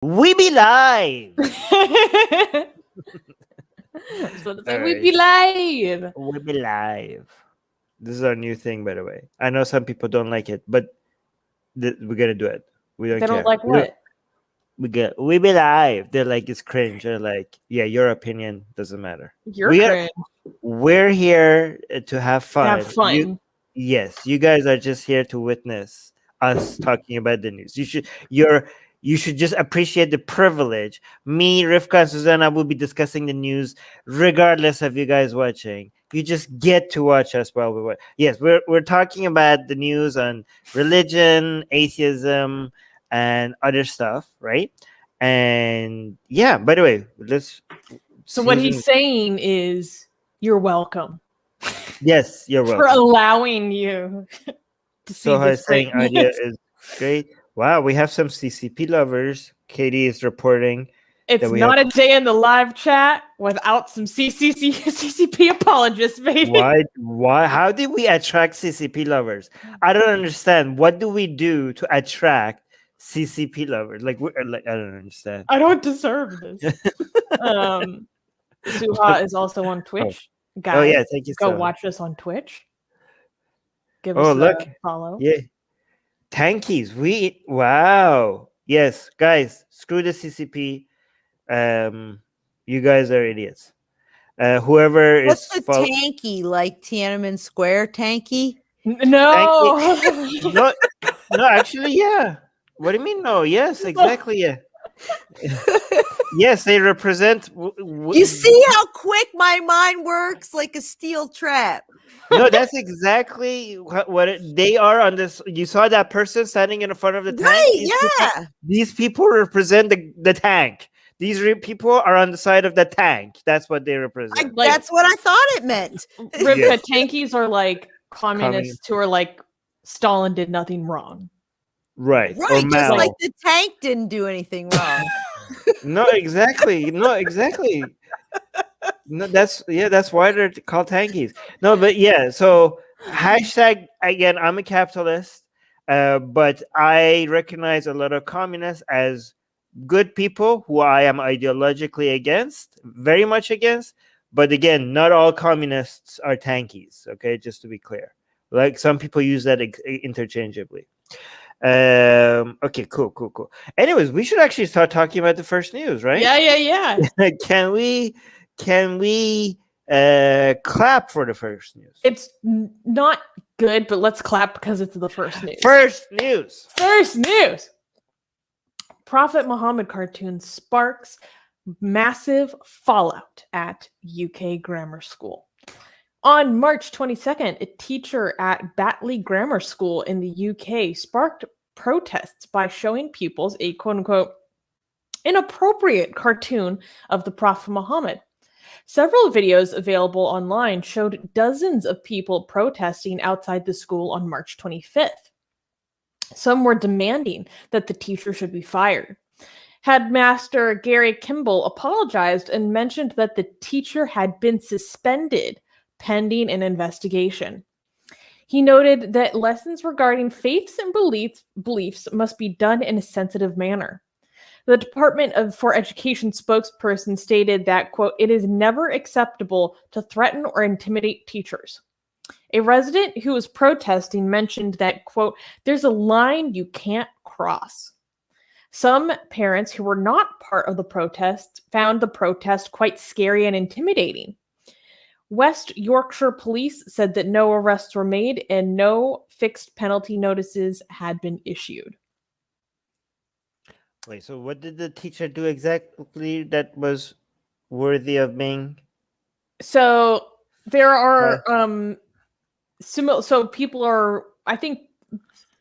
We be live. So we be live. We be live. This is our new thing, by the way. I know some people don't like it, but we're gonna do it. We don't They care. don't like what? We be live. They're like, it's cringe. They're like, yeah, your opinion doesn't matter. We're here to have fun. Have fun. Yes, you guys are just here to witness us talking about the news. You should just appreciate the privilege. Me, Rivka, and Susanna will be discussing the news regardless of you guys watching. You just get to watch us while we watch. Yes, we're talking about the news on religion, atheism, and other stuff, right? And yeah, by the way, So what he's saying is, you're welcome. Yes, you're welcome. For allowing you to see this saying idea is great. Wow, we have some CCP lovers. Katie is reporting. It's not a day in the live chat without some CCP apologists, baby. Why? How did we attract CCP lovers? I don't understand. What do we do to attract CCP lovers? Like I don't understand. I don't deserve this. Suha is also on Twitch. Guys, yeah, thank you. Go watch us on Twitch. Give us a follow. Yeah. Tankies. Wow. Yes, guys, screw the CCP. You guys are idiots. Whoever What's the tanky, like Tiananmen Square tanky? No. Tanky. No, actually, yeah. What do you mean? No, yes, exactly, yeah. Yes, they represent. You see how quick my mind works, like a steel trap. No, that's exactly what they are on this. You saw that person standing in front of the tank. Right? These people represent the tank. These people are on the side of the tank. That's what they represent. That's what I thought it meant. Rivka, tankies are like communists who are like, Stalin did nothing wrong. Right. Right. Just like the tank didn't do anything wrong. No, exactly. No, that's why they're called tankies. No, but yeah, so hashtag again, I'm a capitalist, but I recognize a lot of communists as good people who I am ideologically against, very much against. But again, not all communists are tankies. Okay, just to be clear. Like some people use that interchangeably. Okay, cool. Anyways, we should actually start talking about the first news, right? Yeah. Can we clap for the first news? It's not good, but let's clap because it's the first news. First news. Prophet Muhammad cartoon sparks massive fallout at UK grammar school. On March 22nd, a teacher at Batley Grammar School in the UK sparked protests by showing pupils a quote-unquote inappropriate cartoon of the Prophet Muhammad. Several videos available online showed dozens of people protesting outside the school on March 25th. Some were demanding that the teacher should be fired. Headmaster Gary Kimball apologized and mentioned that the teacher had been suspended pending an investigation. He noted that lessons regarding faiths and beliefs must be done in a sensitive manner. The Department for Education spokesperson stated that, quote, it is never acceptable to threaten or intimidate teachers. A resident who was protesting mentioned that, quote, there's a line you can't cross. Some parents who were not part of the protest found the protest quite scary and intimidating. West Yorkshire Police said that no arrests were made and no fixed penalty notices had been issued. Wait, so what did the teacher do exactly that was worthy of being? So there are so people are, I think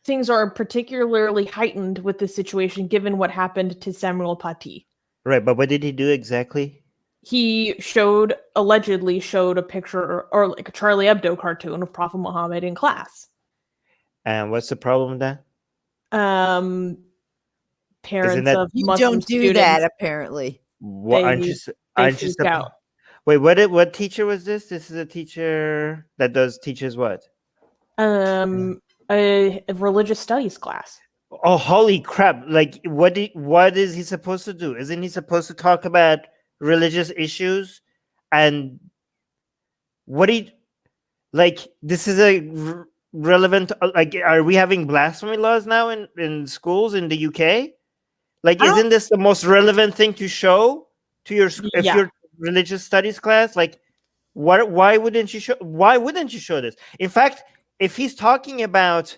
things are particularly heightened with this situation given what happened to Samuel Paty. Right, but what did he do exactly? He allegedly showed a picture or like a Charlie Hebdo cartoon of Prophet Muhammad in class. And what's the problem with that? Parents of you Muslim don't do students, that apparently. They freak out. Wait, what teacher was this? This is a teacher that teaches what? A religious studies class. Oh, holy crap! Like, what is he supposed to do? Isn't he supposed to talk about religious issues? And what do you like? This is relevant. Like, are we having blasphemy laws now in schools in the UK? Like, I don't- isn't this the most relevant thing to show to your if Yeah. your religious studies class? Like, what? Why wouldn't you show? Why wouldn't you show this? In fact, if he's talking about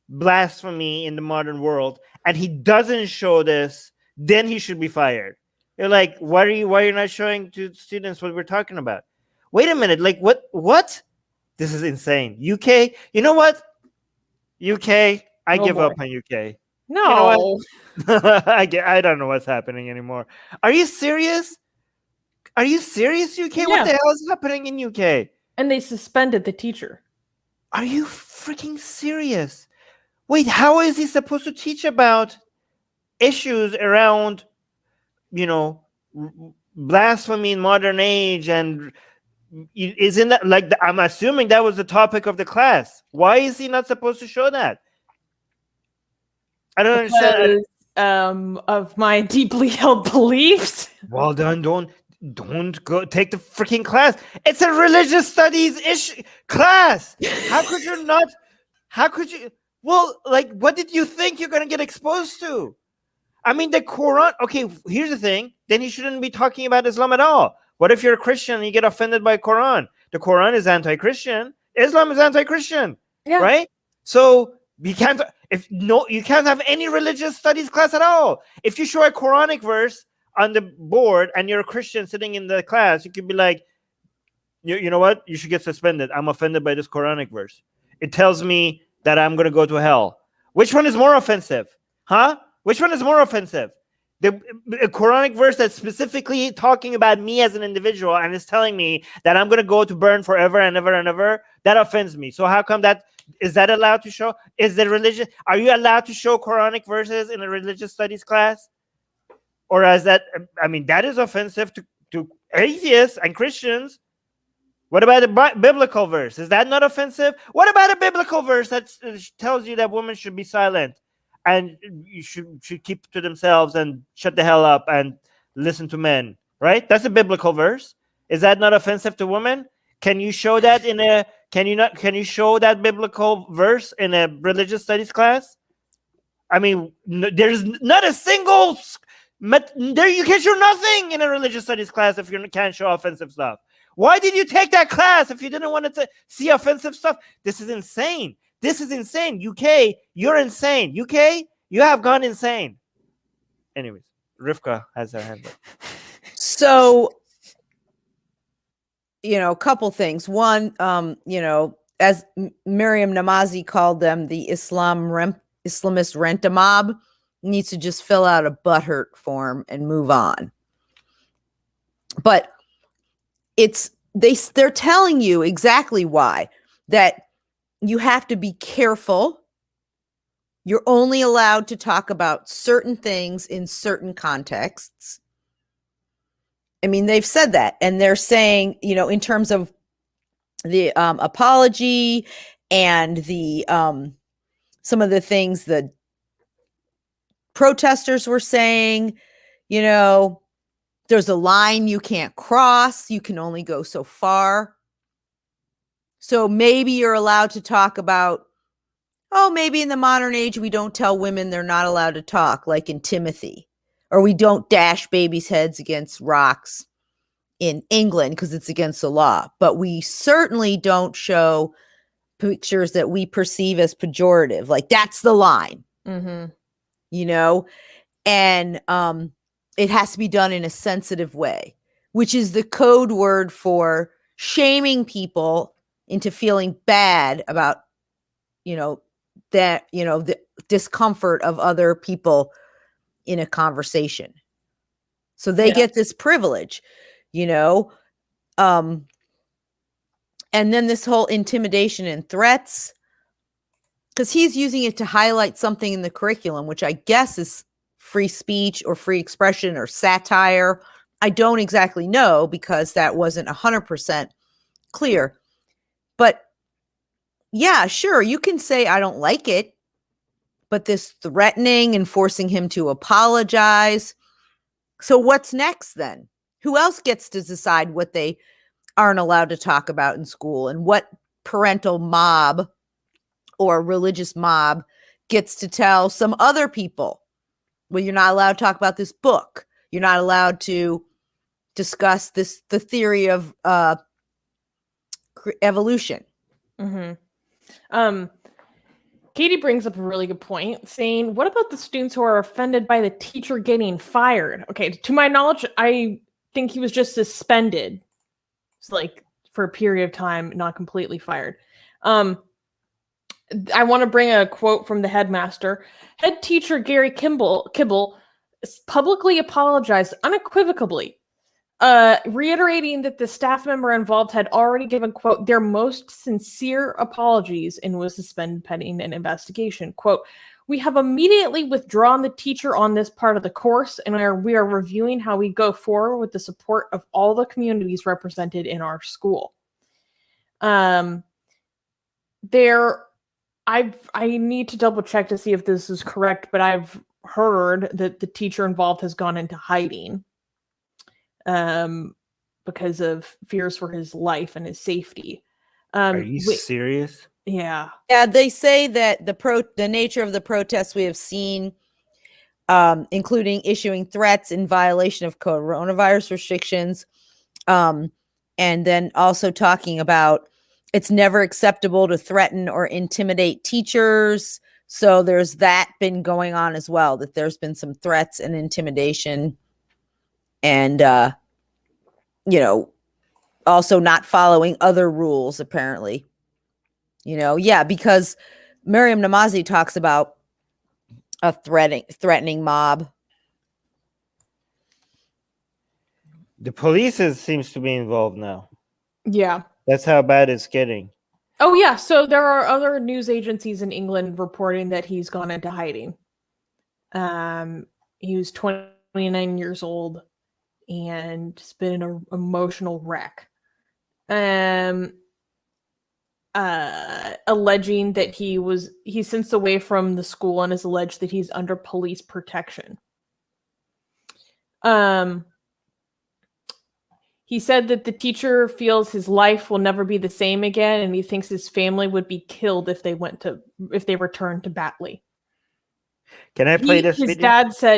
blasphemy in the modern world and he doesn't show this, then he should be fired. You're like, why are you not showing to students what we're talking about? Wait a minute, like what? This is insane. UK, you know what? UK, I Oh, give boy. up on UK. No. I don't know what's happening anymore. Are you serious? Are you serious, UK? What Yeah. the hell is happening in UK? And they suspended the teacher. Are you freaking serious? Wait, how is he supposed to teach about issues around, blasphemy in modern age? And isn't that like, I'm assuming that was the topic of the class. Why is he not supposed to show that? I don't understand. Because, of my deeply held beliefs. Well, then don't go take the freaking class. It's a religious studies class. How could you not? How could you? Well, like, what did you think you're going to get exposed to? I mean, the Quran. Okay, here's the thing. Then he shouldn't be talking about Islam at all. What if you're a Christian and you get offended by Quran? The Quran is anti-Christian. Islam is anti-Christian, Yeah. right? So you can't have any religious studies class at all. If you show a Quranic verse on the board and you're a Christian sitting in the class, you could be like, you know what? You should get suspended. I'm offended by this Quranic verse. It tells me that I'm going to go to hell. Which one is more offensive? Huh? Which one is more offensive? The Quranic verse that's specifically talking about me as an individual and is telling me that I'm going to go to burn forever and ever and ever, that offends me. So how come is that allowed to show? Are you allowed to show Quranic verses in a religious studies class? Or that is offensive to atheists and Christians. What about a biblical verse? Is that not offensive? What about a biblical verse that tells you that women should be silent and you should keep to themselves and shut the hell up and listen to men, right? That's a biblical verse. Is that not offensive to women? Can you show that can you show that biblical verse in a religious studies class? I mean, there's not a single you can show nothing in a religious studies class if you can't show offensive stuff. Why did you take that class if you didn't want to see offensive stuff? This is insane. This is insane. UK, you're insane. UK, you have gone insane. Anyways, Rivka has her hand up. So, a couple things. One, as Miriam Namazi called them, the Islamist rent-a-mob needs to just fill out a butthurt form and move on. But they're telling you exactly why, that you have to be careful. You're only allowed to talk about certain things in certain contexts. I mean, they've said that, and they're saying, in terms of the apology and the some of the things the protesters were saying, there's a line you can't cross. You can only go so far. So maybe you're allowed to talk about, maybe in the modern age, we don't tell women they're not allowed to talk, like in Timothy, or we don't dash babies' heads against rocks in England because it's against the law. But we certainly don't show pictures that we perceive as pejorative. Like, that's the line, Mm-hmm. And it has to be done in a sensitive way, which is the code word for shaming people into feeling bad about, the discomfort of other people in a conversation. So they get this privilege, and then this whole intimidation and threats, because he's using it to highlight something in the curriculum, which I guess is free speech or free expression or satire. I don't exactly know because that wasn't 100% clear. But yeah, sure, you can say I don't like it, but this threatening and forcing him to apologize. So what's next then? Who else gets to decide what they aren't allowed to talk about in school, and what parental mob or religious mob gets to tell some other people, well, you're not allowed to talk about this book. You're not allowed to discuss the theory of evolution. Mm-hmm. Katie brings up a really good point, saying, what about the students who are offended by the teacher getting fired? Okay, to my knowledge, I think he was just suspended. It's like for a period of time, not completely fired. I want to bring a quote from the headmaster. Head teacher Gary Kibble publicly apologized unequivocally, reiterating that the staff member involved had already given, quote, their most sincere apologies and was suspended pending an investigation. Quote, we have immediately withdrawn the teacher on this part of the course, and we are reviewing how we go forward with the support of all the communities represented in our school. I need to double check to see if this is correct, but I've heard that the teacher involved has gone into hiding because of fears for his life and his safety. Are you serious? Yeah. Yeah, they say that the nature of the protests we have seen, including issuing threats in violation of coronavirus restrictions, and then also talking about it's never acceptable to threaten or intimidate teachers. So there's that been going on as well, that there's been some threats and intimidation, and also not following other rules, apparently. Because Miriam Namazi talks about a threatening mob. The police seems to be involved now. Yeah. That's how bad it's getting. Oh, yeah. So there are other news agencies in England reporting that he's gone into hiding. He was 29 years old and has been an emotional wreck. Alleging that he's since away from the school and has alleged that he's under police protection. He said that the teacher feels his life will never be the same again, and he thinks his family would be killed if they returned to Batley. Can I play this video?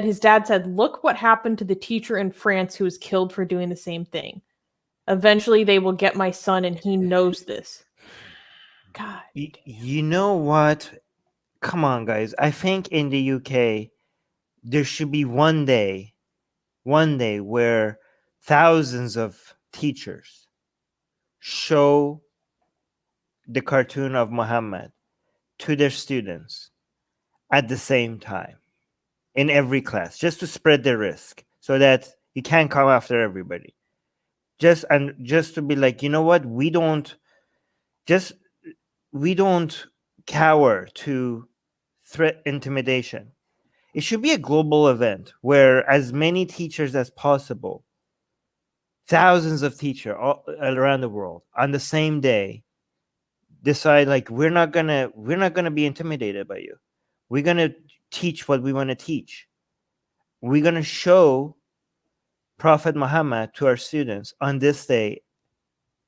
His dad said, look what happened to the teacher in France who was killed for doing the same thing. Eventually they will get my son, and he knows this. God. You know what? Come on, guys. I think in the UK, there should be one day where thousands of teachers show the cartoon of Muhammad to their students at the same time in every class, just to spread the risk so that you can't come after everybody. Just to be like, you know what? We don't cower to threat intimidation. It should be a global event where as many teachers as possible, thousands of teachers all around the world on the same day, decide like we're not gonna be intimidated by you. We're gonna teach what we want to teach. We're gonna show Prophet Muhammad to our students on this day,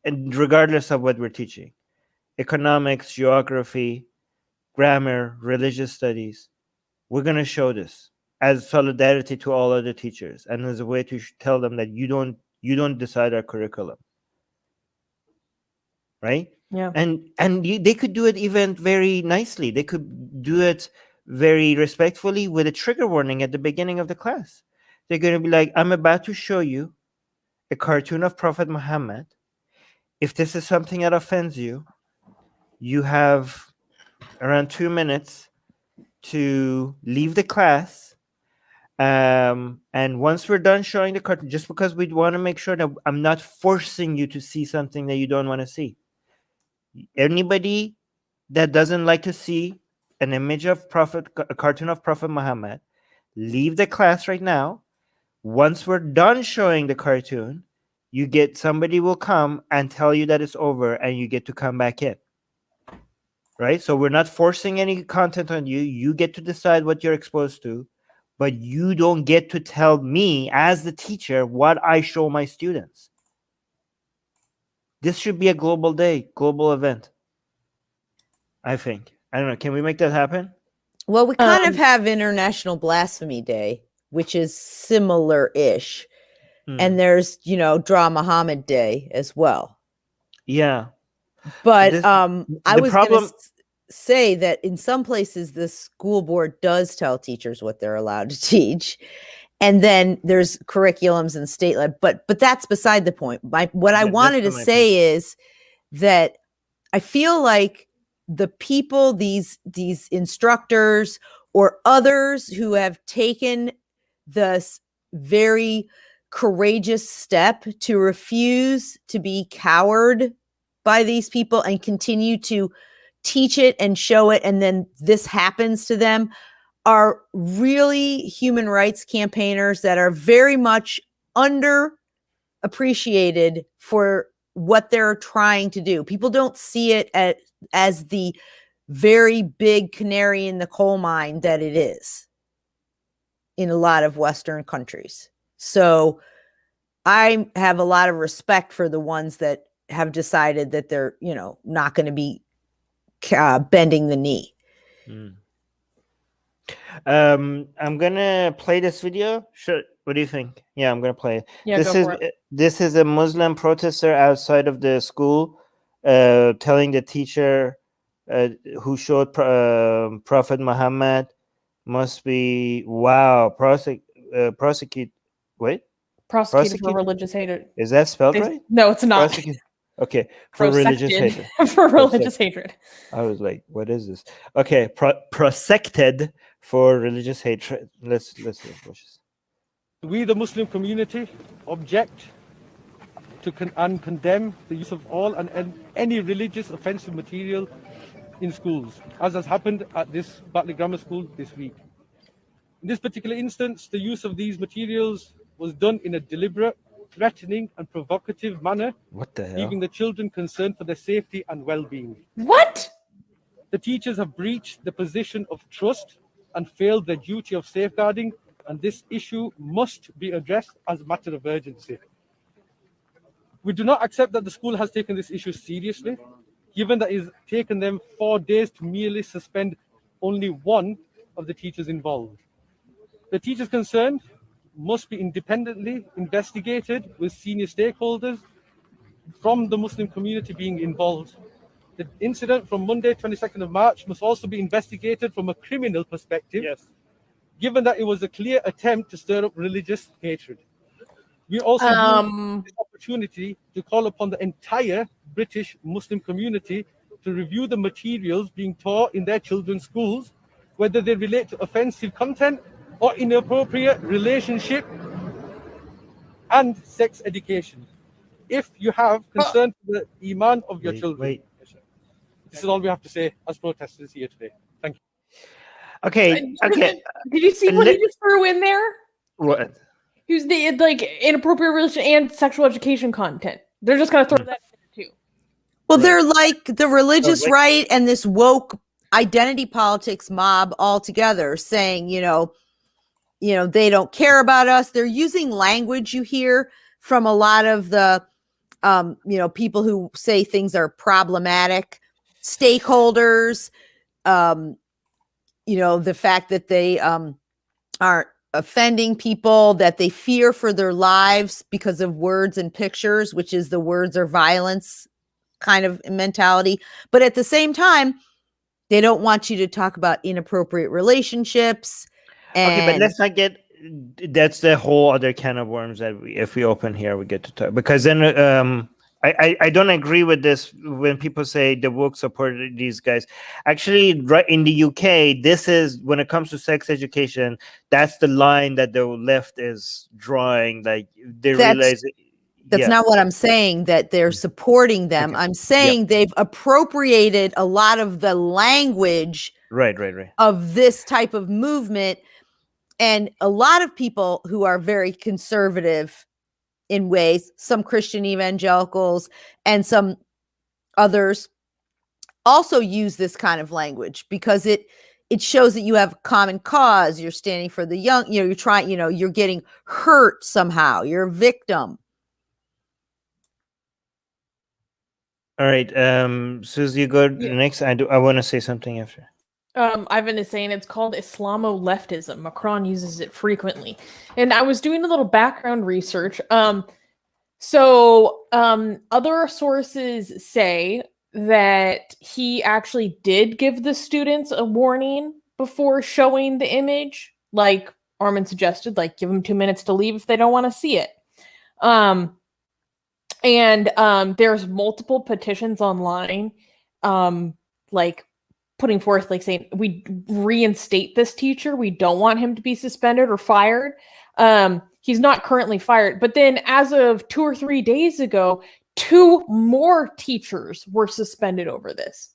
and regardless of what we're teaching. Economics, geography, grammar, religious studies. We're going to show this as solidarity to all other teachers and as a way to tell them that you don't decide our curriculum. Right? Yeah. And they could do it even very nicely. They could do it very respectfully with a trigger warning at the beginning of the class. They're going to be like, I'm about to show you a cartoon of Prophet Muhammad. If this is something that offends you, you have around 2 minutes to leave the class. And once we're done showing the cartoon, just because we want to make sure that I'm not forcing you to see something that you don't want to see. Anybody that doesn't like to see an image of a cartoon of Prophet Muhammad, leave the class right now. Once we're done showing the cartoon, somebody will come and tell you that it's over and you get to come back in. right? So we're not forcing any content on you. You get to decide what you're exposed to, but you don't get to tell me as the teacher what I show my students. This should be a global day, global event. I think. I don't know. Can we make that happen? Well, we kind of have International Blasphemy Day, which is similar-ish. And there's, Draw Muhammad Day as well. Yeah. But I was going to say that in some places, the school board does tell teachers what they're allowed to teach. And then there's curriculums and state-led, but that's beside the point. What I wanted to say is that I feel like the people, these instructors or others who have taken this very courageous step to refuse to be cowed by these people and continue to teach it and show it, and then this happens to them, are really human rights campaigners that are very much underappreciated for what they're trying to do. People don't see it as the very big canary in the coal mine that it is in a lot of Western countries. So I have a lot of respect for the ones that have decided that they're, not going to be bending the knee. I'm gonna play this video. Sure. What do you think? Yeah, I'm gonna play it. Yeah, This is a Muslim protester outside of the school, telling the teacher who showed Prophet Muhammad must be prosecuted for religious hatred. Is that spelled right? No, it's not. Okay, for religious hatred. For religious hatred. I was like, what is this? Okay, prosected for religious hatred. Let's watch this. We, the Muslim community, object to and condemn the use of all and any religious offensive material in schools, as has happened at this Batley Grammar School this week. In this particular instance, the use of these materials was done in a deliberate, threatening and provocative manner, what the hell? leaving the children concerned for their safety and well-being. What? The teachers have breached the position of trust and failed their duty of safeguarding, and this issue must be addressed as a matter of urgency. We do not accept that the school has taken this issue seriously, given that it has taken them 4 days to merely suspend only one of the teachers involved. The teachers concerned must be independently investigated, with senior stakeholders from the Muslim community being involved. The incident from Monday, 22nd of March, must also be investigated from a criminal perspective, given that it was a clear attempt to stir up religious hatred. We also use this opportunity to call upon the entire British Muslim community to review the materials being taught in their children's schools, whether they relate to offensive content or inappropriate relationship and sex education. If you have concern for the iman of your children. This is all we have to say as protesters here today. Thank you. Okay. Did you see what he just threw in there? What? Who's the inappropriate religion and sexual education content? They're just gonna throw that in too. Well, they're like the religious right and this woke identity politics mob all together, saying, they don't care about us. They're using language you hear from a lot of the, people who say things are problematic, stakeholders, the fact that they aren't offending people, that they fear for their lives because of words and pictures, which is the words are violence kind of mentality. But at the same time, they don't want you to talk about inappropriate relationships. Okay, but let's not get. That's the whole other can of worms that if we open here, we get to talk. Because then I don't agree with this when people say the woke supported these guys. Actually, right in the UK, this is when it comes to sex education, that's the line that the left is drawing. Like they realize that's not what I'm saying, that they're supporting them. I'm saying they've appropriated a lot of the language right of this type of movement. And a lot of people who are very conservative in ways, some Christian evangelicals and some others, also use this kind of language because it shows that you have common cause. You're standing for the young, you're trying, you're getting hurt somehow. You're a victim. All right. Susie, you go next. I want to say something after. Ivan is saying it's called Islamo-leftism. Macron uses it frequently. And I was doing a little background research. So other sources say that he actually did give the students a warning before showing the image, like Armin suggested, like give them 2 minutes to leave if they don't want to see it. And there's multiple petitions online, like putting forth, like saying, we reinstate this teacher. We don't want him to be suspended or fired. He's not currently fired. But then as of 2 or 3 days ago, 2 more teachers were suspended over this.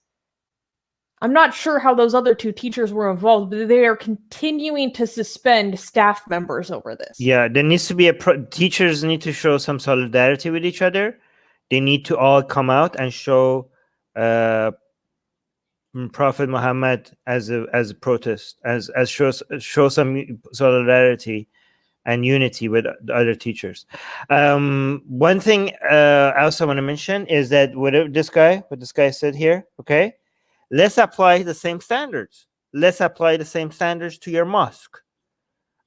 I'm not sure how those other 2 teachers were involved, but they are continuing to suspend staff members over this. Yeah, there needs to be teachers need to show some solidarity with each other. They need to all come out and show Prophet Muhammad as a protest, as show some solidarity and unity with the other teachers. One thing I also want to mention is that what this guy said here, okay? Let's apply the same standards. Let's apply the same standards to your mosque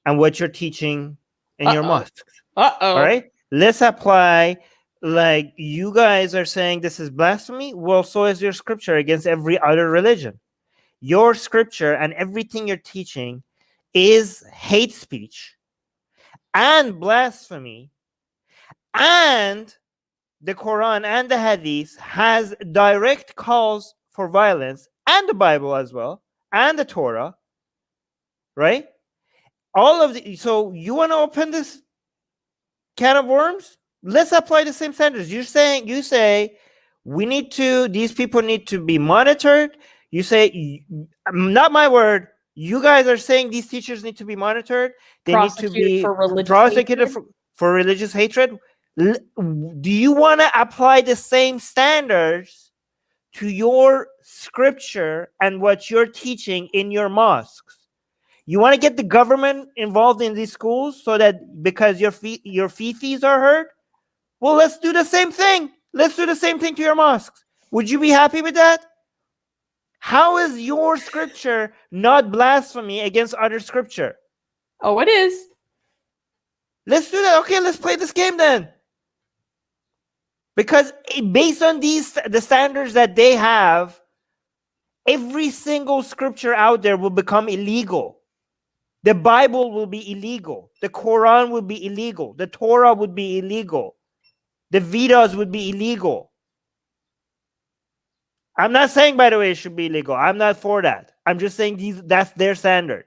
and what you're teaching in your mosque. All right? Let's apply, like you guys are saying this is blasphemy. Well, so is your scripture against every other religion. Your scripture and everything you're teaching is hate speech and blasphemy, and the Quran and the Hadith has direct calls for violence, and the Bible as well, and the Torah, right? All of the, so you want to open this can of worms? Let's apply the same standards. You say these people need to be monitored. You say, not my word. You guys are saying these teachers need to be monitored. They need to be prosecuted for religious hatred. Do you want to apply the same standards to your scripture and what you're teaching in your mosques? You want to get the government involved in these schools so that because your fees are hurt? Well, let's do the same thing. Let's do the same thing to your mosques. Would you be happy with that? How is your scripture not blasphemy against other scripture? Oh, it is. Let's do that. Okay, let's play this game then. Because based on the standards that they have, every single scripture out there will become illegal. The Bible will be illegal. The Quran will be illegal. The Torah would be illegal. The Vedas would be illegal. I'm not saying, by the way, it should be illegal. I'm not for that. I'm just saying that's their standard.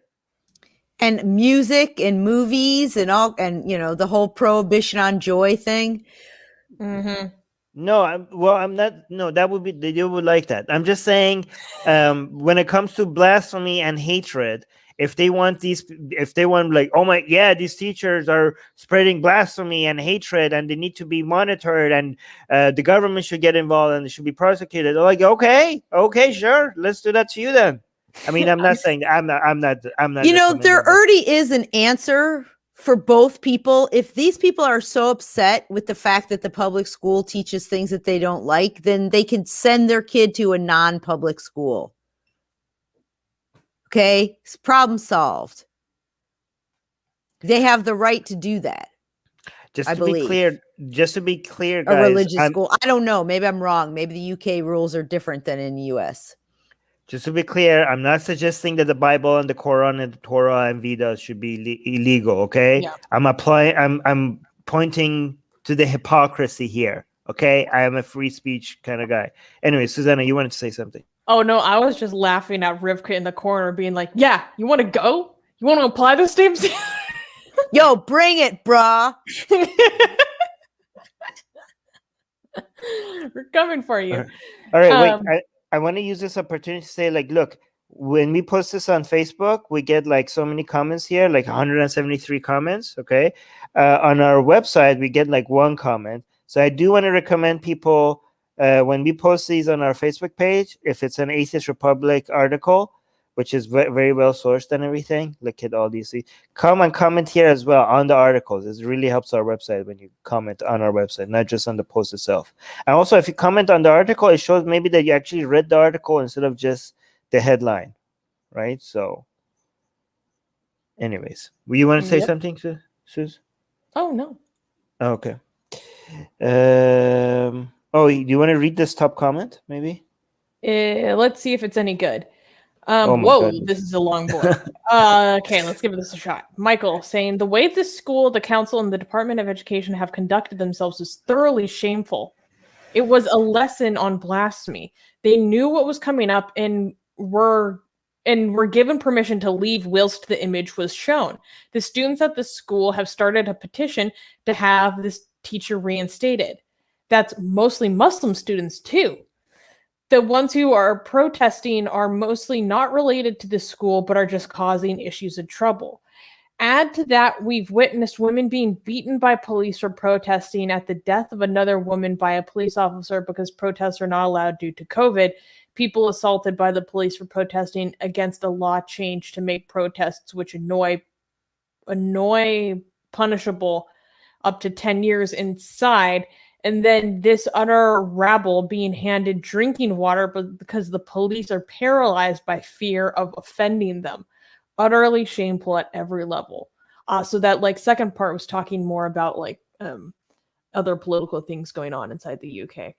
And music and movies and all, and the whole prohibition on joy thing. Mm-hmm. No, I'm not. No, that would be, they would like that. I'm just saying, when it comes to blasphemy and hatred, if they want like, oh my, yeah, these teachers are spreading blasphemy and hatred and they need to be monitored and the government should get involved and they should be prosecuted. They're like, okay, sure, let's do that to you then. I mean, I'm not saying I'm not. There already is an answer for both people. If these people are so upset with the fact that the public school teaches things that they don't like, then they can send their kid to a non-public school. Okay, it's problem solved. They have the right to do that. Just to be clear, guys, a religious school. I don't know. Maybe I'm wrong. Maybe the UK rules are different than in the US. Just to be clear, I'm not suggesting that the Bible and the Quran and the Torah and Vedas should be illegal. Okay, yeah. I'm pointing to the hypocrisy here. Okay, I am a free speech kind of guy. Anyway, Susanna, you wanted to say something. Oh, no, I was just laughing at Rivka in the corner being like, yeah, you want to go? You want to apply the same thing? Yo, bring it, brah. We're coming for you. All right, wait. I want to use this opportunity to say, like, look, when we post this on Facebook, we get like so many comments here, like 173 comments, okay? On our website, we get like 1 comment. So I do want to recommend people when we post these on our Facebook page, if it's an Atheist Republic article, which is very well sourced and everything, look at all these. Come and comment here as well on the articles. It really helps our website when you comment on our website, not just on the post itself. And also, if you comment on the article, it shows maybe that you actually read the article instead of just the headline, right? So, anyways, you want to say something, Suze? Oh, no. Okay. Do you want to read this top comment, maybe? Let's see if it's any good. Oh my Whoa, goodness. this is a long boy. Okay, let's give this a shot. Michael saying, the way the school, the council, and the Department of Education have conducted themselves is thoroughly shameful. It was a lesson on blasphemy. They knew what was coming up and were given permission to leave whilst the image was shown. The students at the school have started a petition to have this teacher reinstated. That's mostly Muslim students too. The ones who are protesting are mostly not related to the school, but are just causing issues and trouble. Add to that, we've witnessed women being beaten by police for protesting, at the death of another woman by a police officer because protests are not allowed due to COVID, people assaulted by the police for protesting against a law change to make protests which annoy punishable up to 10 years inside. And then this utter rabble being handed drinking water because the police are paralyzed by fear of offending them. Utterly shameful at every level. So that second part was talking more about other political things going on inside the UK.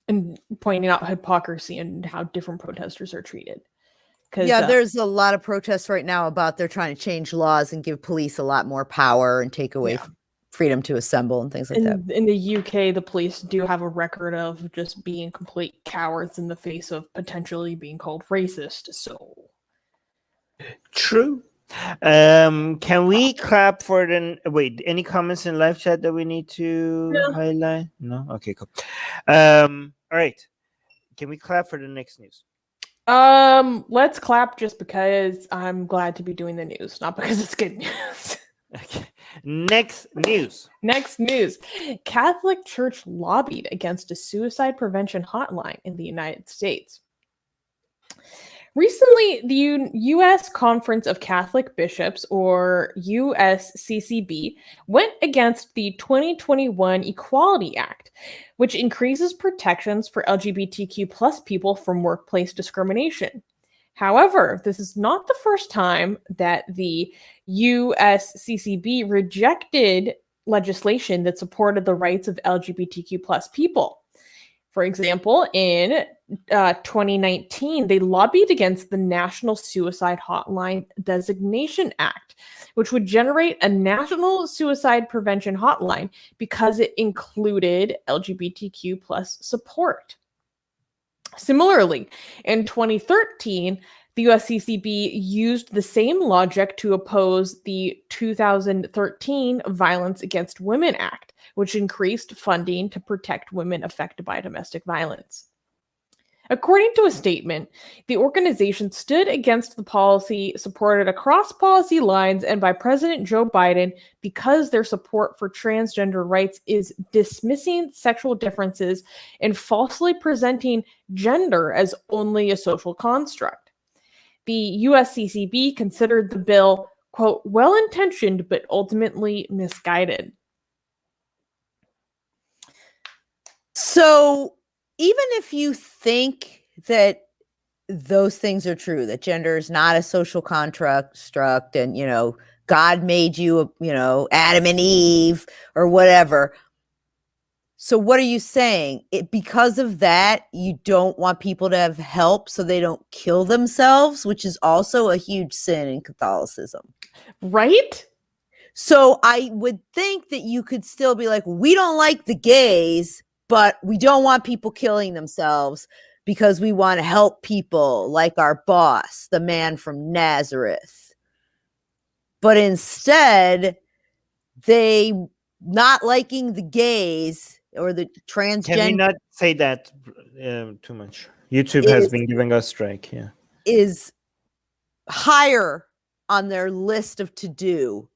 And pointing out hypocrisy and how different protesters are treated. There's a lot of protests right now about they're trying to change laws and give police a lot more power and take away freedom to assemble and things like that. In the UK, the police do have a record of just being complete cowards in the face of potentially being called racist. So true. Can we clap for the any comments in live chat that we need to highlight? No? Okay, cool. All right. Can we clap for the next news? Let's clap just because I'm glad to be doing the news, not because it's good news. Okay. Next news. Catholic Church lobbied against a suicide prevention hotline in the United States. Recently, the U.S. Conference of Catholic Bishops, or USCCB, went against the 2021 Equality Act, which increases protections for LGBTQ plus people from workplace discrimination. However, this is not the first time that the USCCB rejected legislation that supported the rights of LGBTQ plus people. For example, in 2019, they lobbied against the National Suicide Hotline Designation Act, which would generate a national suicide prevention hotline because it included LGBTQ plus support. Similarly, in 2013, the USCCB used the same logic to oppose the 2013 Violence Against Women Act, which increased funding to protect women affected by domestic violence. According to a statement, the organization stood against the policy supported across policy lines and by President Joe Biden because their support for transgender rights is dismissing sexual differences and falsely presenting gender as only a social construct. The USCCB considered the bill, quote, well-intentioned but ultimately misguided. So even if you think that those things are true, that gender is not a social construct and, God made you, Adam and Eve or whatever. So what are you saying? Because of that, you don't want people to have help so they don't kill themselves, which is also a huge sin in Catholicism. Right? So I would think that you could still be like, we don't like the gays, but we don't want people killing themselves because we want to help people like our boss, the man from Nazareth. But instead, they not liking the gays or the transgender. Can we not say that too much? YouTube has been giving us strike. Yeah, is higher on their list of to do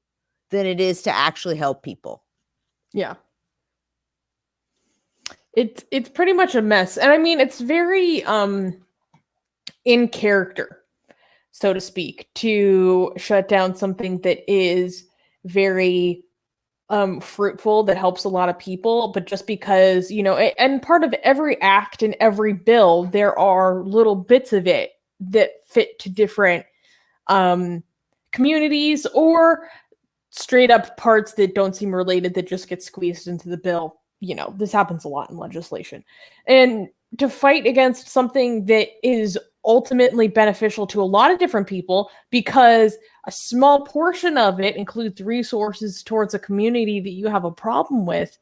than it is to actually help people. Yeah. It's pretty much a mess. And I mean, it's very in character, so to speak, to shut down something that is very fruitful, that helps a lot of people. But just because, and part of every act and every bill, there are little bits of it that fit to different communities, or straight up parts that don't seem related that just get squeezed into the bill. This happens a lot in legislation. And to fight against something that is ultimately beneficial to a lot of different people, because a small portion of it includes resources towards a community that you have a problem with,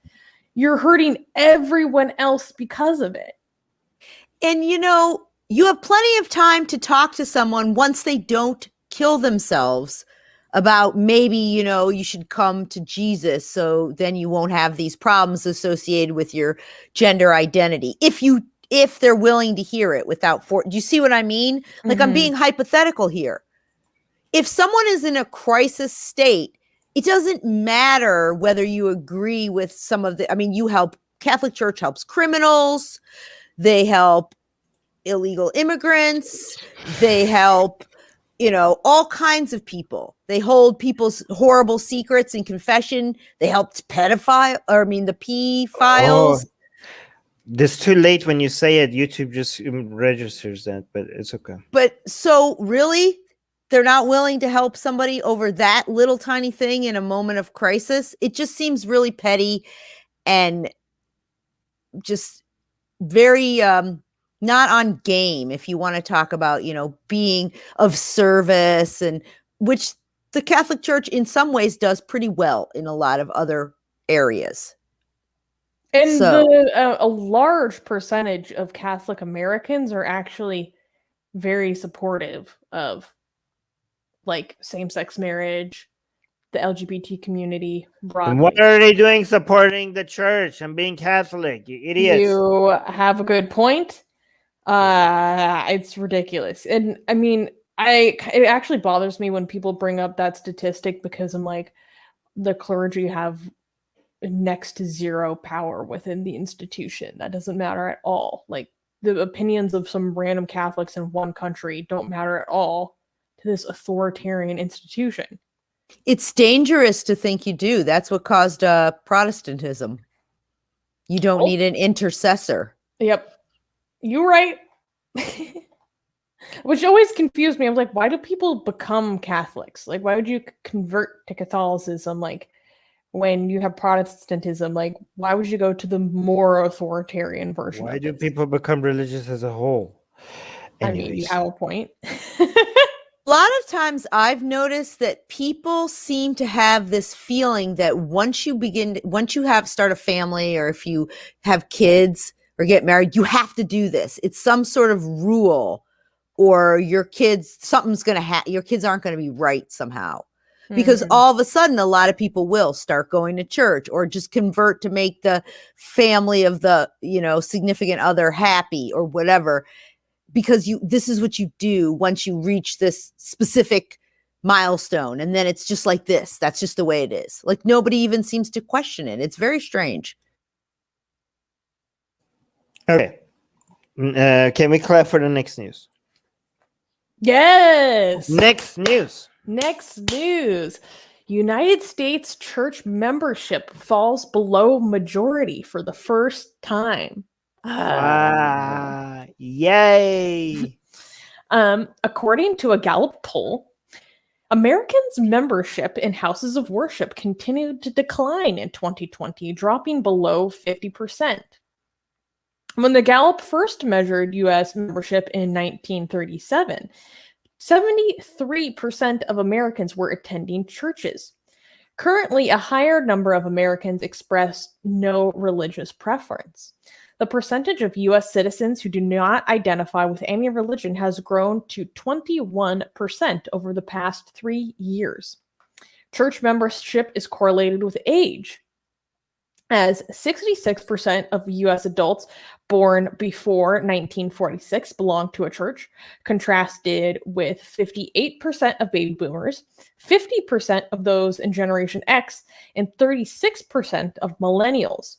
you're hurting everyone else because of it. And you have plenty of time to talk to someone once they don't kill themselves about maybe, you should come to Jesus, so then you won't have these problems associated with your gender identity. If they're willing to hear it without do you see what I mean? Like, I'm being hypothetical here. If someone is in a crisis state, it doesn't matter whether you agree with some of Catholic Church helps criminals, they help illegal immigrants, they help all kinds of people. They hold people's horrible secrets in confession. They helped the pedophiles. This too late when you say it. YouTube just registers that, but it's okay. But so really, they're not willing to help somebody over that little tiny thing in a moment of crisis? It just seems really petty and just very not on game, if you want to talk about, being of service, and which the Catholic Church in some ways does pretty well in a lot of other areas. And a large percentage of Catholic Americans are actually very supportive of same-sex marriage, the LGBT community broadly. And what are they doing supporting the church and being Catholic? You idiots. You have a good point. It's ridiculous. And I mean, it actually bothers me when people bring up that statistic, because I'm like, the clergy have next to zero power within the institution. That doesn't matter at all. Like, the opinions of some random Catholics in one country don't matter at all to this authoritarian institution. It's dangerous to think you do. That's what caused Protestantism. You don't need an intercessor. Yep. You're right. Which always confused me. I was like, why do people become Catholics? Like, why would you convert to Catholicism? Like, when you have Protestantism, like, why would you go to the more authoritarian version? Why do people become religious as a whole? Anyways. I mean, you have a point. A lot of times I've noticed that people seem to have this feeling that once you start a family, or if you have kids or get married, you have to do this. It's some sort of rule, or your kids aren't going to be right somehow. Because all of a sudden, a lot of people will start going to church, or just convert to make the family of the, significant other happy, or whatever. Because this is what you do once you reach this specific milestone. And then it's just like this. That's just the way it is. Like, nobody even seems to question it. It's very strange. Okay. Can we clap for the next news? Yes. Next news. United States church membership falls below majority for the first time. Yay. According to a Gallup poll, Americans' membership in houses of worship continued to decline in 2020, dropping below 50%. When the Gallup first measured U.S. membership in 1937, 73% of Americans were attending churches. Currently, a higher number of Americans express no religious preference. The percentage of U.S. citizens who do not identify with any religion has grown to 21% over the past 3 years. Church membership is correlated with age, as 66% of U.S. adults born before 1946 belonged to a church, contrasted with 58% of baby boomers, 50% of those in Generation X, and 36% of millennials.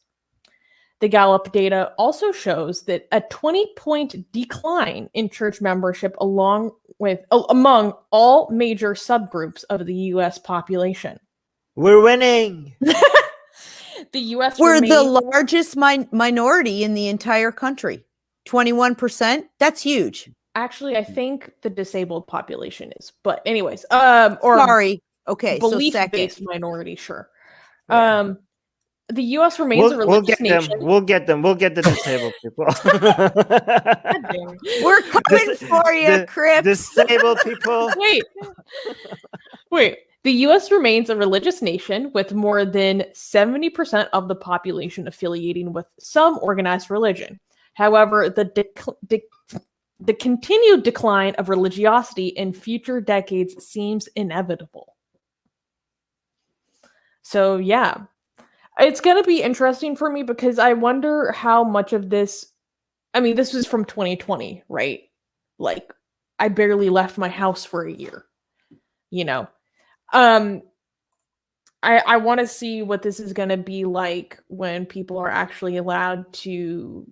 The Gallup data also shows that a 20-point decline in church membership among all major subgroups of the U.S. population. We're winning. The U.S. We're remains the largest minority in the entire country. 21%. That's huge. actually, I think the disabled population is, but anyways, or Sorry. Okay, so belief-based second. minority, sure. Yeah. The U.S. remains a religious nation. We'll get the disabled people. God damn it. We're coming for you, Crips. Disabled people. Wait. The U.S. remains a religious nation with more than 70% of the population affiliating with some organized religion. However, the continued decline of religiosity in future decades seems inevitable. So, yeah. It's going to be interesting for me because I wonder how much of this... I mean, this was from 2020, right? Like, I barely left my house for a year, you know? I want to see what this is going to be like when people are actually allowed to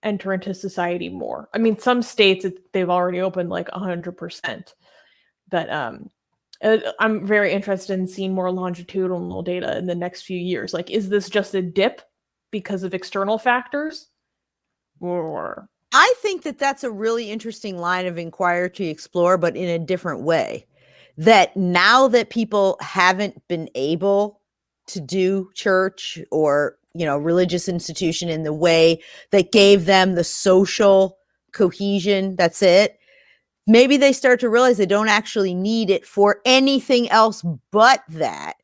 enter into society more. I mean, some states, they've already opened like 100%. But I'm very interested in seeing more longitudinal data in the next few years. Like, is this just a dip because of external factors? Or... I think that that's a really interesting line of inquiry to explore, but in a different way. That now that people haven't been able to do church or, religious institution in the way that gave them the social cohesion, that's it. Maybe they start to realize they don't actually need it for anything else but that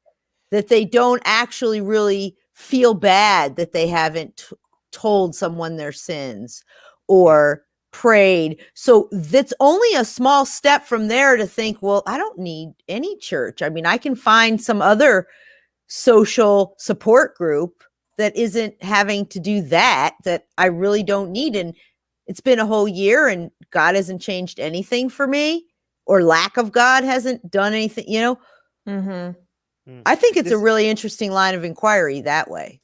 they don't actually really feel bad that they haven't told someone their sins or prayed. So that's only a small step from there to think, well, I don't need any church. I mean, I can find some other social support group that isn't having to do that I really don't need. And it's been a whole year and God hasn't changed anything for me, or lack of God hasn't done anything, I think it's a really interesting line of inquiry that way.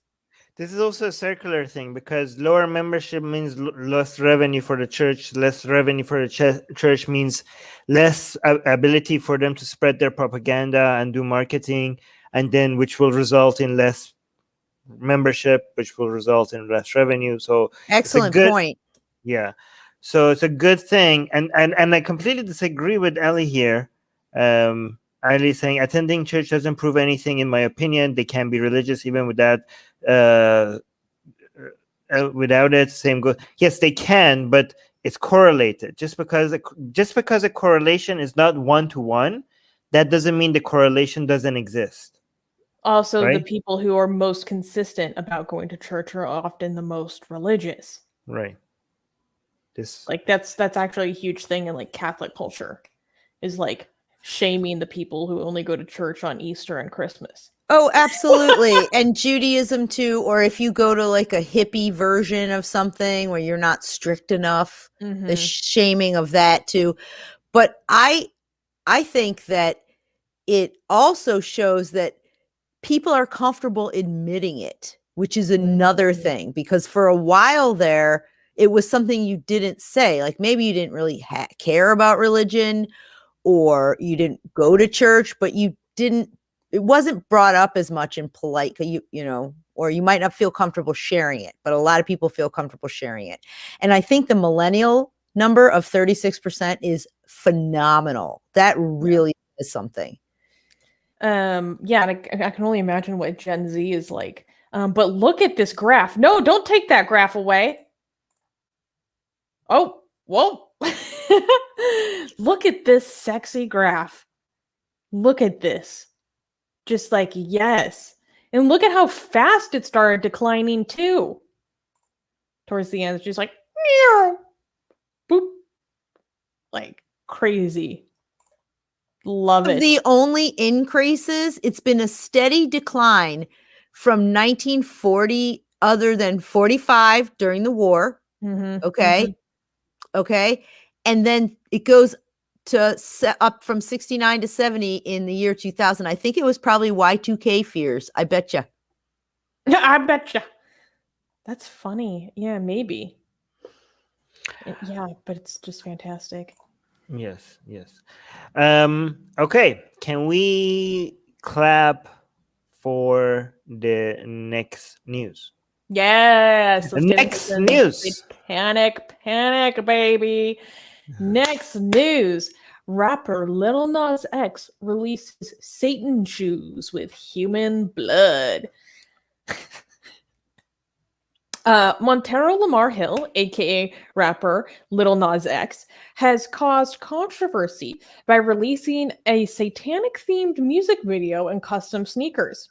This is also a circular thing because lower membership means less revenue for the church. Less revenue for the church means less ability for them to spread their propaganda and do marketing, and then which will result in less membership, which will result in less revenue. So excellent point. Yeah. So it's a good thing. And I completely disagree with Ellie here. Ali saying attending church doesn't prove anything, in my opinion. They can be religious even without it. Same goes. Yes, they can, but it's correlated. Just because a correlation is not 1-to-1, that doesn't mean the correlation doesn't exist. Also, right? The people who are most consistent about going to church are often the most religious. Right. That's actually a huge thing in like Catholic culture, is like shaming the people who only go to church on Easter and Christmas. Oh, absolutely. And Judaism too, or if you go to like a hippie version of something where you're not strict enough, the shaming of that too. But I think that it also shows that people are comfortable admitting it, which is another thing, because for a while there, it was something you didn't say. Like maybe you didn't really care about religion, or you didn't go to church, but it wasn't brought up as much in polite, or you might not feel comfortable sharing it, but a lot of people feel comfortable sharing it. And I think the millennial number of 36% is phenomenal. That really is something. Yeah, and I can only imagine what Gen Z is like. But look at this graph. No, don't take that graph away. Oh, whoa. Look at this sexy graph. Look at this. Just like, yes. And look at how fast it started declining too. Towards the end, it's just like, meow, boop. Like crazy. Love it. The only increases, it's been a steady decline from 1940, other than 45 during the war. Okay. Okay. And then it goes to up from 69 to 70 in the year 2000. I think it was probably Y2K fears. I betcha. I betcha. That's funny. Yeah, maybe. Yeah, but it's just fantastic. Yes. Okay, can we clap for the next news? Yes, let's get Next into news. panic, baby. Next news. Rapper Lil Nas X releases Satan shoes with human blood. Montero Lamar Hill, aka rapper Lil Nas X, has caused controversy by releasing a satanic themed music video and custom sneakers.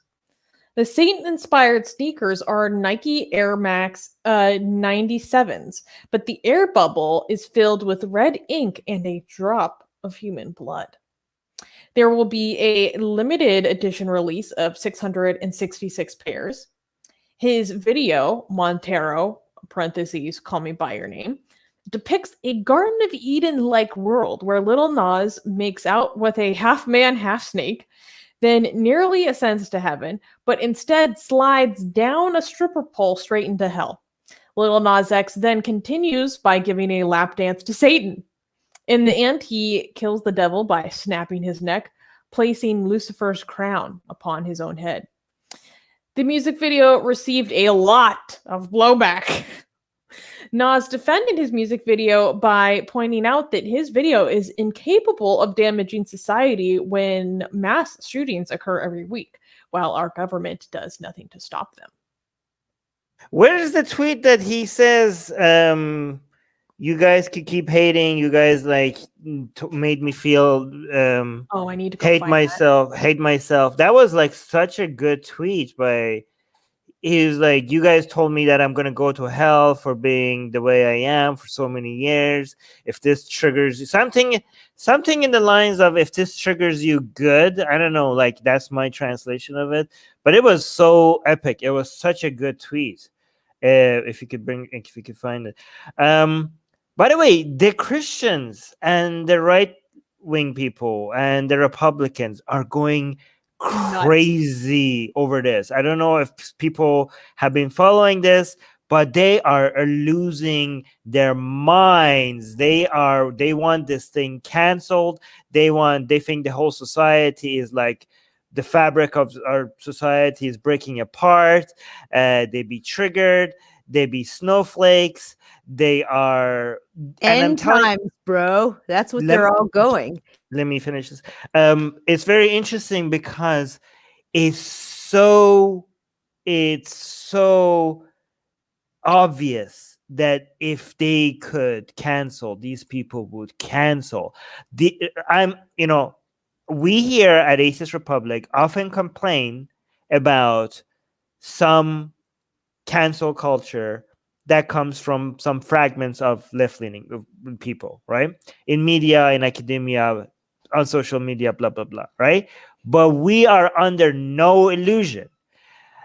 The Satan-inspired sneakers are Nike Air Max 97s, but the air bubble is filled with red ink and a drop of human blood. There will be a limited edition release of 666 pairs. His video, Montero, parentheses, call me by your name, depicts a Garden of Eden-like world where Lil Nas makes out with a half-man, half-snake, then nearly ascends to heaven, but instead slides down a stripper pole straight into hell. Lil Nas X then continues by giving a lap dance to Satan. In the end, he kills the devil by snapping his neck, placing Lucifer's crown upon his own head. The music video received a lot of blowback. Nas defended his music video by pointing out that his video is incapable of damaging society when mass shootings occur every week, while our government does nothing to stop them. Where is the tweet that he says, you guys could keep hating, you guys like made me feel I need to go hate find myself. That was like such a good tweet by he was like, you guys told me that I'm gonna go to hell for being the way I am for so many years. If this triggers you, something in the lines of, if this triggers you, good. I don't know, like that's my translation of it. But it was so epic. It was such a good tweet. If you could find it. By the way, the Christians and the right-wing people and the Republicans are going crazy over this. I don't know if people have been following this, but they are losing their minds. They want this thing canceled. They think the whole society is like, the fabric of our society is breaking apart. They be triggered. They be snowflakes. They are end times, bro. That's what they're all going. Let me finish this. It's very interesting because it's so obvious that if they could cancel, these people would cancel. We here at Atheist Republic often complain about some cancel culture that comes from some fragments of left-leaning people, right? In media, in academia, on social media, blah, blah, blah, right? But we are under no illusion.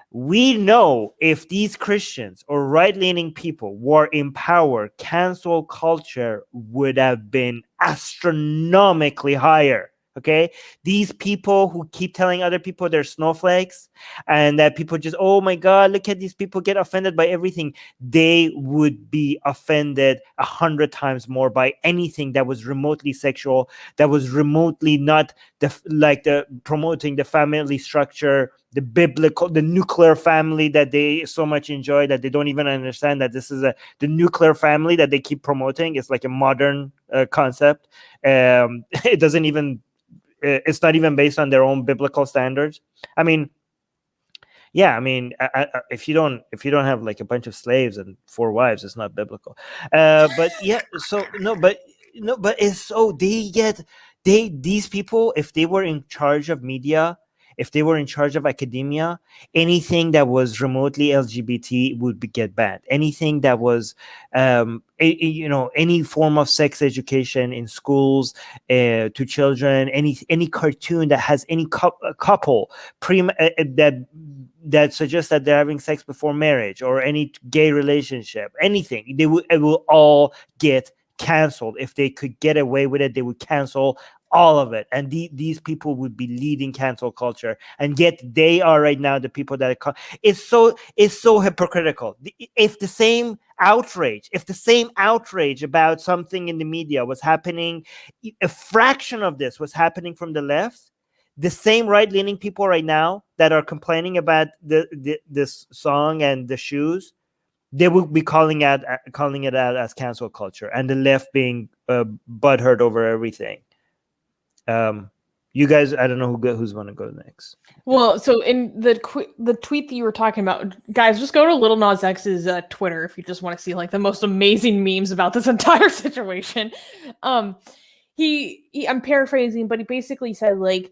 We know if these Christians or right-leaning people were in power, cancel culture would have been astronomically higher. Okay, these people who keep telling other people they're snowflakes and that people just, oh my God, look at these people get offended by everything. They would be offended 100 times more by anything that was remotely sexual, that was remotely not the promoting the family structure, the biblical, the nuclear family that they so much enjoy, that they don't even understand that this is the nuclear family that they keep promoting. It's like a modern concept. It doesn't even. It's not even based on their own biblical standards. I mean, yeah, I mean, if you don't have like a bunch of slaves and 4 wives, it's not biblical. But yeah, so but it's so these people, if they were in charge of media, if they were in charge of academia, anything that was remotely LGBT would get banned. Anything that was, any form of sex education in schools to children, any cartoon that has any couple that suggests that they're having sex before marriage, or any gay relationship, anything, it will all get canceled. If they could get away with it, they would cancel all of it, and these people would be leading cancel culture, and yet they are right now the people that it's so hypocritical. If the same outrage about something in the media was happening, a fraction of this was happening from the left, the same right-leaning people right now that are complaining about this song and the shoes, they will be calling it out as cancel culture, and the left being butthurt over everything. You guys, I don't know who's going to go next. Well, so in the tweet that you were talking about, guys, just go to Lil Nas X's Twitter if you just want to see like the most amazing memes about this entire situation. He I'm paraphrasing, but he basically said like,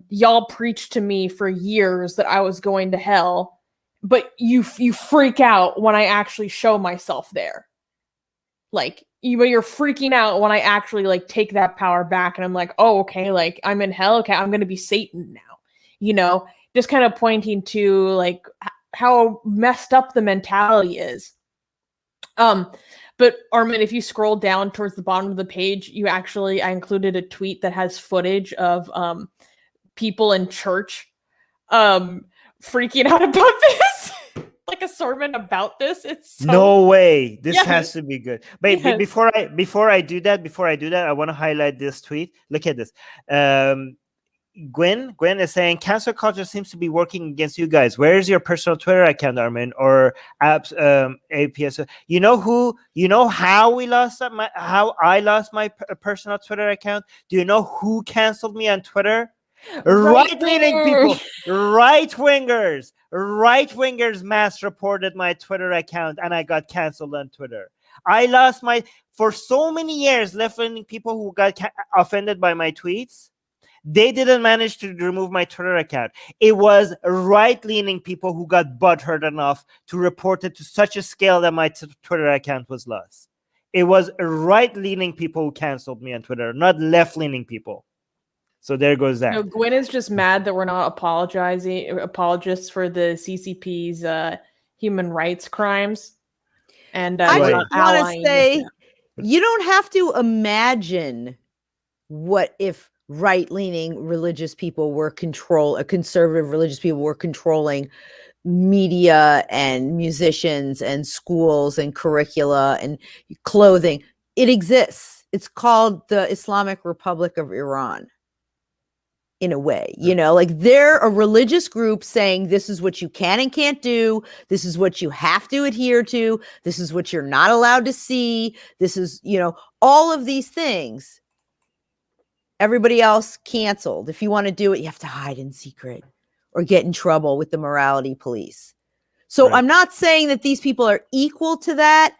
y'all preached to me for years that I was going to hell, but you freak out when I actually show myself there. Like, you're freaking out when I actually like take that power back, and I'm like, oh, okay, like I'm in hell. Okay, I'm gonna be Satan now. Just kind of pointing to like how messed up the mentality is. But Armin, if you scroll down towards the bottom of the page, I included a tweet that has footage of people in church freaking out about this. Like a sermon about this. It's so... No way. This Yes. has to be good. But Yes. before I do that, I want to highlight this tweet. Look at this. Gwen is saying cancel culture seems to be working against you guys. Where is your personal Twitter account, Armin, or apps APS? You know how I lost my personal Twitter account? Do you know who canceled me on Twitter? Right-leaning people, right-wingers mass reported my Twitter account, and I got canceled on Twitter. I lost for so many years, left-leaning people who got offended by my tweets, they didn't manage to remove my Twitter account. It was right-leaning people who got butthurt enough to report it to such a scale that my Twitter account was lost. It was right-leaning people who canceled me on Twitter, not left-leaning people. So there goes that. No, Gwen is just mad that we're not apologists for the CCP's human rights crimes. And I we're just not want allying to say, with them. you don't have to imagine what if right-leaning religious people were conservative religious people were controlling media and musicians and schools and curricula and clothing. It exists. It's called the Islamic Republic of Iran. In a way, like they're a religious group saying this is what you can and can't do. This is what you have to adhere to. This is what you're not allowed to see. This is, all of these things. Everybody else canceled. If you want to do it, you have to hide in secret or get in trouble with the morality police. So Right. I'm not saying that these people are equal to that,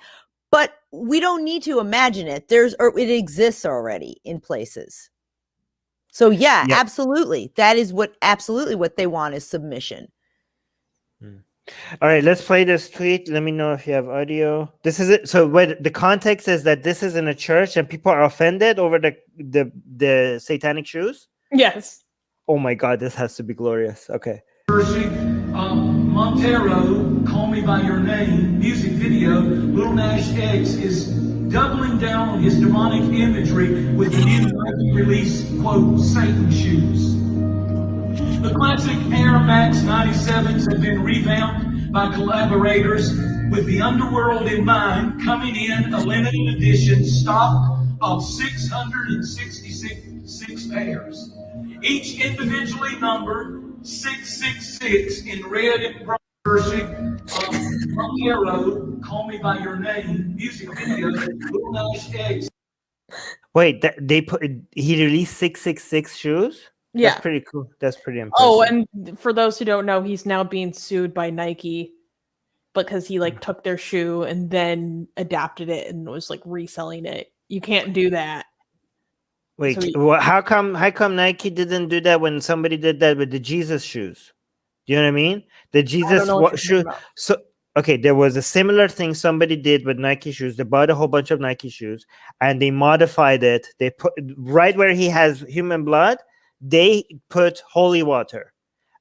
but we don't need to imagine it. It exists already in places. So yeah, absolutely. That is absolutely what they want is submission. All right, let's play this tweet. Let me know if you have audio. This is it. So the context is that this is in a church and people are offended over the satanic shoes. Yes. Oh my God, this has to be glorious. Okay. Montero, Call Me By Your Name music video, Lil Nas X is doubling down on his demonic imagery with the new Nike release, quote, Satan shoes. The classic Air Max 97s have been revamped by collaborators with the underworld in mind, coming in a limited edition stock of 666 pairs, each individually numbered 666 in red and Montero, Call Me By Your Name music video, Lil Nas X. Wait, he released 666 shoes? Yeah. That's pretty cool. That's pretty impressive. Oh, and for those who don't know, he's now being sued by Nike because he took their shoe and then adapted it and was reselling it. You can't do that. Wait, how come Nike didn't do that when somebody did that with the Jesus shoes? Do you know what I mean? The Jesus shoe. So okay, there was a similar thing somebody did with Nike shoes. They bought a whole bunch of Nike shoes and they modified it. They put right where he has human blood, they put holy water,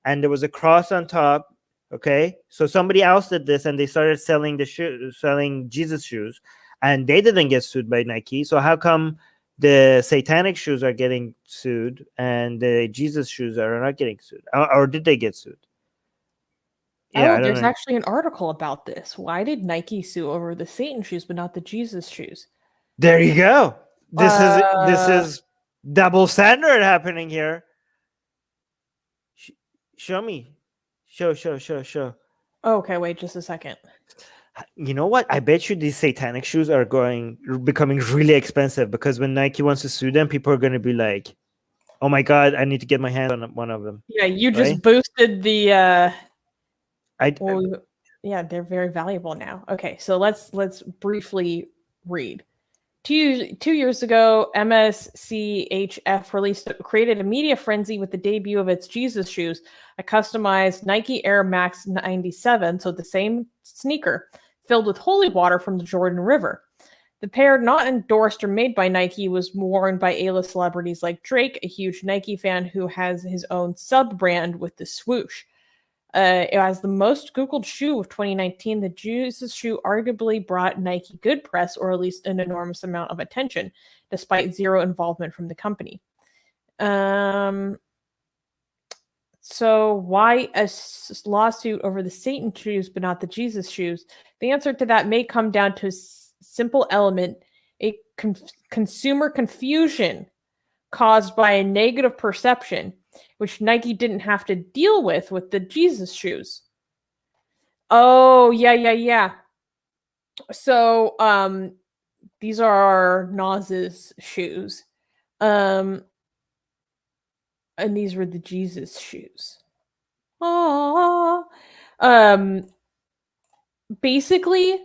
and there was a cross on top. Okay, so somebody else did this and they started selling selling Jesus shoes, and they didn't get sued by Nike. So how come the satanic shoes are getting sued, and the Jesus shoes are not getting sued. Or did they get sued? Yeah, I don't there's know. actually an article about this. Why did Nike sue over the Satan shoes but not the Jesus shoes? There you go. This Uh, is double standard happening here. Show me. Show. Okay, wait just a second. You know what? I bet you these satanic shoes are becoming really expensive, because when Nike wants to sue them, people are going to be like, "Oh my god, I need to get my hands on one of them." Yeah, you just Right? boosted the Well, yeah, they're very valuable now. Okay, so let's briefly read. Two years ago, MSCHF created a media frenzy with the debut of its Jesus shoes, a customized Nike Air Max 97, so the same sneaker, filled with holy water from the Jordan River. The pair, not endorsed or made by Nike, was worn by A-list celebrities like Drake, a huge Nike fan who has his own sub-brand with the swoosh. As the most Googled shoe of 2019, the Jesus shoe arguably brought Nike good press, or at least an enormous amount of attention, despite zero involvement from the company. So why a lawsuit over the Satan shoes but not the Jesus shoes? The answer to that may come down to a simple element, a consumer confusion caused by a negative perception, which Nike didn't have to deal with the Jesus shoes. Oh, yeah. So, these are Nas's shoes. And these were the Jesus shoes. Basically,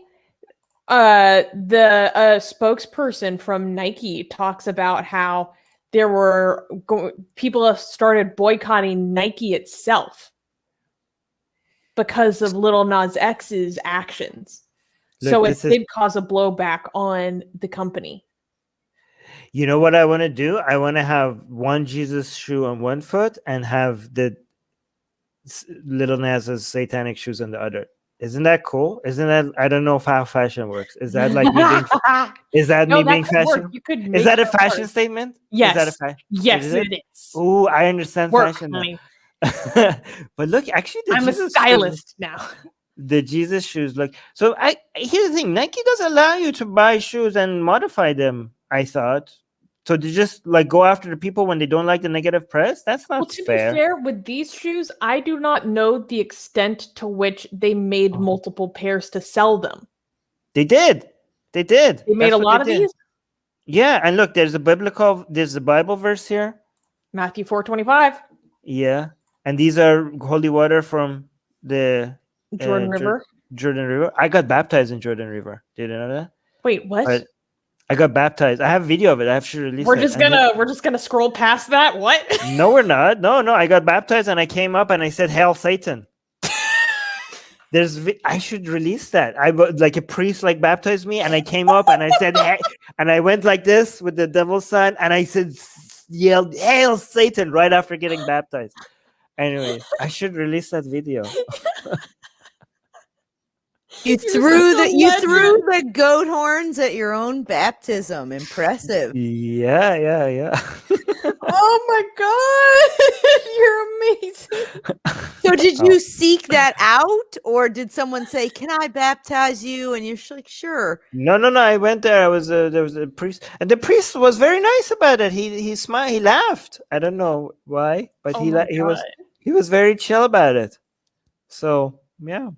the spokesperson from Nike talks about how there were people have started boycotting Nike itself because of Lil Nas X's actions. Look, so it did cause a blowback on the company. You know what I want to do? I want to have one Jesus shoe on one foot and have the Lil Nas's satanic shoes on the other. Isn't that cool? Isn't that? I don't know how fashion works. Is that like me being? Is that me being fashion? Is that a fashion statement? Yes. Is that a fashion? Yes, it is. Oh, I understand fashion now. But look, actually, I'm Jesus a stylist now. The Jesus shoes look. So here's the thing: Nike does allow you to buy shoes and modify them. I thought. So to just like go after the people when they don't like the negative press, that's not fair. Be fair, with these shoes, I do not know the extent to which they made multiple pairs to sell them. They did. They made a lot of these? Yeah, and look, there's a Bible verse here. Matthew 4:25. Yeah. And these are holy water from the Jordan River. Jordan River. I got baptized in Jordan River. Did you know that? Wait, what? I got baptized. I have video of it. I have to release it. We're just gonna scroll past that. What? No, we're not. No. I got baptized and I came up and I said, "Hail Satan." I should release that. Like a priest baptized me, and I came up and I said, "Hey," and I went like this with the devil's sign, and I yelled, "Hail Satan!" right after getting baptized. Anyway, I should release that video. You threw the goat horns at your own baptism. Impressive. Yeah. Oh my god, you're amazing. So did you seek that out, or did someone say, "Can I baptize you?" And you're like, "Sure." No. I went there. There was a priest, and the priest was very nice about it. He smiled. He laughed. I don't know why, but he was very chill about it. So yeah.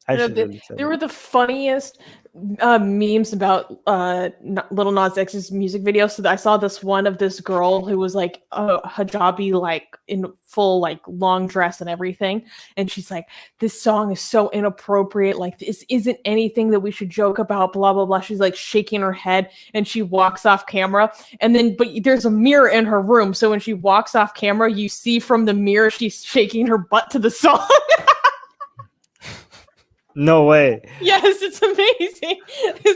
There were the funniest memes about Lil Nas X's music video. So I saw this one of this girl who was like a hijabi, in full long dress and everything, and she's like, "This song is so inappropriate. This isn't anything that we should joke about." Blah blah blah. She's shaking her head, and she walks off camera. And then, but there's a mirror in her room, so when she walks off camera, you see from the mirror she's shaking her butt to the song. No way. Yes, it's amazing.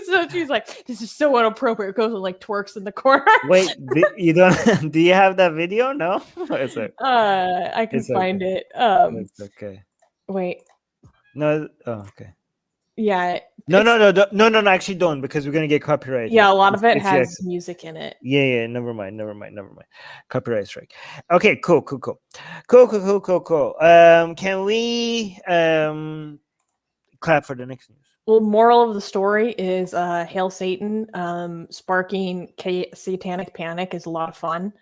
So she's like, "This is so inappropriate." Goes and twerks in the corner. Wait, you don't? Do you have that video? No. I can find it. It's okay. Wait. No. Oh, okay. Yeah, No. Actually, don't, because we're gonna get copyright. Yeah, a lot of it It's has music in it. Yeah. Never mind. Copyright strike. Okay. Cool. Can we clap for the next news? Well, moral of the story is Hail Satan. Sparking satanic panic is a lot of fun.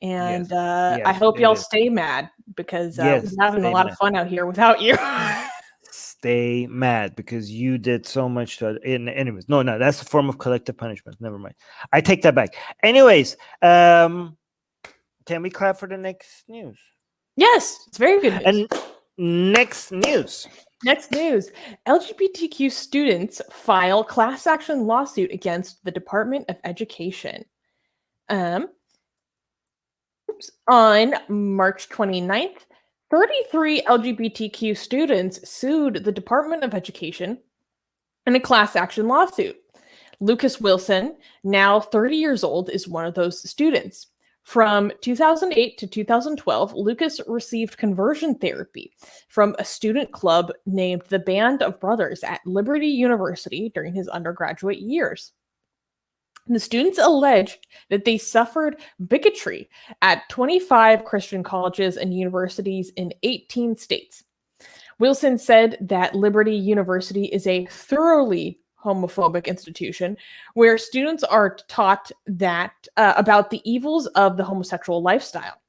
And Yes, I hope it y'all is. stay mad, because Yes, we're having a stay lot mad. of fun out here without you. Stay mad because you did so much to anyways. No, that's a form of collective punishment. Never mind. I take that back. Anyways, can we clap for the next news? Yes, it's very good news. And next news. Next news. LGBTQ students file class action lawsuit against the Department of Education. On March 29th, 33 LGBTQ students sued the Department of Education in a class action lawsuit. Lucas Wilson, now 30 years old, is one of those students. From 2008 to 2012, Lucas received conversion therapy from a student club named the Band of Brothers at Liberty University during his undergraduate years. The students allege that they suffered bigotry at 25 Christian colleges and universities in 18 states. Wilson said that Liberty University is a thoroughly homophobic institution where students are taught that about the evils of the homosexual lifestyle.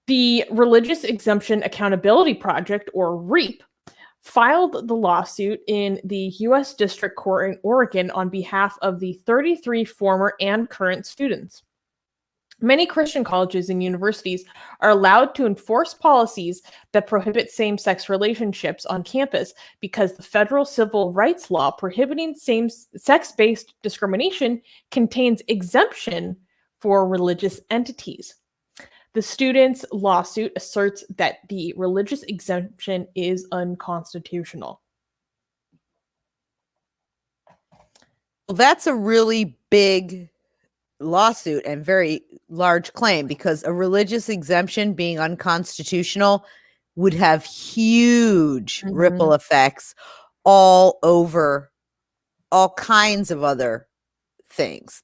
The Religious Exemption Accountability Project, or REAP, filed the lawsuit in the U.S. District Court in Oregon on behalf of the 33 former and current students. Many Christian colleges and universities are allowed to enforce policies that prohibit same-sex relationships on campus because the federal civil rights law prohibiting same-sex-based discrimination contains exemption for religious entities. The students' lawsuit asserts that the religious exemption is unconstitutional. Well, that's a really big lawsuit and very large claim, because a religious exemption being unconstitutional would have huge ripple effects all over all kinds of other things.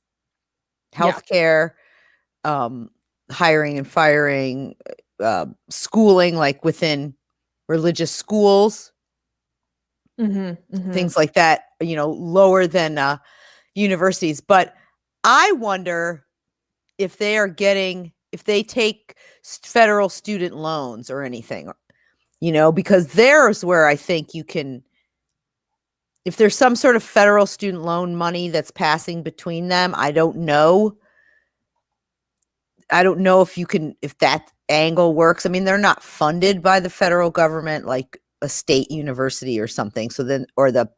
Healthcare, hiring and firing, schooling, like within religious schools, things like that, lower than universities. But I wonder if they take federal student loans or anything, because there's where I think you can, if there's some sort of federal student loan money that's passing between them, I don't know if that angle works. I mean, they're not funded by the federal government like a state university or something. So then, or the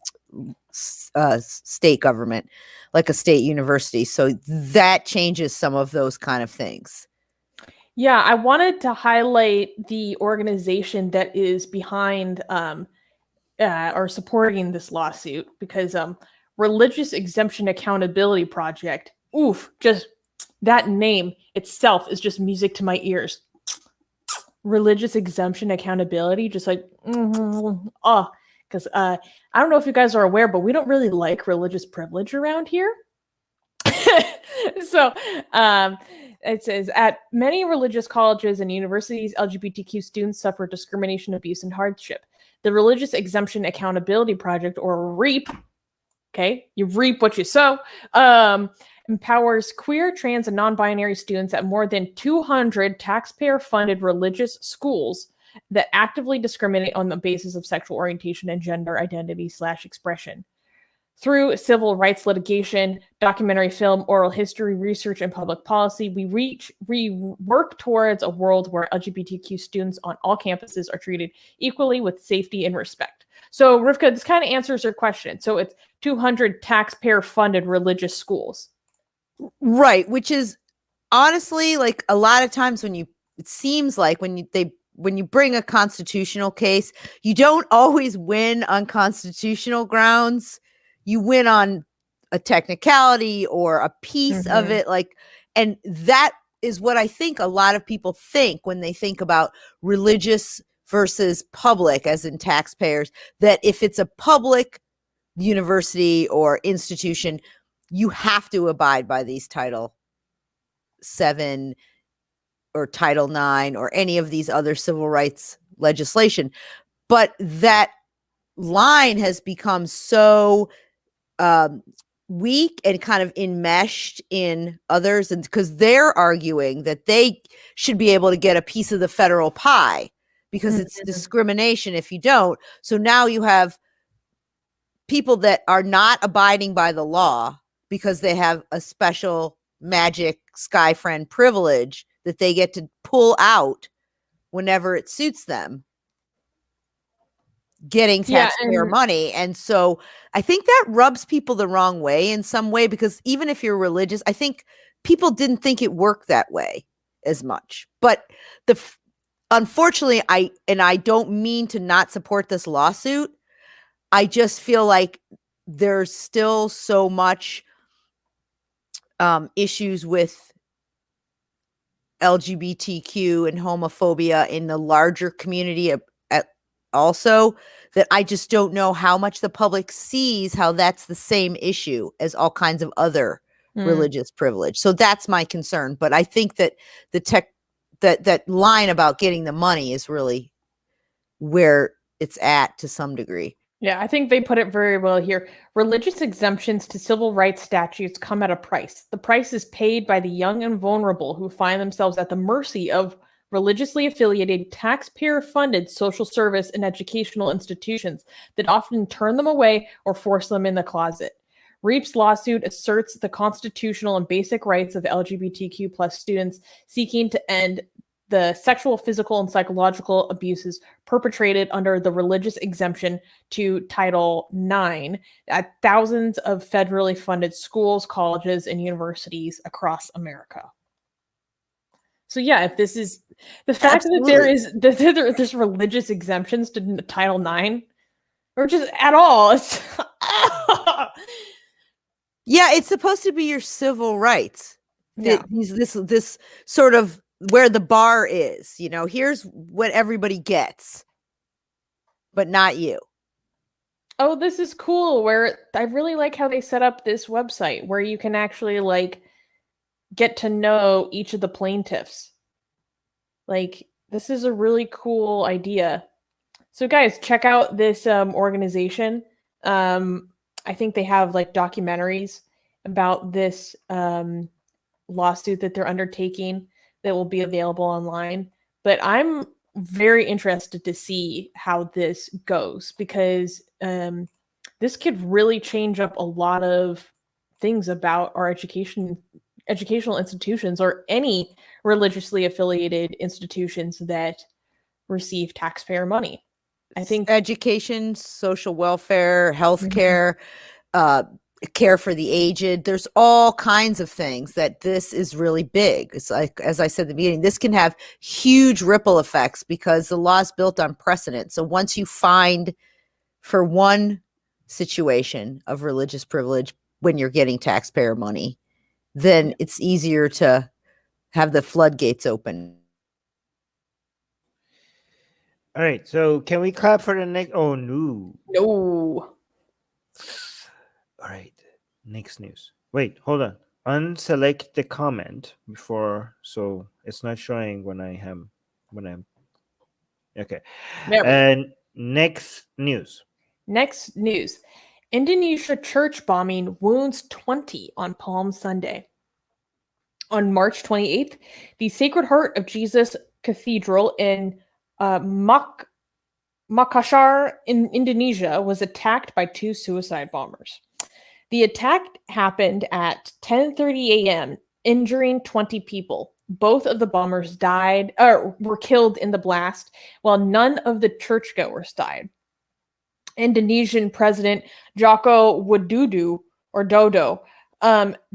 state government, like a state university. So that changes some of those kind of things. Yeah, I wanted to highlight the organization that is behind or supporting this lawsuit, because Religious Exemption Accountability Project, just that name itself is just music to my ears. Religious Exemption Accountability, just like, because I don't know if you guys are aware, but we don't really like religious privilege around here. So it says, at many religious colleges and universities, LGBTQ students suffer discrimination, abuse, and hardship. The Religious Exemption Accountability Project, or REAP, okay, you reap what you sow, empowers queer, trans, and non-binary students at more than 200 taxpayer-funded religious schools that actively discriminate on the basis of sexual orientation and gender identity/expression. Through civil rights litigation, documentary film, oral history, research, and public policy, we work towards a world where LGBTQ students on all campuses are treated equally with safety and respect. So, Rivka, this kind of answers your question. So it's 200 taxpayer-funded religious schools. Right, which is honestly, like, a lot of times it seems like when you bring a constitutional case, you don't always win on constitutional grounds. You win on a technicality or a piece of it, and that is what I think a lot of people think when they think about religious versus public, as in taxpayers, that if it's a public university or institution, you have to abide by these Title VII or Title IX or any of these other civil rights legislation. But that line has become so weak and kind of enmeshed in others, and because they're arguing that they should be able to get a piece of the federal pie because it's discrimination if you don't. So now you have people that are not abiding by the law because they have a special magic sky friend privilege that they get to pull out whenever it suits them, getting taxpayer money. And so I think that rubs people the wrong way in some way, because even if you're religious, I think people didn't think it worked that way as much. But unfortunately, I don't mean to not support this lawsuit. I just feel like there's still so much issues with LGBTQ and homophobia in the larger community also, that I just don't know how much the public sees how that's the same issue as all kinds of other religious privilege. So that's my concern. But I think that that line about getting the money is really where it's at to some degree. Yeah, I think they put it very well here. Religious exemptions to civil rights statutes come at a price. The price is paid by the young and vulnerable who find themselves at the mercy of religiously affiliated, taxpayer-funded social service and educational institutions that often turn them away or force them in the closet. REAP's lawsuit asserts the constitutional and basic rights of LGBTQ plus students seeking to end the sexual, physical, and psychological abuses perpetrated under the religious exemption to Title IX at thousands of federally funded schools, colleges, and universities across America. So yeah, if this is the fact that there's religious exemptions to Title IX, or just at all, it's yeah, it's supposed to be your civil rights. Yeah. This sort of where the bar is, here's what everybody gets, but not you. Oh, this is cool. Where I really like how they set up this website where you can actually get to know each of the plaintiffs. This is a really cool idea. So guys, check out this organization. I think they have documentaries about this lawsuit that they're undertaking that will be available online. But I'm very interested to see how this goes, because this could really change up a lot of things about our educational institutions, or any religiously affiliated institutions that receive taxpayer money. I think education, social welfare, healthcare, care for the aged, there's all kinds of things that this is really big. It's like, as I said at the beginning, this can have huge ripple effects because the law is built on precedent. So once you find for one situation of religious privilege when you're getting taxpayer money, then it's easier to have the floodgates open. All right, so can we clap for the next? Oh, no. No. All right, next news. Wait, hold on. Unselect the comment before, so it's not showing when I'm okay. And next news. Next news. Indonesia church bombing wounds 20 on Palm Sunday. On March 28th, the Sacred Heart of Jesus Cathedral in Makassar in Indonesia was attacked by 2 suicide bombers. The attack happened at 10:30 a.m., injuring 20 people. Both of the bombers were killed in the blast, while none of the churchgoers died. Indonesian President Joko Widodo, or Dodo,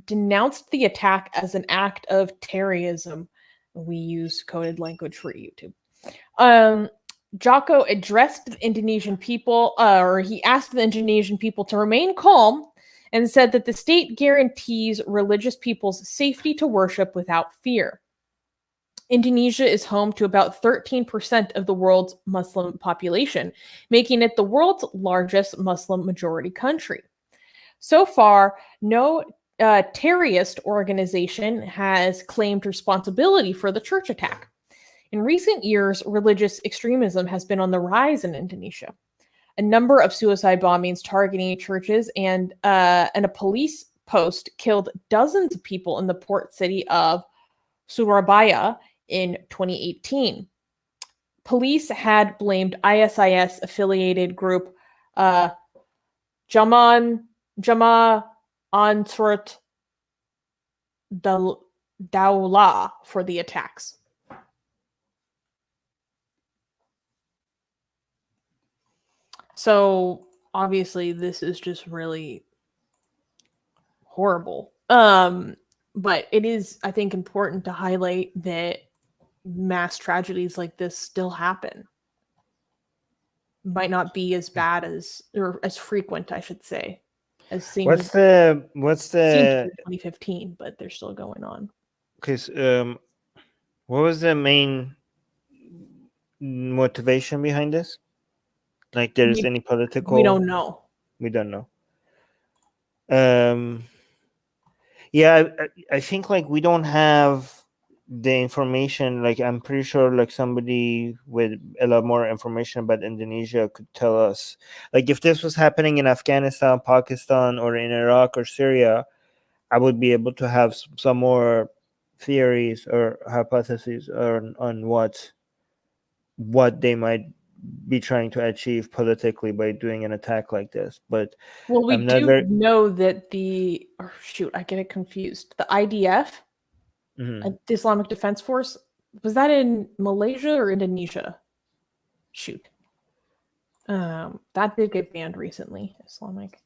denounced the attack as an act of terrorism. We use coded language for YouTube. Joko addressed the Indonesian people, or he asked the Indonesian people to remain calm, and said that the state guarantees religious people's safety to worship without fear. Indonesia is home to about 13% of the world's Muslim population, making it the world's largest Muslim majority country. So far, no terrorist organization has claimed responsibility for the church attack. In recent years, religious extremism has been on the rise in Indonesia. A number of suicide bombings targeting churches and a police post killed dozens of people in the port city of Surabaya in 2018. Police had blamed ISIS-affiliated group Jama Ansarut Daulah for the attacks. So obviously this is just really horrible. But it is, I think, important to highlight that mass tragedies like this still happen. Might not be as bad as, or as frequent, I should say, as seen What's seen the in 2015, but they're still going on. because what was the main motivation behind this? Like, there's any political? We don't know. We don't know. Yeah, I think like we don't have the information. Like, I'm pretty sure like somebody with a lot more information about Indonesia could tell us. Like, if this was happening in Afghanistan, Pakistan, or in Iraq or Syria, I would be able to have some more theories or hypotheses on what they might be trying to achieve politically by doing an attack like this. But Well, we I'm not do very- know that the, or shoot, I get it confused. The IDF, Mhm. the Islamic Defense Force, was that in Malaysia or Indonesia? Shoot. That did get banned recently, Islamic.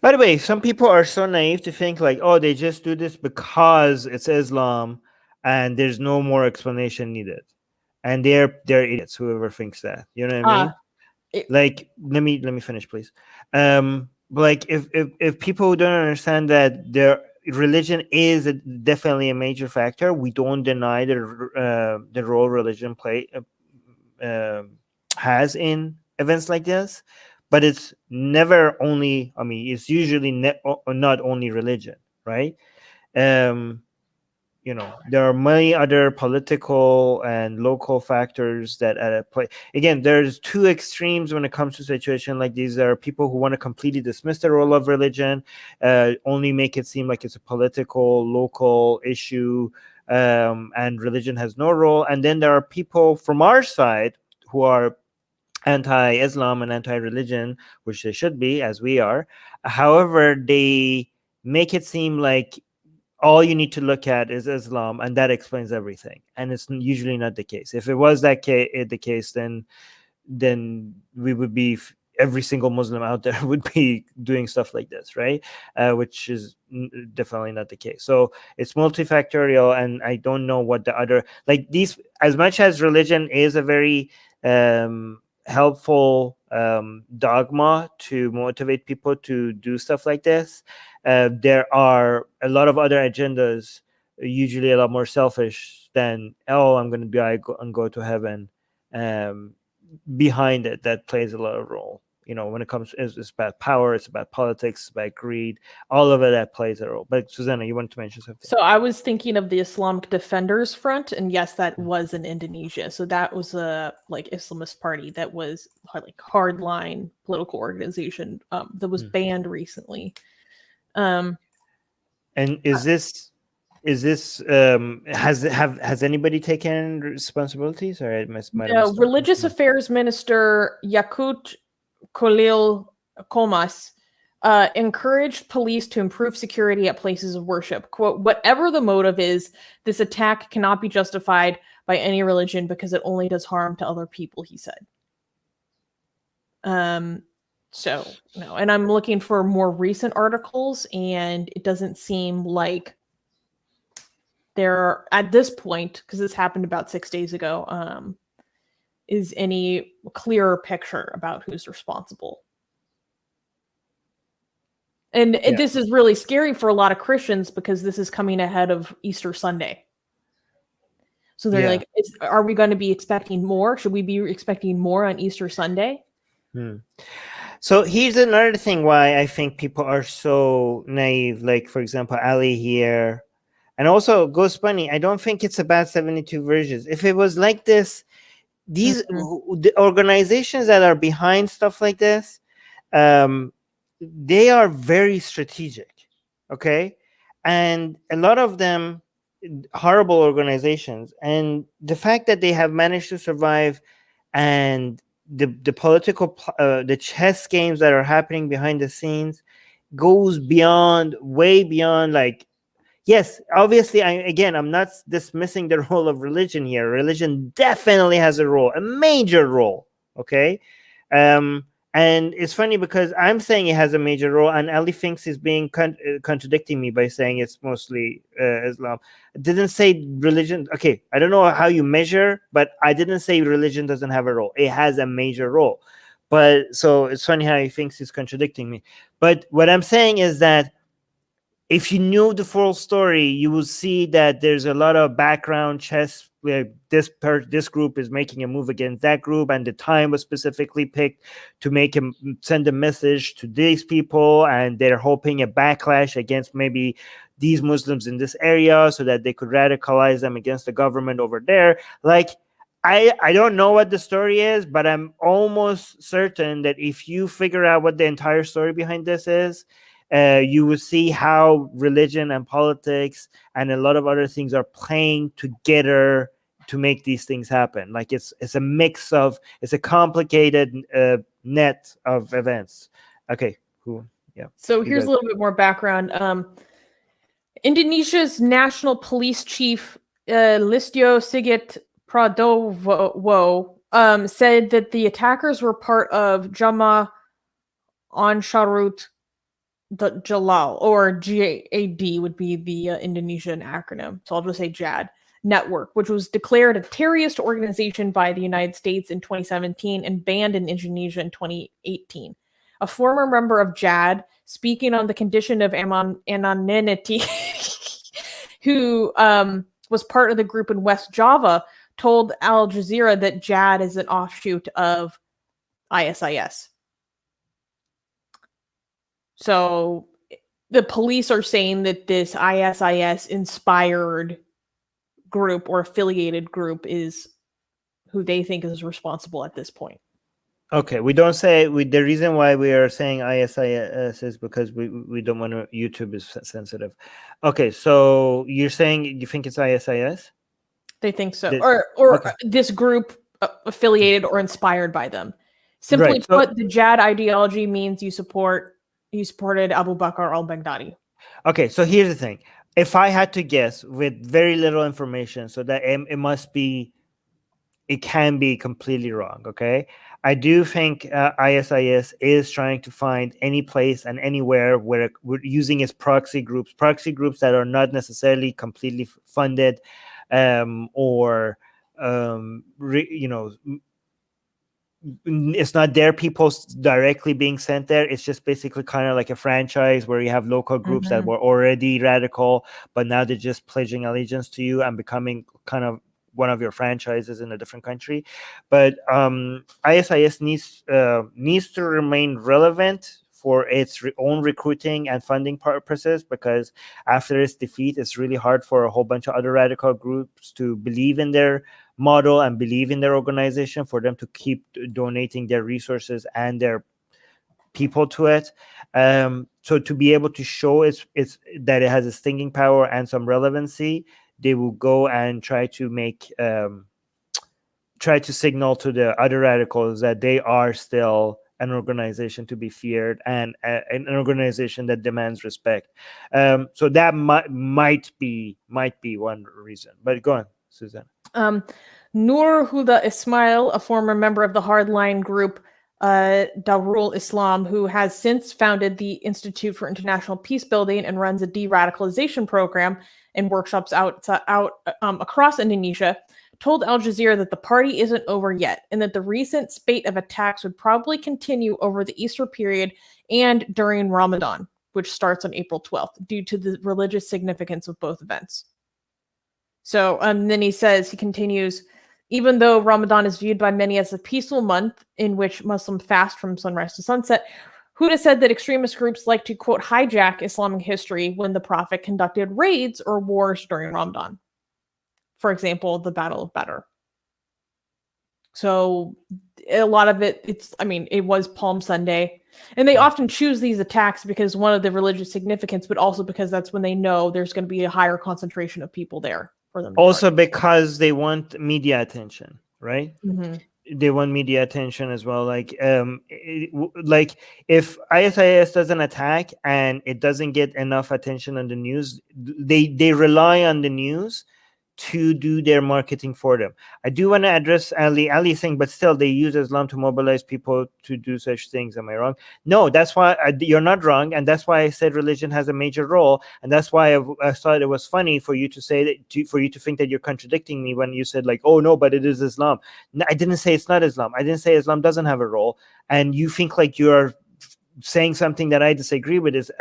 By the way, some people are so naive to think like, oh, they just do this because it's Islam and there's no more explanation needed. And they're idiots, whoever thinks that. You know what I mean? Like, let me finish, please. Like, if people don't understand that their religion is definitely a major factor, we don't deny the role religion has in events like this, but it's never only. I mean, it's usually not only religion, right? You know, there are many other political and local factors that play. Again, there's two extremes when it comes to a situation like these. There are people who want to completely dismiss the role of religion, only make it seem like it's a political, local issue, and religion has no role. And then there are people from our side who are anti-Islam and anti-religion, which they should be, as we are. However, they make it seem like all you need to look at is Islam, and that explains everything. And it's usually not the case. If it was the case, then we would be, every single Muslim out there would be doing stuff like this, right? Which is definitely not the case. So it's multifactorial, and I don't know what the other, like, these, as much as religion is a very helpful dogma to motivate people to do stuff like this, there are a lot of other agendas, usually a lot more selfish than, oh, I'm going to die and go to heaven, behind it, that plays a lot of role. You know, when it comes, it's about power, it's about politics, it's about greed, all of it that plays a role. But Susanna, you wanted to mention something. So I was thinking of the Islamic Defenders Front, and yes, that was in Indonesia. So that was a like Islamist party that was like hardline political organization that was banned recently. And is this has anybody taken responsibilities, or I might have Religious Affairs Minister Yakut Khalil Komas encouraged police to improve security at places of worship. Quote, whatever the motive is, this attack cannot be justified by any religion because it only does harm to other people, he said. So, no, and I'm looking for more recent articles, and it doesn't seem like there are, at this point, because this happened about 6 days ago, is any clearer picture about who's responsible. And this is really scary for a lot of Christians because this is coming ahead of Easter Sunday. So they're Yeah. like, are we going to be expecting more? Should we be expecting more on Easter Sunday? So here's another thing why I think people are so naive. Like, for example, Ali here. And also, Ghost Bunny, I don't think it's about 72 versions. If it was like this, these the organizations that are behind stuff like this, they are very strategic, okay? And a lot of them, horrible organizations. And the fact that they have managed to survive and the political, the chess games that are happening behind the scenes goes beyond, way beyond, like, yes, obviously, I'm not dismissing the role of religion here. Religion definitely has a role, a major role. Okay, and it's funny because I'm saying it has a major role, and Ali thinks he's being contradicting me by saying it's mostly Islam. I didn't say religion. Okay, I don't know how you measure, but I didn't say religion doesn't have a role. It has a major role. But so it's funny how he thinks he's contradicting me. But what I'm saying is that if you knew the full story, you will see that there's a lot of background chess. Where this group is making a move against that group, and the time was specifically picked to send a message to these people, and they're hoping a backlash against maybe these Muslims in this area, so that they could radicalize them against the government over there. Like, I don't know what the story is, but I'm almost certain that if you figure out what the entire story behind this is, you will see how religion and politics and a lot of other things are playing together to make these things happen. Like, it's a mix of, it's a complicated net of events. Okay, cool. Yeah. So here's a little bit more background. Indonesia's national police chief, Listio Sigit Prabowo, said that the attackers were part of Jamaah Ansharut Jalal, or JAD would be the Indonesian acronym. So I'll just say JAD network, which was declared a terrorist organization by the United States in 2017 and banned in Indonesia in 2018. A former member of JAD, speaking on the condition of anonymity, who was part of the group in West Java, told Al Jazeera that JAD is an offshoot of ISIS. So the police are saying that this ISIS-inspired group or affiliated group is who they think is responsible at this point. Okay, we don't say the reason why we are saying ISIS is because we don't want to. YouTube is sensitive. Okay, so you're saying you think it's ISIS? They think so, or okay. This group affiliated or inspired by them. Simply put, the JAD ideology means you supported Abu Bakr al-Baghdadi. Okay, so here's the thing. If I had to guess with very little information, so that it can be completely wrong, okay? I do think ISIS is trying to find any place and anywhere where we're using its proxy groups that are not necessarily completely funded, it's not their people directly being sent there. It's just basically kind of like a franchise where you have local groups that were already radical, but now they're just pledging allegiance to you and becoming kind of one of your franchises in a different country. But ISIS needs to remain relevant for its own recruiting and funding purposes, because after its defeat, it's really hard for a whole bunch of other radical groups to believe in their model and believe in their organization, for them to keep donating their resources and their people to it. So to be able to show it's that it has a stinging power and some relevancy, they will go and try to signal to the other radicals that they are still an organization to be feared and an organization that demands respect. So that might be one reason. But go on, Susanna. Nur Huda Ismail, a former member of the hardline group Darul Islam, who has since founded the Institute for International Peacebuilding and runs a de-radicalization program and workshops out across Indonesia, told Al Jazeera that the party isn't over yet, and that the recent spate of attacks would probably continue over the Easter period and during Ramadan, which starts on April 12th, due to the religious significance of both events. So then he continues, even though Ramadan is viewed by many as a peaceful month in which Muslims fast from sunrise to sunset, Houthis said that extremist groups like to, quote, hijack Islamic history when the Prophet conducted raids or wars during Ramadan. For example, the Battle of Badr. So a lot of it, it was Palm Sunday. And they often choose these attacks because one of the religious significance, but also because that's when they know there's going to be a higher concentration of people there for them. Also because they want media attention, right? Mm-hmm. They want media attention as well. Like if ISIS doesn't attack and it doesn't get enough attention on the news, they rely on the news to do their marketing for them. I do want to address Ali thing, but still they use Islam to mobilize people to do such things. Am I wrong? No, that's why you're not wrong, and that's why I said religion has a major role, and that's why I thought it was funny for you to say that, for you to think that you're contradicting me when you said like, oh no, but it is Islam. No, I didn't say it's not Islam. I didn't say Islam doesn't have a role, and you think like you're saying something that I disagree with is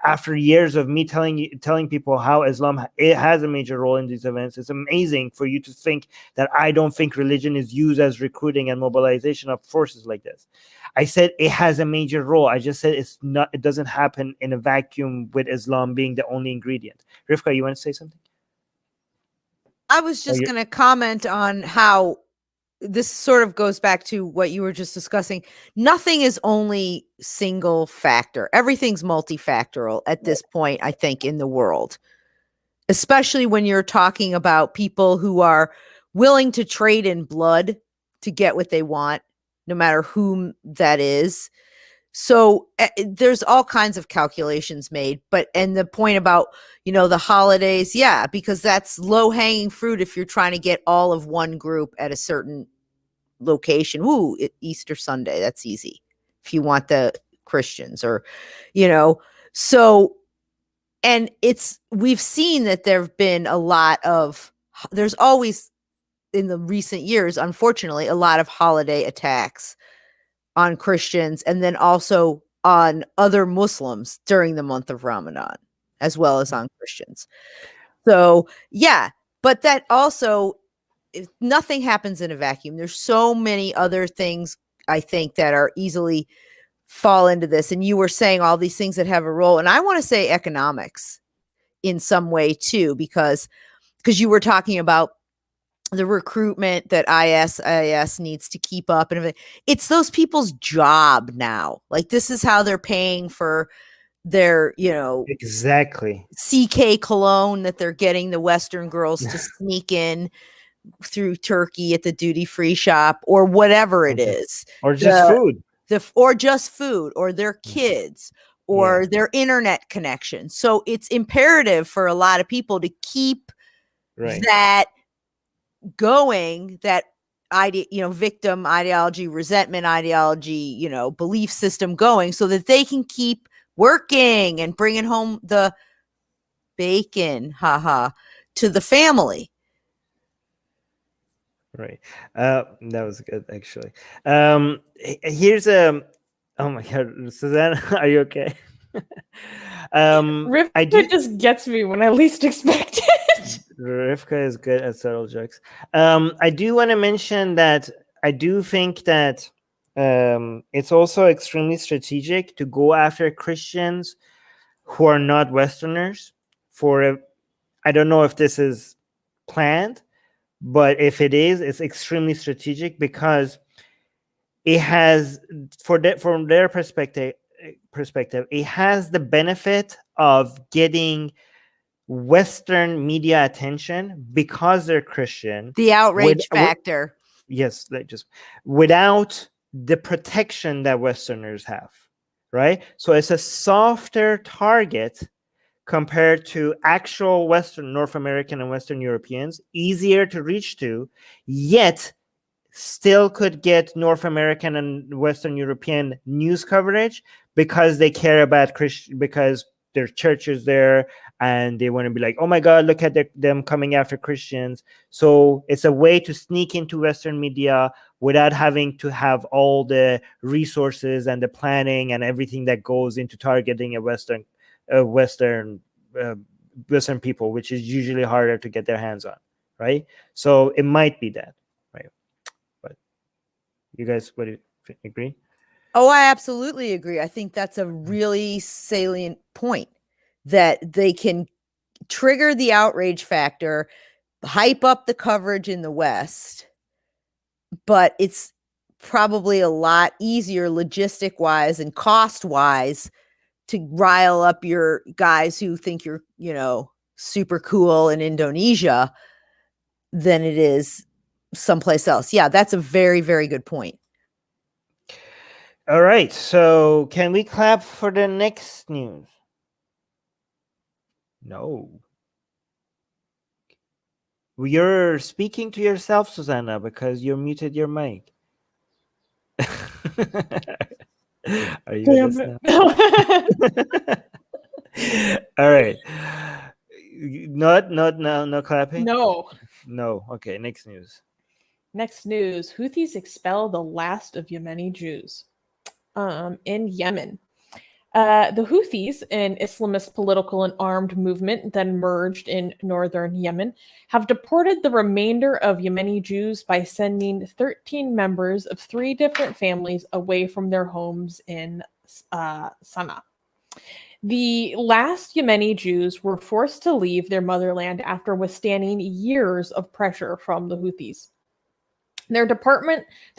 after years of me telling people how Islam it has a major role in these events. It's amazing for you to think that I don't think religion is used as recruiting and mobilization of forces like this. I said it has a major role. I just said it's not. It doesn't happen in a vacuum with Islam being the only ingredient. Rivka, you want to say something? I was just going to comment on how this sort of goes back to what you were just discussing. Nothing is only single factor. Everything's multifactorial at this point, I think, in the world, especially when you're talking about people who are willing to trade in blood to get what they want, no matter whom that is. So there's all kinds of calculations made, and the point about, the holidays, yeah, because that's low hanging fruit if you're trying to get all of one group at a certain location. Ooh, Easter Sunday, that's easy. If you want the Christians or, so, and we've seen that there've been there's always in the recent years, unfortunately, a lot of holiday attacks on Christians and then also on other Muslims during the month of Ramadan, as well as on Christians. So, yeah, but that also, nothing happens in a vacuum. There's so many other things, I think, that are easily fall into this. And you were saying all these things that have a role. And I want to say economics in some way too, because you were talking about the recruitment that ISIS needs to keep up and everything. It's those people's job now. Like, this is how they're paying for their, exactly CK cologne that they're getting the Western girls to sneak in through Turkey at the duty-free shop or whatever it is. Or just food. Or their kids or their internet connection. So it's imperative for a lot of people to keep that going, that victim ideology, resentment ideology, belief system going, so that they can keep working and bringing home the bacon, to the family. Right. That was good, actually. Here's oh my God, Susanna, are you okay? Rivka just gets me when I least expect it. Rivka is good at subtle jokes. I do want to mention that I do think that it's also extremely strategic to go after Christians who are not Westerners. I don't know if this is planned, but if it is, it's extremely strategic because it has, from their perspective, it has the benefit of getting Western media attention because they're Christian. The outrage factor. Yes, just without the protection that Westerners have, right? So it's a softer target compared to actual Western, North American and Western Europeans, easier to reach to, yet still could get North American and Western European news coverage because they care about Christian, because their church is there and they want to be like, oh my God, look at them coming after Christians. So it's a way to sneak into Western media without having to have all the resources and the planning and everything that goes into targeting a Western Western people, which is usually harder to get their hands on, right? So it might be that, right? But you guys would agree? Oh, I absolutely agree. I think that's a really salient point, that they can trigger the outrage factor, hype up the coverage in the West, but it's probably a lot easier logistic wise and cost wise to rile up your guys who think you're, super cool in Indonesia than it is someplace else. Yeah, that's a very, very good point. All right. So can we clap for the next news? No. You're speaking to yourself, Susanna, because you muted your mic. Are you with us now? All right. No clapping? No. No. Okay, next news. Next news, Houthis expel the last of Yemeni Jews in Yemen. The Houthis, an Islamist political and armed movement that emerged in northern Yemen, have deported the remainder of Yemeni Jews by sending 13 members of 3 different families away from their homes in Sana'a. The last Yemeni Jews were forced to leave their motherland after withstanding years of pressure from the Houthis. Their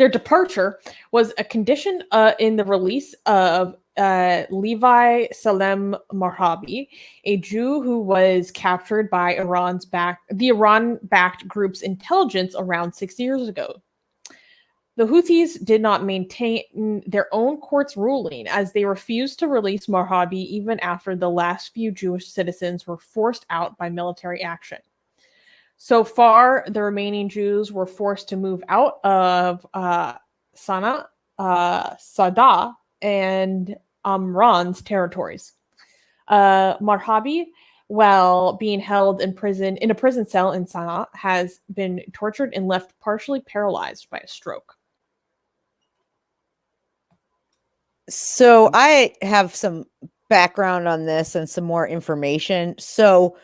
departure was a condition in the release of Levi Salem Marhabi, a Jew who was captured by the Iran-backed group's intelligence around 6 years ago. The Houthis did not maintain their own court's ruling, as they refused to release Marhabi even after the last few Jewish citizens were forced out by military action. So far, the remaining Jews were forced to move out of Sana'a, Sada, and Amran's territories. Marhabi, while being held in a prison cell in Sana'a, has been tortured and left partially paralyzed by a stroke. So I have some background on this and some more information. So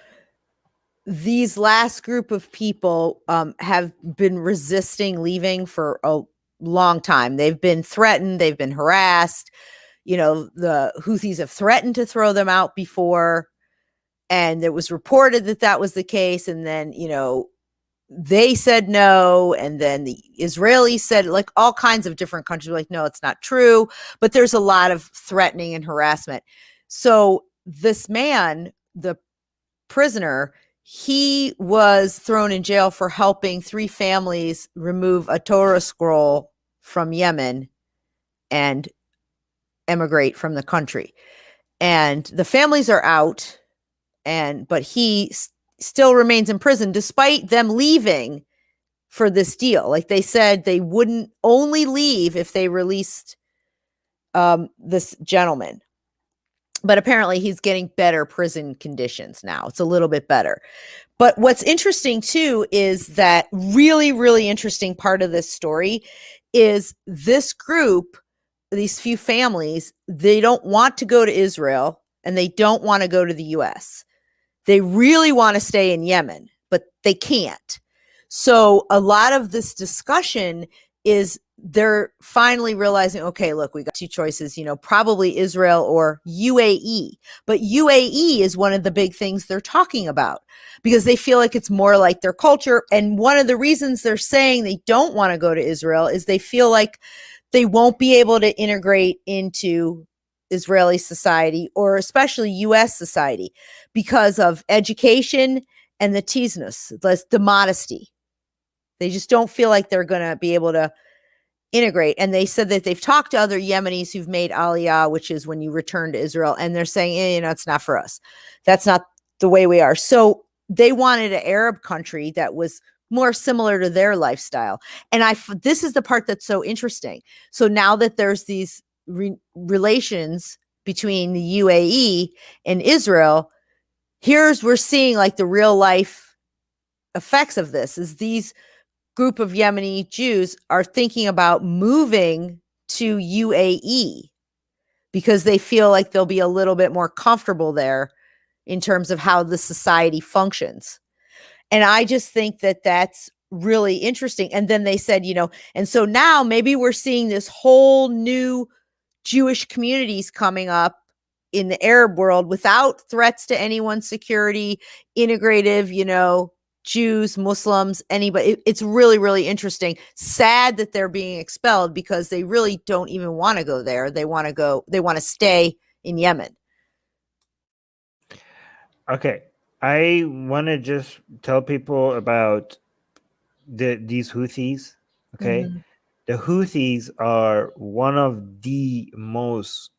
these last group of people have been resisting leaving for a long time. They've been threatened. They've been harassed. The Houthis have threatened to throw them out before, and it was reported that that was the case. And then, they said no. And then the Israelis said, like, all kinds of different countries were like, no, it's not true. But there's a lot of threatening and harassment. So this man, the prisoner, he was thrown in jail for helping 3 families remove a Torah scroll from Yemen and emigrate from the country. And the families are out, but he still remains in prison despite them leaving for this deal. Like, they said they wouldn't only leave if they released this gentleman. But apparently he's getting better prison conditions now. It's a little bit better. But what's interesting too is that really, really interesting part of this story is this group, these few families, they don't want to go to Israel and they don't want to go to the US. They really want to stay in Yemen, but they can't. So a lot of this discussion is they're finally realizing, okay, look, we got 2 choices, probably Israel or UAE. But UAE is one of the big things they're talking about because they feel like it's more like their culture. And one of the reasons they're saying they don't want to go to Israel is they feel like they won't be able to integrate into Israeli society or especially US society because of education and the tiznus, the modesty. They just don't feel like they're going to be able to integrate. And they said that they've talked to other Yemenis who've made Aliyah, which is when you return to Israel, and they're saying, it's not for us. That's not the way we are. So they wanted an Arab country that was more similar to their lifestyle. And this is the part that's so interesting. So now that there's these relations between the UAE and Israel, we're seeing like the real life effects of this is these group of Yemeni Jews are thinking about moving to UAE because they feel like they'll be a little bit more comfortable there in terms of how the society functions. And I just think that that's really interesting. And then they said, and so now maybe we're seeing this whole new Jewish communities coming up in the Arab world without threats to anyone's security, integrative, Jews, Muslims, anybody. It's really, really interesting. Sad that they're being expelled because they really don't even want to go there. They want to stay in Yemen. Okay. I want to just tell people about these Houthis. Okay. Mhm. The Houthis are one of the most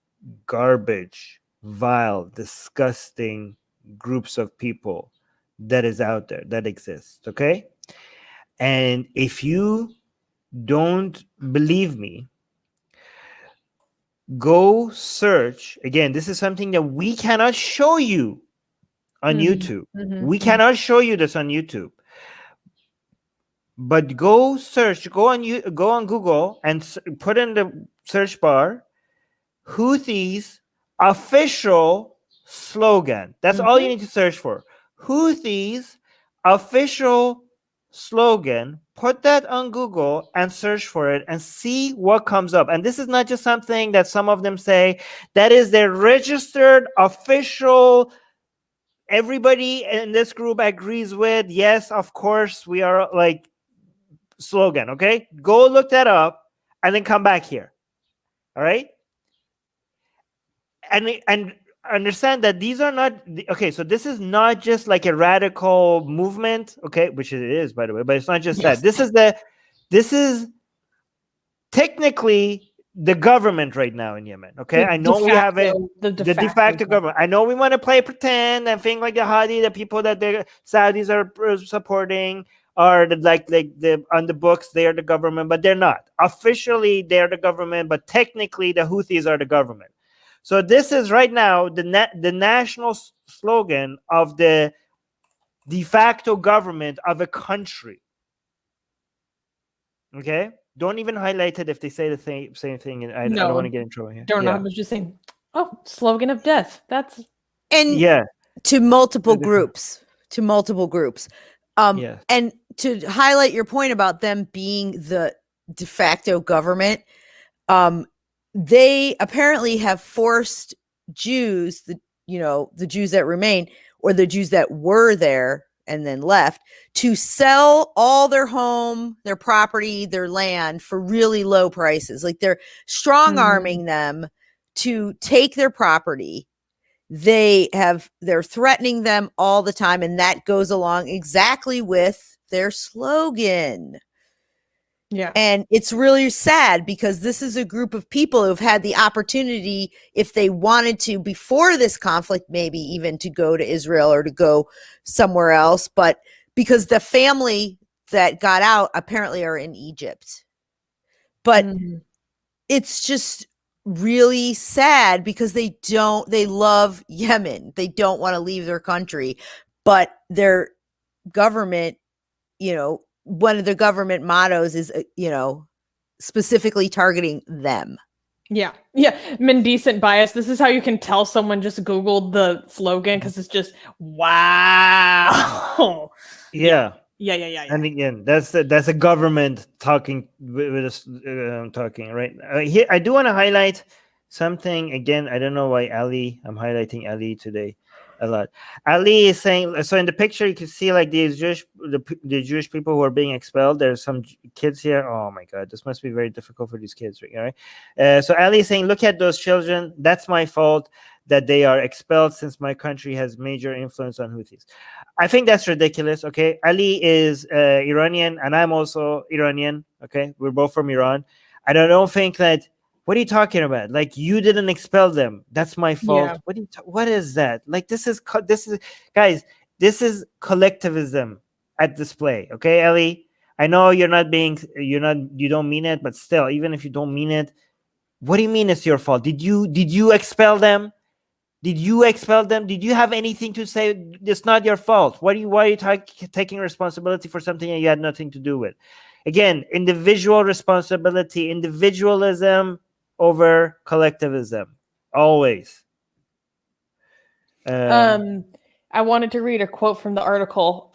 garbage, vile, disgusting groups of people that is out there, that exists. Okay. And if you don't believe me, go search. Again, this is something that we cannot show you on Mhm. YouTube. Mhm. We cannot show you this on YouTube. But go search, go on Google and put in the search bar Houthis official slogan. That's all you need to search for. Houthis official slogan. Put that on Google and search for it and see what comes up. And this is not just something that some of them say. That is their registered official. Everybody in this group agrees with. Yes, of course, we are like slogan. Okay, go look that up and then come back here. All right. And understand that these are not okay. So this is not just like a radical movement, okay, which it is, by the way, but it's not just that. This is technically the government right now in Yemen. Okay, I know we have it, the de facto government. I know we want to play pretend and think like the Hadi, the people that the Saudis are supporting are like the on the books they are the government, but they're not. Officially, they're the government, but technically the Houthis are the government. So this is right now the national slogan of the de facto government of a country. Okay, don't even highlight it if they say the same thing. And I don't want to get in trouble here. I was just saying, slogan of death. That's to multiple groups. Yes. And to highlight your point about them being the de facto government, they apparently have forced Jews, the Jews that remain, or the Jews that were there and then left, to sell all their home, their property, their land for really low prices. Like they're strong arming them to take their property. They're threatening them all the time, and that goes along exactly with their slogan. Yeah. And it's really sad because this is a group of people who've had the opportunity, if they wanted to, before this conflict, maybe even to go to Israel or to go somewhere else. But because the family that got out apparently are in Egypt. But it's just really sad because they love Yemen. They don't want to leave their country, but their government, one of the government mottos is, specifically targeting them. Yeah. Mendecent bias. This is how you can tell someone just Googled the slogan because it's just, wow. Yeah. And again, that's a government talking with us, talking right here. I do want to highlight something again. I don't know why I'm highlighting Ali today a lot. Ali is saying, so in the picture you can see like these the Jewish people who are being expelled. There's some kids here. Oh my God, this must be very difficult for these kids, right? So Ali is saying, look at those children. That's my fault that they are expelled since my country has major influence on Houthis. I think that's ridiculous. Okay, Ali is Iranian and I'm also Iranian. Okay, we're both from Iran. I don't think that. What are you talking about? Like, you didn't expel them. That's my fault. Yeah. What is that? Like, this is guys, this is collectivism at display. Okay, Ellie, I know you don't mean it, but still, even if you don't mean it, what do you mean it's your fault? Did you expel them? Did you expel them? Did you have anything to say? It's not your fault. Why are you taking responsibility for something that you had nothing to do with? Again, individual responsibility, individualism over collectivism, always. I wanted to read a quote from the article.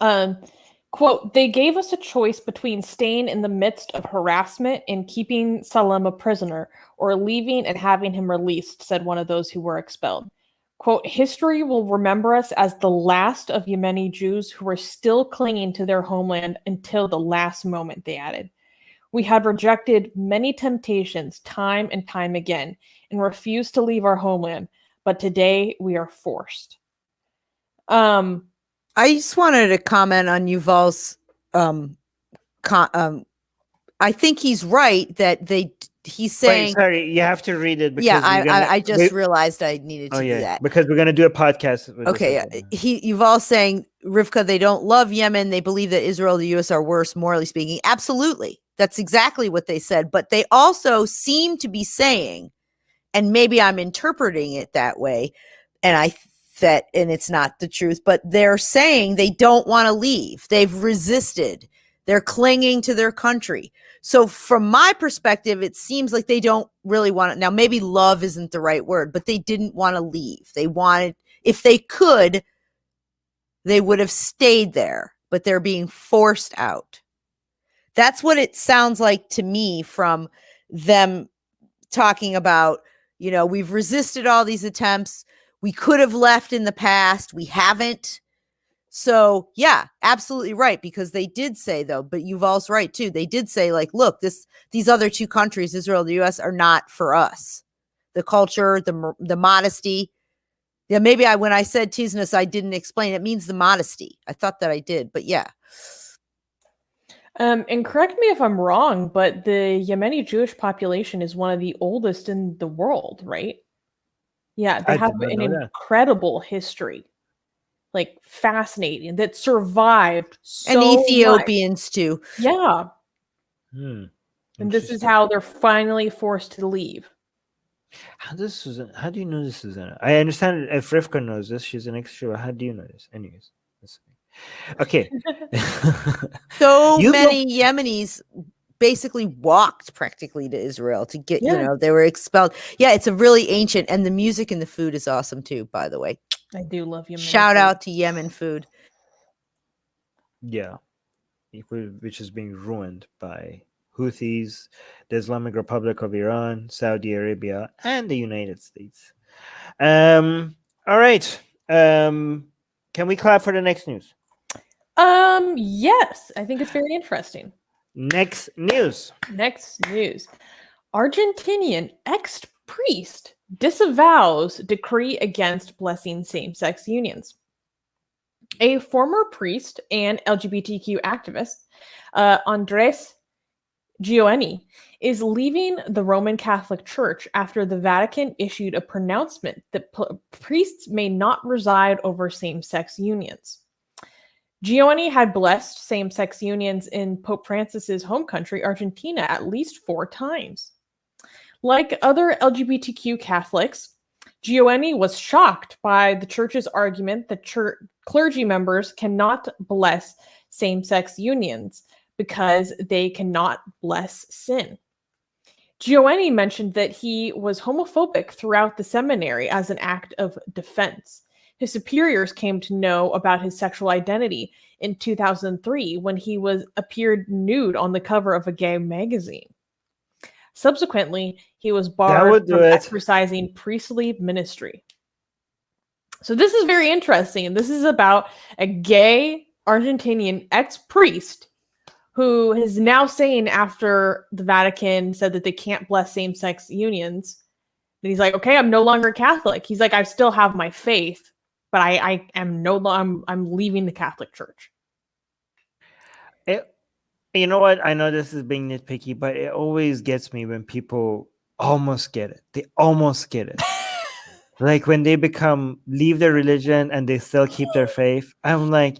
Quote, they gave us a choice between staying in the midst of harassment and keeping Salem a prisoner, or leaving and having him released, said one of those who were expelled. Quote, history will remember us as the last of Yemeni Jews who were still clinging to their homeland until the last moment, they added. We had rejected many temptations time and time again and refused to leave our homeland, but today we are forced. I just wanted to comment on Yuval's. I think he's right that he's saying. Wait, sorry, you have to read it. Because Yeah, I just realized I needed to do that because we're gonna do a podcast. With okay, Yuval's saying, Rivka, they don't love Yemen. They believe that Israel and the U.S. are worse, morally speaking. Absolutely, that's exactly what they said. But they also seem to be saying, and maybe I'm interpreting it that way, and it's not the truth, but they're saying they don't want to leave. They've resisted. They're clinging to their country. So from my perspective, it seems like they don't really want to. Now, maybe love isn't the right word, but they didn't want to leave. They wanted, if they could, they would have stayed there, but they're being forced out. That's what it sounds like to me from them talking about, we've resisted all these attempts. We could have left in the past. We haven't. So, yeah, absolutely right. Because they did say, though, but Yuval's right, too. They did say, like, look, these other two countries, Israel and the U.S., are not for us. The culture, the modesty. Yeah, maybe when I said Tizness, I didn't explain. It means the modesty. I thought that I did, but yeah. And correct me if I'm wrong, but the Yemeni Jewish population is one of the oldest in the world, right? Yeah, they have an incredible history, like fascinating, that survived. And Ethiopians too. Yeah. And this is how they're finally forced to leave. How do you know this, Susanna? I understand if Rivka knows this, she's an Ex-Shia. How do you know this? Anyways. Okay. So many Yemenis basically walked practically to Israel to get, they were expelled. Yeah, it's a really ancient, and the music and the food is awesome too, by the way. I do love Yemen. Shout out to Yemen food. Yeah. Which is being ruined by Houthis, the Islamic Republic of Iran, Saudi Arabia, and the United States. All right. Can we clap for the next news? Yes, I think it's very interesting. Next news. Argentinian ex-priest disavows decree against blessing same-sex unions. A former priest and LGBTQ activist, Andres Gioeni, is leaving the Roman Catholic Church after the Vatican issued a pronouncement that priests may not preside over same-sex unions. Gioeni had blessed same-sex unions in Pope Francis's home country, Argentina, at least 4 times. Like other LGBTQ Catholics, Gioeni was shocked by the church's argument that clergy members cannot bless same-sex unions because they cannot bless sin. Gioeni mentioned that he was homophobic throughout the seminary as an act of defense. His superiors came to know about his sexual identity in 2003 when he appeared nude on the cover of a gay magazine. Subsequently, he was barred from exercising priestly ministry. So this is very interesting. This is about a gay Argentinian ex-priest who is now saying, after the Vatican said that they can't bless same-sex unions, that he's like, okay, I'm no longer Catholic. He's like, I still have my faith, but I am I'm leaving the Catholic Church. You know what? I know this is being nitpicky, but it always gets me when people almost get it. They almost get it. Like when they leave their religion and they still keep their faith. I was like,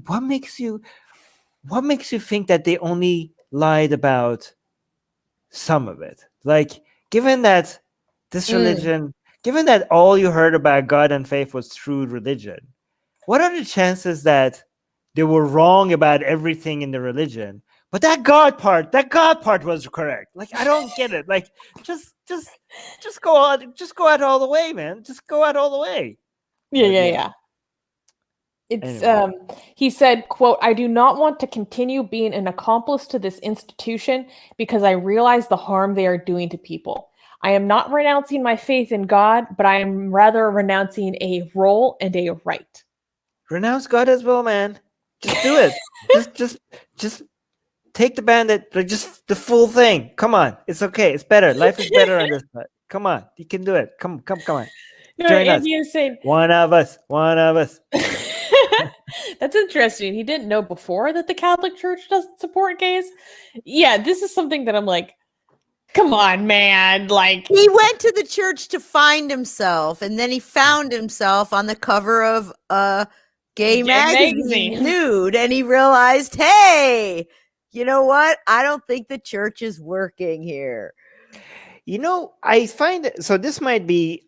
what makes you think that they only lied about some of it? Like, given that this religion, given that all you heard about God and faith was through religion, what are the chances that they were wrong about everything in the religion, but that God part was correct? Like, I don't get it. Like, just go out all the way, man. Just go out all the way. Yeah. It's Anyway. he said, quote, "I do not want to continue being an accomplice to this institution because I realize the harm they are doing to people. I am not renouncing my faith in God, but I am rather renouncing a role and a right." Renounce God as well, man. Just do it. just take the bandit, like just the full thing. Come on, it's okay. It's better. Life is better on this side. Come on, you can do it. Come on. No, Join us. and he was saying, One of us. that's interesting. He didn't know before that the Catholic Church doesn't support gays. Yeah, this is something that I'm like, come on, man. Like, He went to the church to find himself, and then he found himself on the cover of a gay magazine, nude, and he realized, hey, you know what? I don't think the church is working here. You know, I find it, so this might be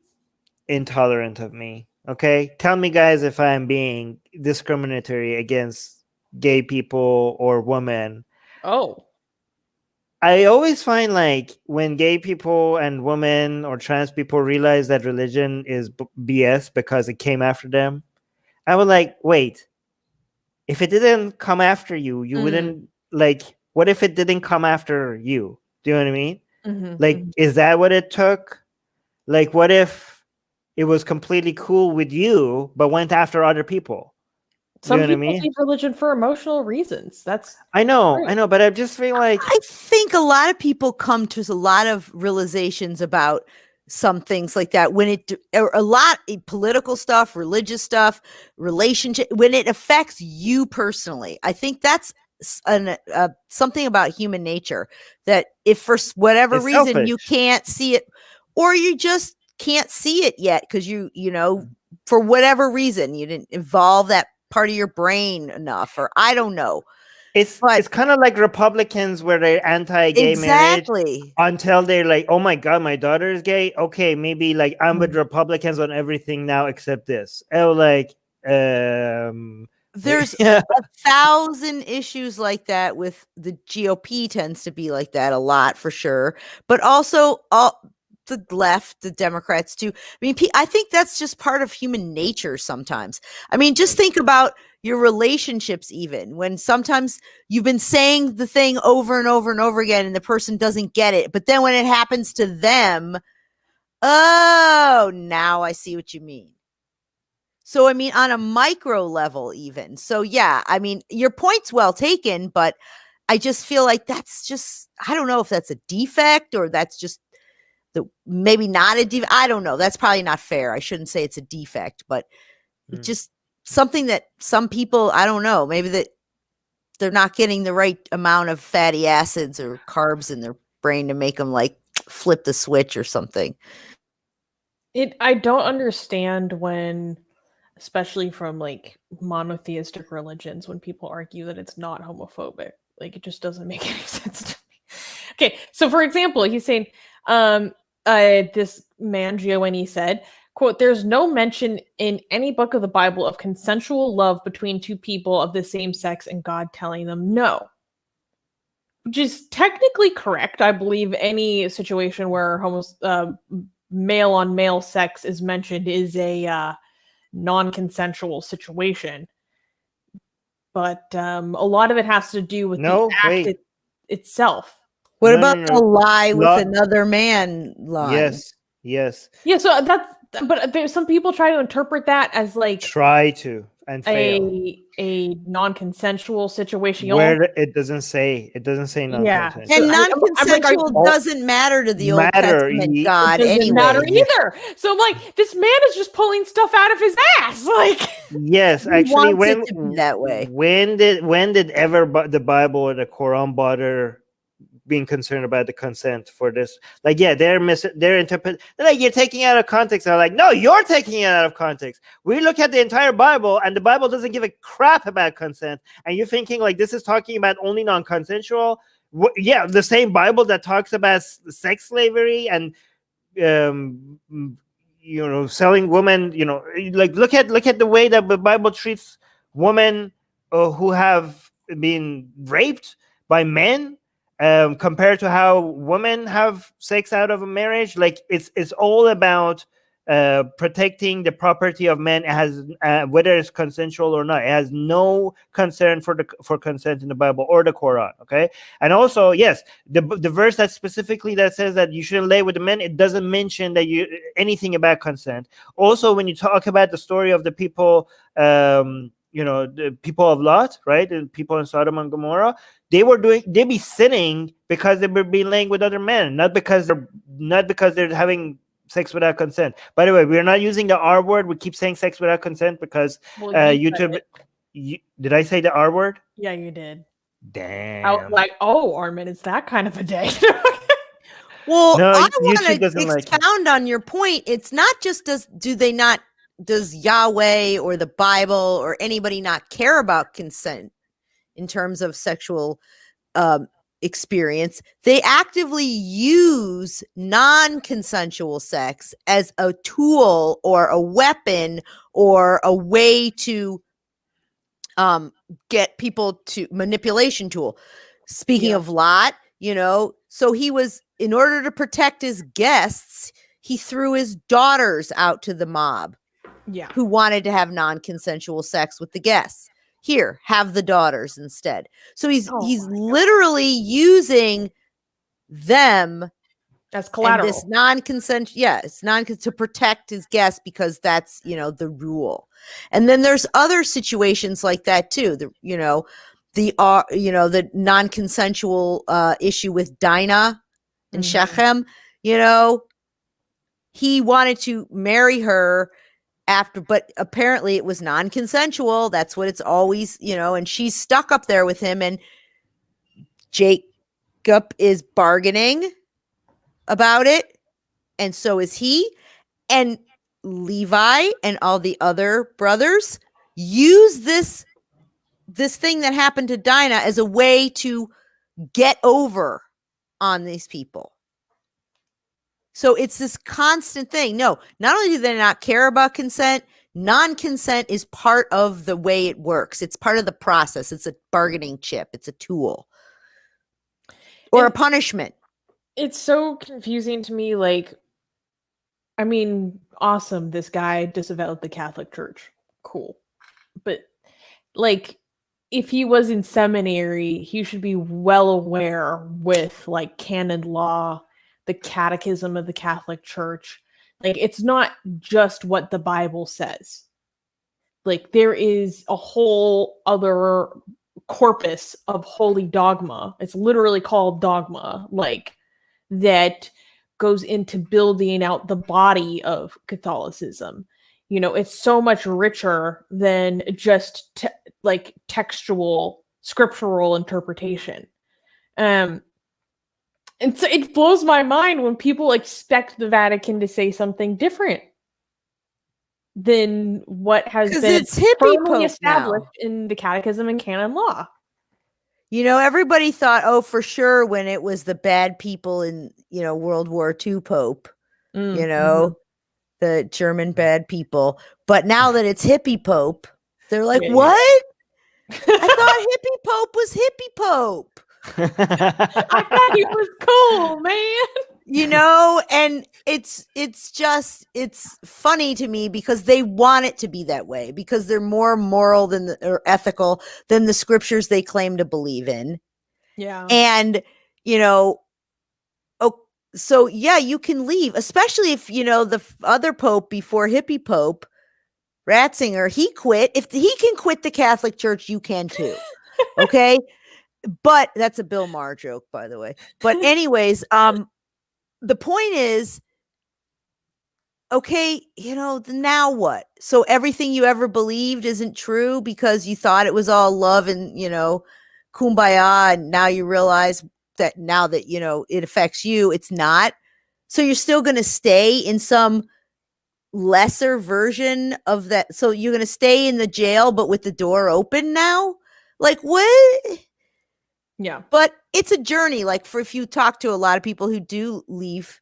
intolerant of me. Okay, tell me, guys, if I'm being discriminatory against gay people or women. oh, I always find like when gay people and women or trans people realize that religion is BS because it came after them, I was like, wait, if it didn't come after you, you wouldn't, like, what if it didn't come after you? Do you know what I mean? Like, is that what it took? Like, what if it was completely cool with you, but went after other people? some you know people leave religion for emotional reasons. That's I know, true. but I just feel like I think a lot of people come to a lot of realizations about some things like that when a lot of political stuff, religious stuff, relationship, when it affects you personally. I think that's something about human nature, that if for whatever it's reason selfish. you can't see it, or you just can't see it yet because you know, for whatever reason you didn't evolve that part of your brain enough, or I don't know. It's kind of like Republicans where they're anti-gay marriage until they're like, oh my God, my daughter is gay. Okay, maybe like I'm with Republicans on everything now except this. Oh, like there's 1,000 issues like that with the GOP tends to be like that a lot for sure, but also all the left, the Democrats too. I mean, I think that's just part of human nature sometimes. I mean, just think about your relationships, even when sometimes you've been saying the thing over and over and over again and the person doesn't get it. But then when it happens to them, oh, now I see what you mean. So, I mean, on a micro level, even. So, yeah, I mean, your point's well taken, but I just feel like that's just, I don't know if that's a defect or that's just maybe not a defect. I don't know. That's probably not fair. I shouldn't say it's a defect, but just something that some people, I don't know, maybe that they're not getting the right amount of fatty acids or carbs in their brain to make them like flip the switch or something. I don't understand when, especially from like monotheistic religions, when people argue that it's not homophobic. Like, it just doesn't make any sense to me. Okay, so for example, he's saying, this man, Giovanni, said, quote, "There's no mention in any book of the Bible of consensual love between two people of the same sex and God telling them no." Which is technically correct. I believe any situation where male on male sex is mentioned is a non-consensual situation. But a lot of it has to do with the act itself. What about the lie with another man line? Yes. Yeah, so but there's some people try to interpret that as like and fail. A non-consensual situation where it doesn't say non-consensual. Yeah, and non-consensual doesn't matter to the Old Testament God anyway. Matter either. So I'm like, this man is just pulling stuff out of his ass. Like, yes, actually, when it to be that way. When did ever the Bible or the Quran bother being concerned about the consent for this? Like, yeah, they're interpreting, like, you're taking it out of context. I'm like, no, you're taking it out of context. We look at the entire Bible and the Bible doesn't give a crap about consent, and you're thinking like this is talking about only non-consensual. Yeah, the same Bible that talks about sex slavery and selling women, like look at the way that the Bible treats women who have been raped by men, compared to how women have sex out of a marriage. Like, it's all about protecting the property of men. It has whether it's consensual or not. It has no concern for consent in the Bible or the Quran. Okay, and also yes, the verse that specifically that says that you shouldn't lay with the men, it doesn't mention that anything about consent. Also, when you talk about the story of the people, the people of Lot, right, the people in Sodom and Gomorrah, they be sinning because they were being laying with other men, not because they're having sex without consent. By the way, we're not using the R word. We keep saying sex without consent because YouTube. Did I say the R word? Yeah, you did. Damn. I was like, oh, Armin, it's that kind of a day. Well, No, I YouTube want to doesn't like it. expound on your point. It's not just does Yahweh or the Bible or anybody not care about consent in terms of sexual experience. They actively use non-consensual sex as a tool or a weapon or a way to get people to manipulation tool. Speaking of Lot, so he was, in order to protect his guests, he threw his daughters out to the mob who wanted to have non-consensual sex with the guests. Here, have the daughters instead. So he's literally using them as collateral. And this non-consent, it's to protect his guests because that's the rule. And then there's other situations like that too. The non-consensual issue with Dinah and Shechem. He wanted to marry her but apparently it was non-consensual. That's what it's always, and she's stuck up there with him, and Jacob is bargaining about it, and so is he. And Levi and all the other brothers use this thing that happened to Dinah as a way to get over on these people. So it's this constant thing. No, not only do they not care about consent, non-consent is part of the way it works. It's part of the process. It's a bargaining chip. It's a tool or a punishment. It's so confusing to me. Awesome. This guy disavowed the Catholic Church. Cool. But if he was in seminary, he should be well aware with canon law, the catechism of the Catholic Church. It's not just what the Bible says. There is a whole other corpus of holy dogma. It's literally called dogma, that goes into building out the body of Catholicism. It's so much richer than just textual scriptural interpretation. And so it blows my mind when people expect the Vatican to say something different than what has been firmly established in the Catechism and canon law. Everybody thought, for sure, when it was the bad people in, World War II Pope, the German bad people. But now that it's hippie Pope, they're like, what? I thought hippie Pope was hippie Pope. I thought he was cool, man. And it's funny to me because they want it to be that way, because they're more moral or ethical than the scriptures they claim to believe in. Yeah. And, so you can leave, especially if, the other Pope before hippie Pope, Ratzinger, he quit. If he can quit the Catholic Church, you can too. Okay. But that's a Bill Maher joke, by the way. But anyways, the point is, okay, now what? So everything you ever believed isn't true because you thought it was all love and, kumbaya. And now you realize that now that, it affects you, it's not. So you're still going to stay in some lesser version of that. So you're going to stay in the jail, but with the door open now? What? Yeah. But it's a journey. If you talk to a lot of people who do leave,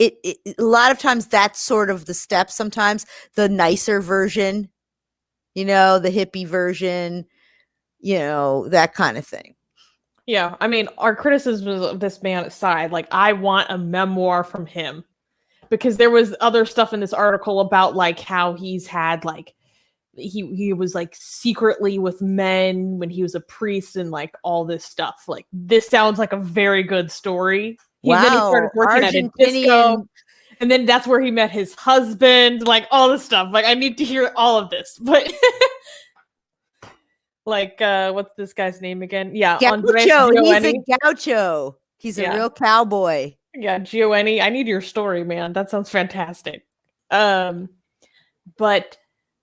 it a lot of times that's sort of the steps. Sometimes the nicer version, the hippie version, that kind of thing. Yeah. Our criticism of this man aside, I want a memoir from him because there was other stuff in this article about like how he's had like he was like secretly with men when he was a priest and like all this stuff. Like this sounds like a very good story. Then he started working at a disco, and then that's where he met his husband. Like all this stuff. Like I need to hear all of this, but. Like, what's this guy's name again? Yeah, Andres Gaucho. He's Gioeni. a gaucho. He's a real cowboy. Yeah, Gioeni. I need your story, man. That sounds fantastic. But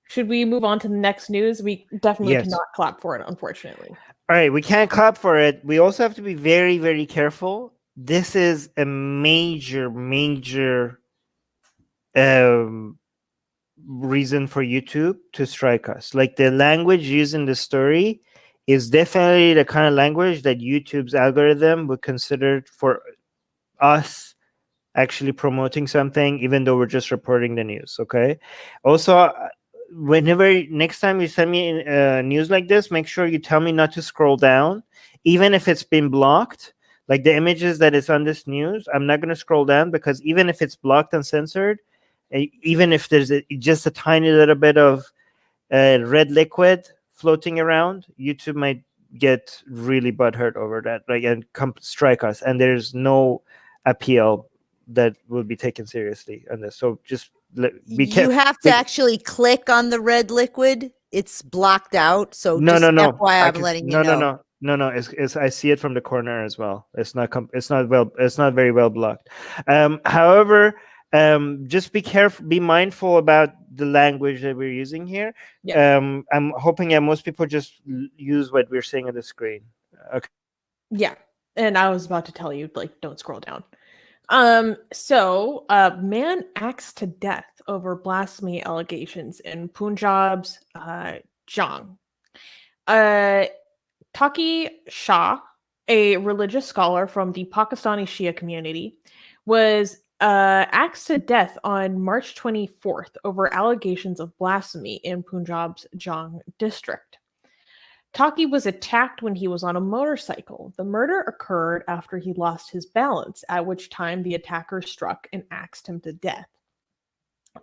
should we move on to the next news? We definitely cannot clap for it, unfortunately. All right, we can't clap for it. We also have to be very, very careful. This is a major reason for YouTube to strike us. Like the language used in the story is definitely the kind of language that YouTube's algorithm would consider for us actually promoting something, even though we're just reporting the news. Okay. Also, whenever next time you send me news like this, make sure you tell me not to scroll down, even if it's been blocked. Like the images that is on this news, I'm not going to scroll down, because even if it's blocked and censored, even if there's just a tiny little bit of red liquid floating around, YouTube might get really butthurt over that, like, and come strike us. And there's no appeal that will be taken seriously on this. So just be careful. You have to actually click on the red liquid. It's blocked out. So no. FYI, I'm letting you know. No. It's I see it from the corner as well. It's not very well blocked. However. Just be careful, be mindful about the language that we're using here. Yeah. I'm hoping that most people just use what we're seeing on the screen. Okay. Yeah. And I was about to tell you, like, don't scroll down. So man axed to death over blasphemy allegations in Punjab's Jang. Taki Shah, a religious scholar from the Pakistani Shia community, was axed to death on March 24th over allegations of blasphemy in Punjab's Jang district. Taki was attacked when he was on a motorcycle. The murder occurred after he lost his balance, at which time the attacker struck and axed him to death.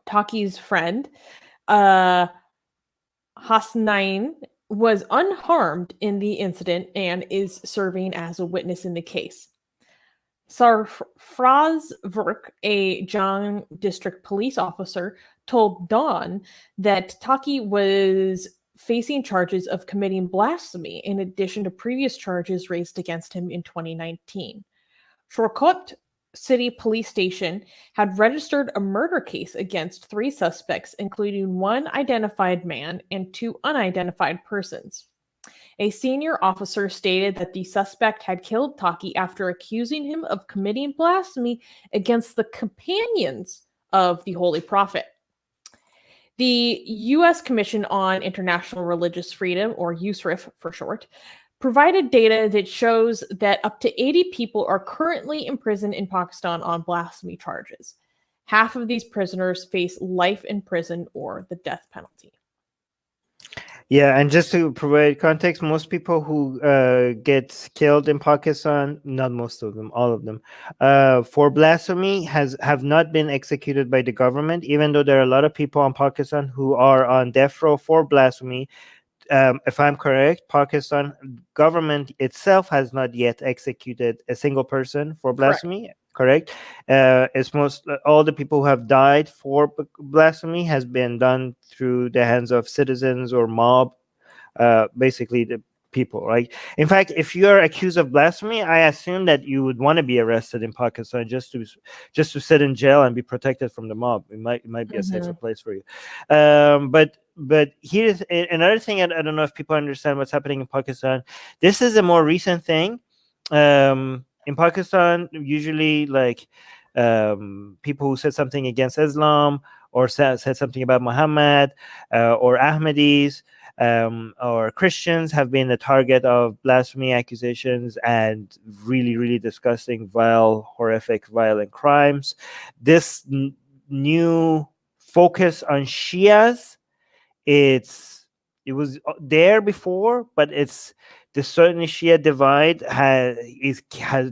Taki's friend, Hosnain, was unharmed in the incident and is serving as a witness in the case. Sarfraz Verk, a Jang district police officer, told Dawn that Taki was facing charges of committing blasphemy in addition to previous charges raised against him in 2019. Shorkot City Police Station had registered a murder case against 3 suspects, including 1 identified man and 2 unidentified persons. A senior officer stated that the suspect had killed Taki after accusing him of committing blasphemy against the companions of the Holy Prophet. The U.S. Commission on International Religious Freedom, or USRIF for short, provided data that shows that up to 80 people are currently imprisoned in Pakistan on blasphemy charges. Half of these prisoners face life in prison or the death penalty. Yeah, and just to provide context, most people who get killed in Pakistan, not most of them, all of them, for blasphemy have not been executed by the government, even though there are a lot of people in Pakistan who are on death row for blasphemy. If I'm correct, Pakistan government itself has not yet executed a single person for blasphemy. Correct. It's all the people who have died for blasphemy has been done through the hands of citizens or mob, basically the people, right? In fact, if you are accused of blasphemy, I assume that you would want to be arrested in Pakistan just to sit in jail and be protected from the mob. It might be a safer place for you. But here's another thing. I don't know if people understand what's happening in Pakistan. This is a more recent thing. In Pakistan, usually like people who said something against Islam or said something about Muhammad or Ahmadis or Christians have been the target of blasphemy accusations and really, really disgusting, vile, horrific, violent crimes. This new focus on Shias, it was there before, but it's the Sunni Shia divide has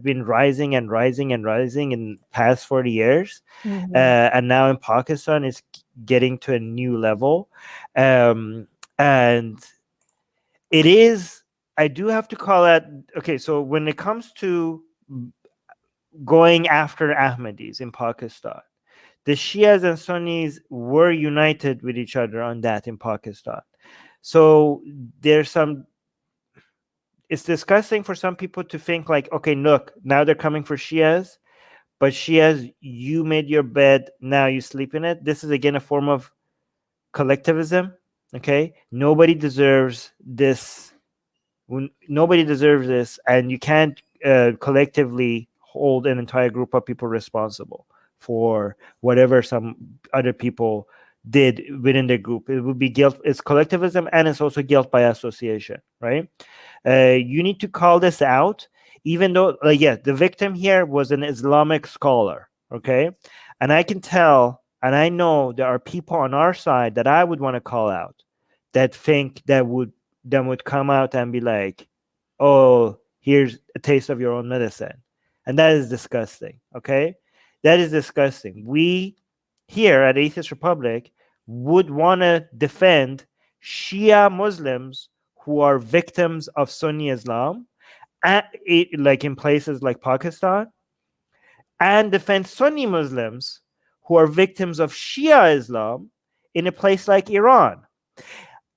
been rising and rising and rising in past 40 years. Mhm. And now in Pakistan it's getting to a new level. And it is, I do have to call out, okay, so when it comes to going after Ahmadis in Pakistan, the Shias and Sunnis were united with each other on that in Pakistan. So there's some, it's disgusting for some people to think like, okay, look, now they're coming for Shias, but Shias, you made your bed, now you sleep in it. This is again a form of collectivism. Okay, nobody deserves this. Nobody deserves this, and you can't collectively hold an entire group of people responsible for whatever some other people did within the group. It would be guilt. It's collectivism, and it's also guilt by association, right? You need to call this out, even though, the victim here was an Islamic scholar, okay? And I can tell, and I know there are people on our side that I would want to call out that think that would come out and be like, oh, here's a taste of your own medicine. And that is disgusting, okay? That is disgusting. We here at Atheist Republic would want to defend Shia Muslims who are victims of Sunni Islam, like in places like Pakistan, and defend Sunni Muslims who are victims of Shia Islam in a place like Iran.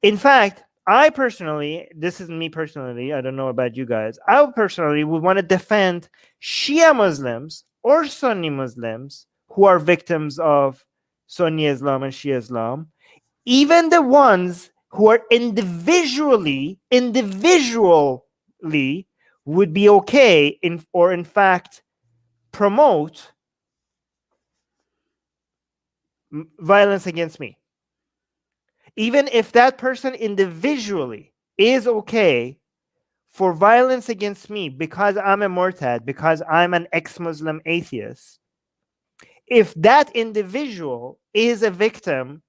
In fact, I personally, this is me personally, I don't know about you guys, I personally would want to defend Shia Muslims or Sunni Muslims who are victims of Sunni Islam and Shia Islam, even the ones who are individually would be okay in fact promote violence against me. Even if that person individually is okay for violence against me because I'm a murtad, because I'm an ex-Muslim atheist, if that individual is a victim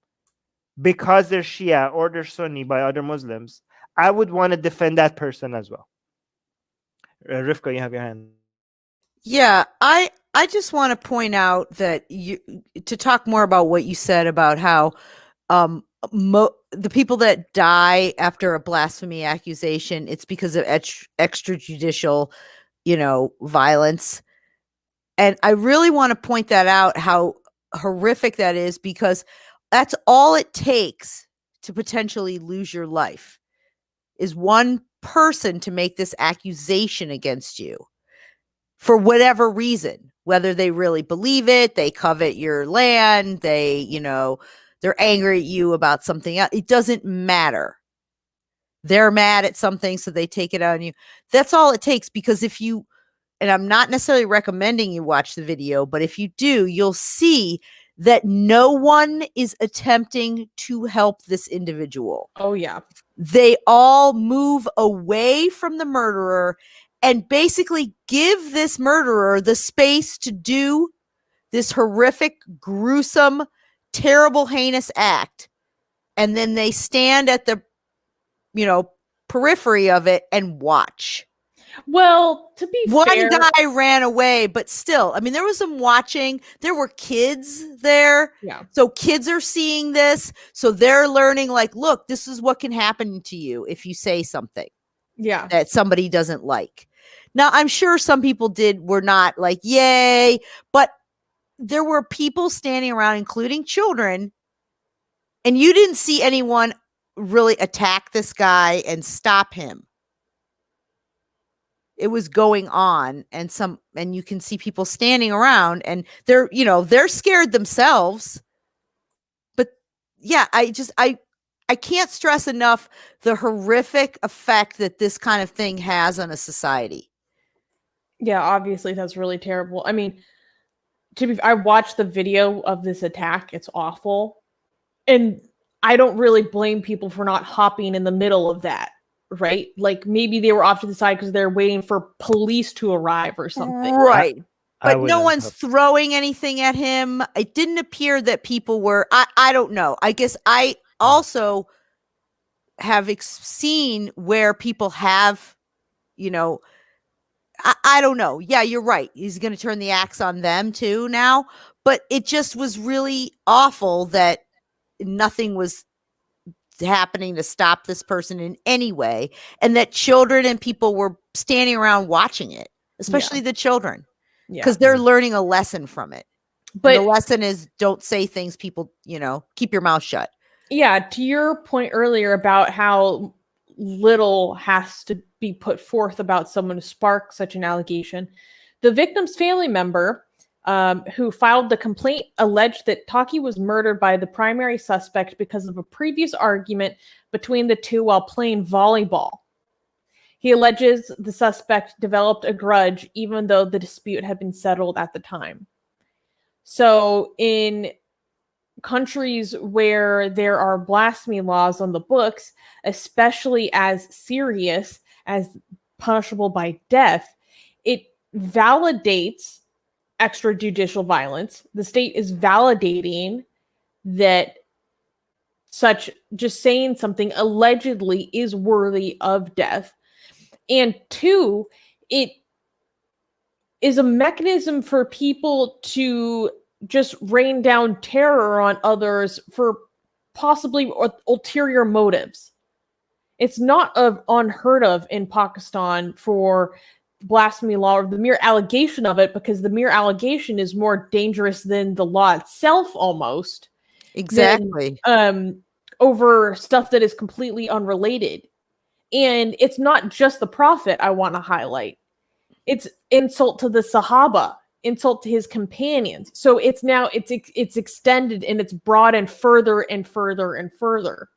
because they're Shia or they're Sunni by other Muslims, I would want to defend that person as well. Rivka, you have your hand. Yeah, I just want to point out that to talk more about what you said about how the people that die after a blasphemy accusation, it's because of extrajudicial, violence. And I really want to point that out, how horrific that is, because that's all it takes to potentially lose your life is one person to make this accusation against you for whatever reason, whether they really believe it, they covet your land, they're angry at you about something else. It doesn't matter. They're mad at something, so they take it out on you. That's all it takes, because if you, and I'm not necessarily recommending you watch the video, but if you do, you'll see that no one is attempting to help this individual. Oh, yeah. They all move away from the murderer and basically give this murderer the space to do this horrific, gruesome, terrible, heinous act. And then they stand at the, periphery of it and watch. Well, to be One fair, guy ran away, but still, there was some watching. There were kids there. Yeah. So kids are seeing this. So they're learning, like, look, this is what can happen to you if you say something that somebody doesn't like. Now, I'm sure some people were not like, yay, but there were people standing around, including children, and you didn't see anyone really attack this guy and stop him. It was going on, and you can see people standing around, and they're scared themselves. But yeah, I can't stress enough the horrific effect that this kind of thing has on a society. Yeah, obviously that's really terrible. I watched the video of this attack. It's awful. And I don't really blame people for not hopping in the middle of that, right? Like maybe they were off to the side because they're waiting for police to arrive or something. Right. But no one's have throwing anything at him. It didn't appear that people were, I don't know. I guess I also have seen where people have I don't know. Yeah, you're right. He's going to turn the axe on them too now. But it just was really awful that nothing was happening to stop this person in any way, and that children and people were standing around watching it, especially the children, because they're learning a lesson from it. But the lesson is, don't say things people, keep your mouth shut. Yeah, to your point earlier about how little has to be put forth about someone to spark such an allegation, the victim's family member who filed the complaint alleged that Taki was murdered by the primary suspect because of a previous argument between the two while playing volleyball. He alleges the suspect developed a grudge even though the dispute had been settled at the time. So in countries where there are blasphemy laws on the books, especially as serious as punishable by death, it validates extrajudicial violence. The state is validating that such just saying something allegedly is worthy of death. And two, it is a mechanism for people to just rain down terror on others for possibly ulterior motives. It's not unheard of in Pakistan for blasphemy law or the mere allegation of it, because the mere allegation is more dangerous than the law itself almost. Exactly. Over stuff that is completely unrelated. And it's not just the Prophet I want to highlight. It's insult to the Sahaba, insult to his companions. So it's extended and it's broadened further and further and further.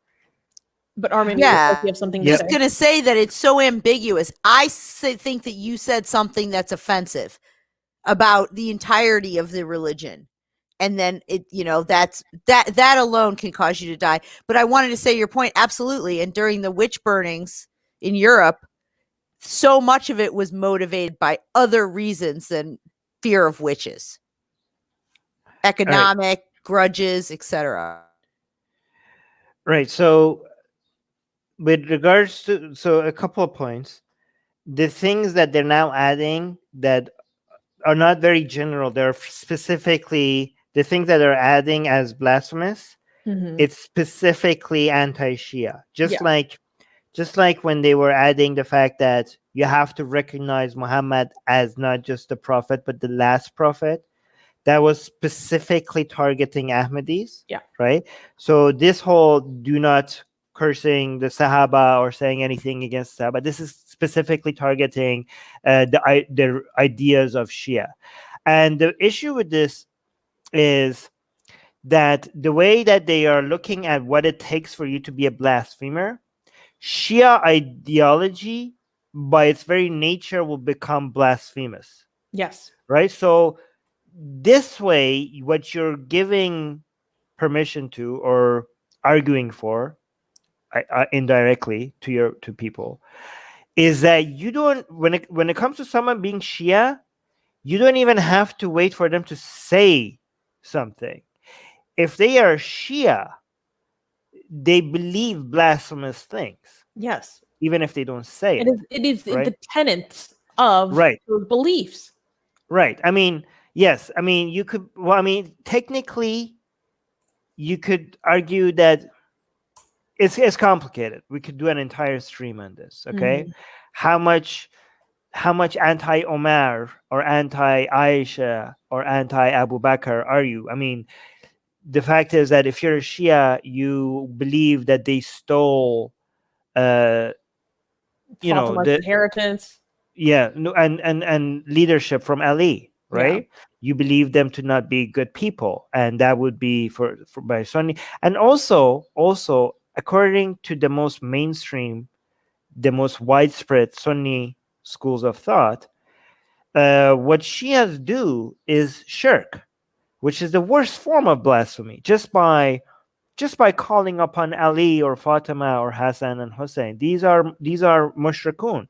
But Armin, you have something to say. Just gonna say that it's so ambiguous. I think that you said something that's offensive about the entirety of the religion, and then that alone can cause you to die. But I wanted to say your point absolutely. And during the witch burnings in Europe, so much of it was motivated by other reasons than fear of witches, economic grudges, etc. Right. So, with regards to a couple of points, the things that they're now adding that are not very general, they're specifically the things that are adding as blasphemous. It's specifically anti-Shia, just like when they were adding the fact that you have to recognize Muhammad as not just the prophet but the last prophet. That was specifically targeting Ahmadis. Right. So this whole do not cursing the Sahaba or saying anything against Sahaba, this is specifically targeting the ideas of Shia. And the issue with this is that the way that they are looking at what it takes for you to be a blasphemer, Shia ideology by its very nature will become blasphemous. Yes. Right. So this way, what you're giving permission to or arguing for indirectly to people is that you don't, when it comes to someone being Shia, you don't even have to wait for them to say something. If they are Shia, they believe blasphemous things. Yes. Even if they don't say it. It is the tenets of those beliefs. Right. I mean, yes. I mean, you could, technically, you could argue that it's complicated. We could do an entire stream on this. Okay. How much anti-Omar or anti-Aisha or anti-Abu Bakr are you? I mean, the fact is that if you're a Shia, you believe that they stole, the inheritance. Yeah, no, and leadership from Ali, right? You believe them to not be good people, and that would be for by Sunni. And also, according to the most mainstream, the most widespread Sunni schools of thought, what Shias do is shirk, which is the worst form of blasphemy, just by calling upon Ali or Fatima or Hassan and Hussein. These are mushrikun,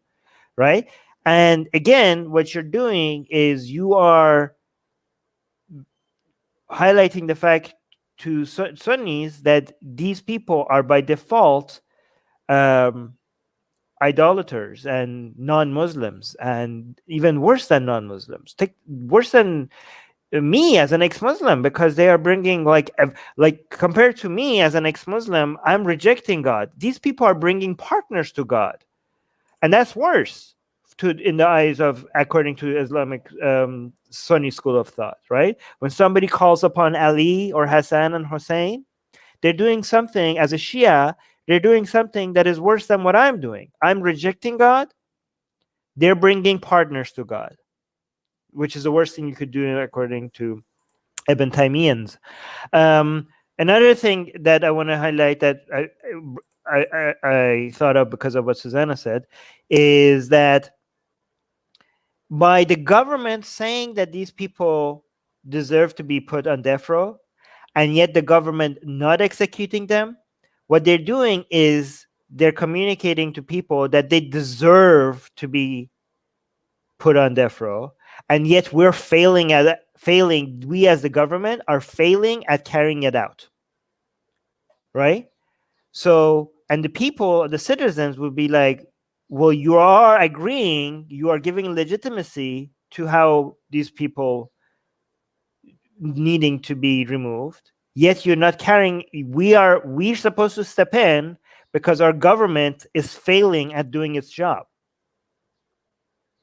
right? And again, what you're doing is you are highlighting the fact to Sunnis that these people are by default idolaters and non-Muslims, and even worse than non-Muslims, worse than me as an ex-Muslim, because they are bringing like compared to me as an ex-Muslim, I'm rejecting God. These people are bringing partners to God, and that's worse in the eyes of, according to Islamic Sunni school of thought, right? When somebody calls upon Ali or Hassan and Hussein, they're doing something, as a Shia, they're doing something that is worse than what I'm doing. I'm rejecting God. They're bringing partners to God, which is the worst thing you could do according to Ibn Taymiyyans. Another thing that I want to highlight that I thought of because of what Susanna said is that by the government saying that these people deserve to be put on death row, and yet the government not executing them, what they're doing is they're communicating to people that they deserve to be put on death row, and yet we as the government are failing at carrying it out, right? So, and the people, the citizens would be like, well, you are agreeing, you are giving legitimacy to how these people needing to be removed, yet you're not carrying, we're supposed to step in because our government is failing at doing its job.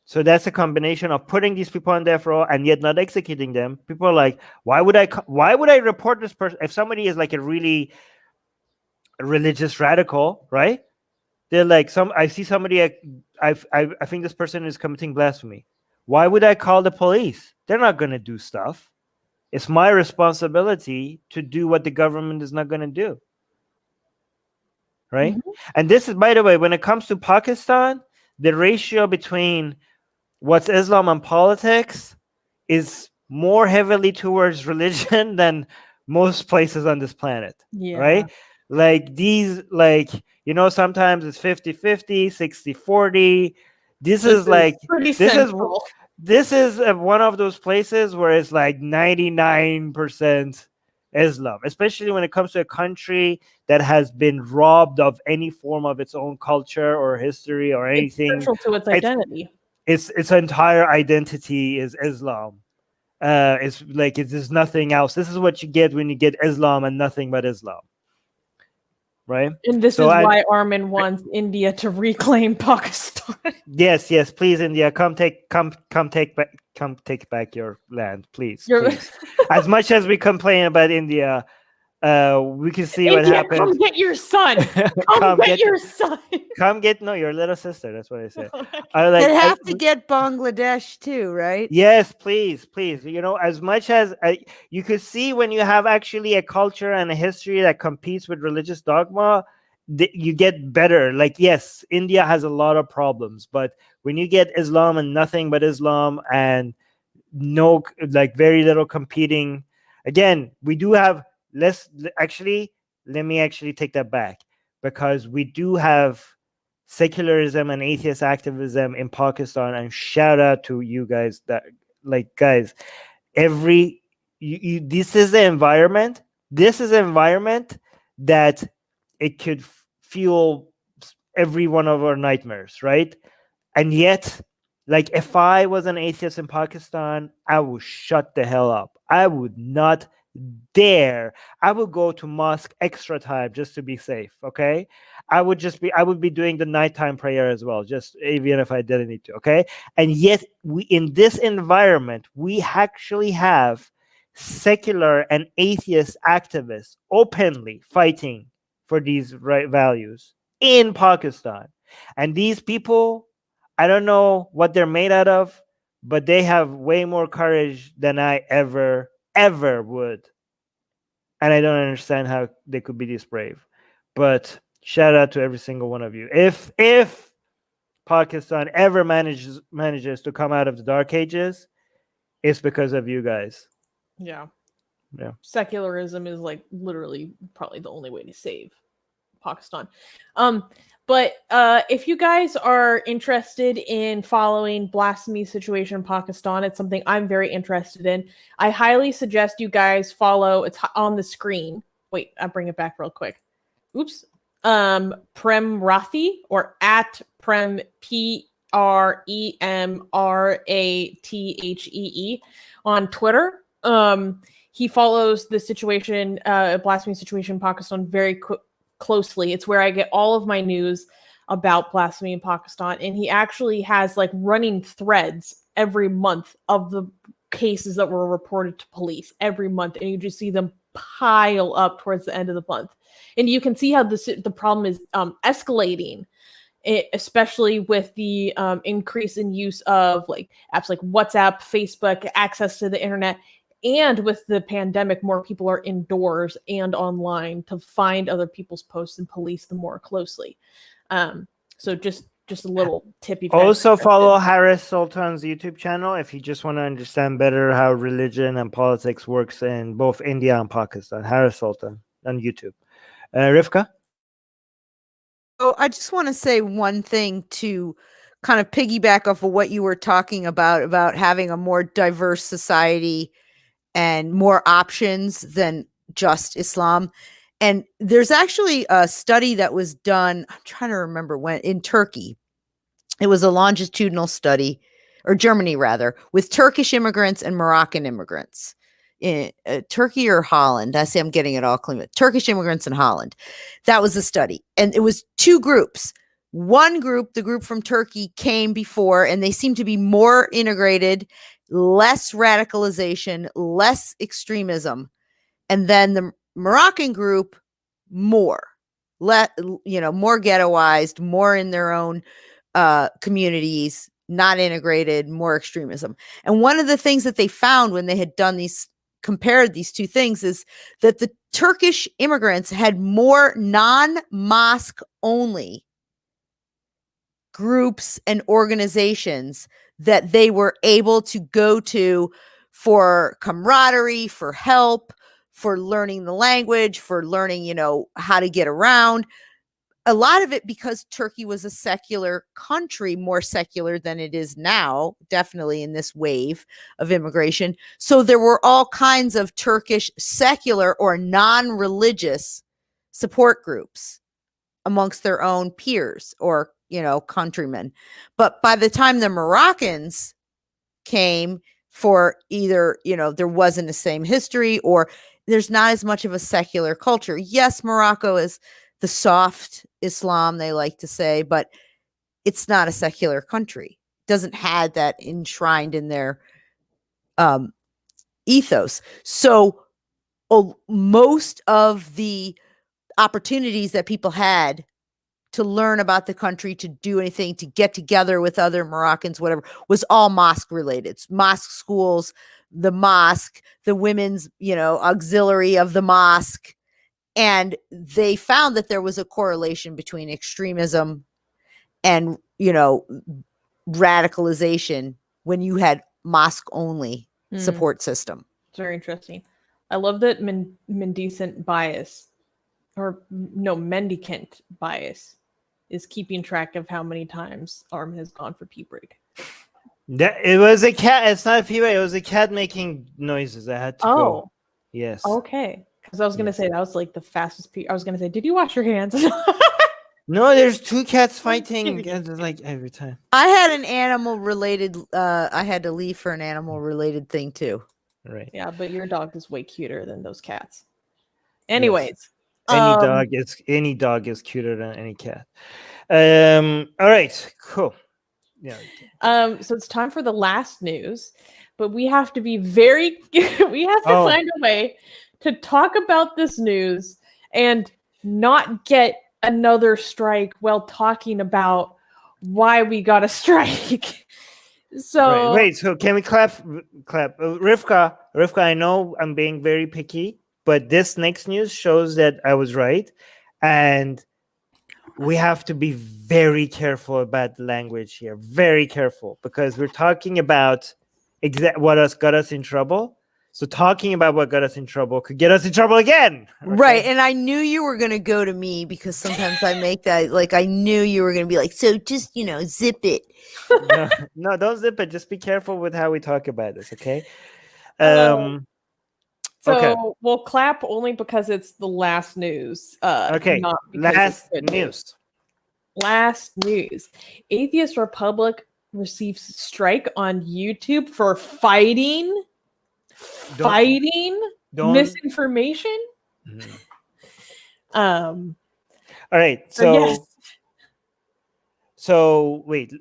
So that's a combination of putting these people on death row and yet not executing them. People are like, why would I report this person? If somebody is like a really religious radical, right? They're like, I see somebody, I think this person is committing blasphemy. Why would I call the police? They're not going to do stuff. It's my responsibility to do what the government is not going to do. Right? Mm-hmm. And this is, by the way, when it comes to Pakistan, the ratio between what's Islam and politics is more heavily towards religion than most places on this planet. Yeah. Right? Like these, like, you know, sometimes it's 50-50, 60-40. This is like, pretty central. This is one of those places where it's like 99% Islam, especially when it comes to a country that has been robbed of any form of its own culture or history or anything. It's central to its identity. Its entire identity is Islam. It's like there's nothing else. This is what you get when you get Islam and nothing but Islam. Right? And this is why Armin wants India to reclaim Pakistan. Yes, please, India, come take back your land, please. Please. As much as we complain about India, we can see India, what happens. Come get your son. Come get your son. Come get your little sister. That's what I said. They have to get Bangladesh too, right? Yes, please. You know, as much as you could see when you have actually a culture and a history that competes with religious dogma, you get better. Like, yes, India has a lot of problems, but when you get Islam and nothing but Islam and no, like very little competing, again, we do have less. Actually, let me actually take that back, because we do have secularism and atheist activism in Pakistan, and shout out to you guys that, like, guys, this is the environment. This is an environment that it could fuel every one of our nightmares, right? And yet, like, if I was an atheist in Pakistan, I would shut the hell up. I would not dare. I would go to mosque extra time just to be safe. Okay, I would be doing the nighttime prayer as well, just even if I didn't need to. Okay, and yet in this environment, we actually have secular and atheist activists openly fighting for these right values in Pakistan, and these people, I don't know what they're made out of, but they have way more courage than I ever would. And I don't understand how they could be this brave. But shout out to every single one of you. If Pakistan ever manages to come out of the dark ages, it's because of you guys. Yeah. Secularism is like literally probably the only way to save Pakistan. But if you guys are interested in following blasphemy situation in Pakistan, it's something I'm very interested in. I highly suggest you guys follow. It's on the screen. Wait, I'll bring it back real quick. Oops. Prem Rathi, or at Prem PREMRATHEE on Twitter. He follows the situation, blasphemy situation in Pakistan very closely. It's where I get all of my news about blasphemy in Pakistan. And he actually has like running threads every month of the cases that were reported to police every month. And you just see them pile up towards the end of the month. And you can see how the problem is escalating, especially with the increase in use of like apps like WhatsApp, Facebook, access to the internet. And with the pandemic, more people are indoors and online to find other people's posts and police them more closely. So just a little tip. Also follow Harris Sultan's YouTube channel if you just want to understand better how religion and politics works in both India and Pakistan. Harris Sultan on YouTube. Rivka? Oh, I just want to say one thing to kind of piggyback off of what you were talking about having a more diverse society and more options than just Islam. And there's actually a study that was done, I'm trying to remember when, in Turkey. It was a longitudinal study, or Germany rather, with Turkish immigrants and Moroccan immigrants. In Turkey or Holland. I say I'm getting it all clean. Turkish immigrants in Holland. That was the study. And it was two groups. One group, the group from Turkey, came before, and they seemed to be more integrated, less radicalization, less extremism. And then the Moroccan group, more ghettoized, more in their own communities, not integrated, more extremism. And one of the things that they found when they had compared these two things is that the Turkish immigrants had more non-mosque only groups and organizations that they were able to go to for camaraderie, for help, for learning the language, for learning, how to get around. A lot of it because Turkey was a secular country, more secular than it is now, definitely in this wave of immigration. So there were all kinds of Turkish secular or non-religious support groups amongst their own peers or, countrymen. But by the time the Moroccans came, for either, there wasn't the same history or there's not as much of a secular culture. Yes, Morocco is the soft Islam, they like to say, but it's not a secular country. It doesn't have that enshrined in their ethos. So most of the opportunities that people had to learn about the country, to do anything, to get together with other Moroccans, whatever, was all mosque related. Mosque schools, the mosque, the women's, auxiliary of the mosque. And they found that there was a correlation between extremism and, radicalization when you had mosque only support system. It's very interesting. I love that mendicant bias, or no, mendicant bias, is keeping track of how many times Armin has gone for pee break. It was a cat. It's not a pee break. It was a cat making noises. I had to go. Yes. Okay. Because I was going to say that was like the fastest pee. I was going to say, did you wash your hands? No, there's two cats fighting like every time. I had an animal related. I had to leave for an animal related thing too. Right. Yeah, but your dog is way cuter than those cats. Anyways. Yes. Any dog is cuter than any cat. All right, cool. Yeah. So it's time for the last news, but we have to be we have to find a way to talk about this news and not get another strike while talking about why we got a strike. So wait, so can we clap? Rivka, I know I'm being very picky, but this next news shows that I was right. And we have to be very careful about the language here. Very careful, because we're talking about what got us in trouble. So talking about what got us in trouble could get us in trouble again. Okay? Right. And I knew you were going to go to me because sometimes I make that, like, I knew you were going to be like, so just, zip it. No, don't zip it. Just be careful with how we talk about this. Okay. So Okay. we'll clap only because it's the last news. Okay. Not because Last it's good news. Last news. Atheist Republic receives strike on YouTube for fighting Don't. misinformation. Mhm. Um All right. yes. So wait.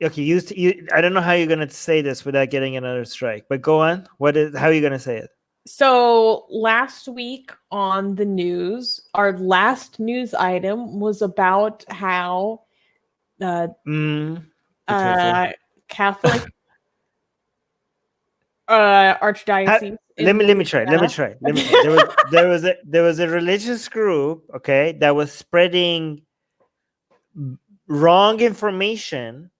Okay. You. I don't know how you're gonna say this without getting another strike. But go on. How are you gonna say it? So last week on the news, our last news item was about how Be careful. Catholic archdiocese. Let in me try. Louisiana- There was a religious group, okay, that was spreading wrong information.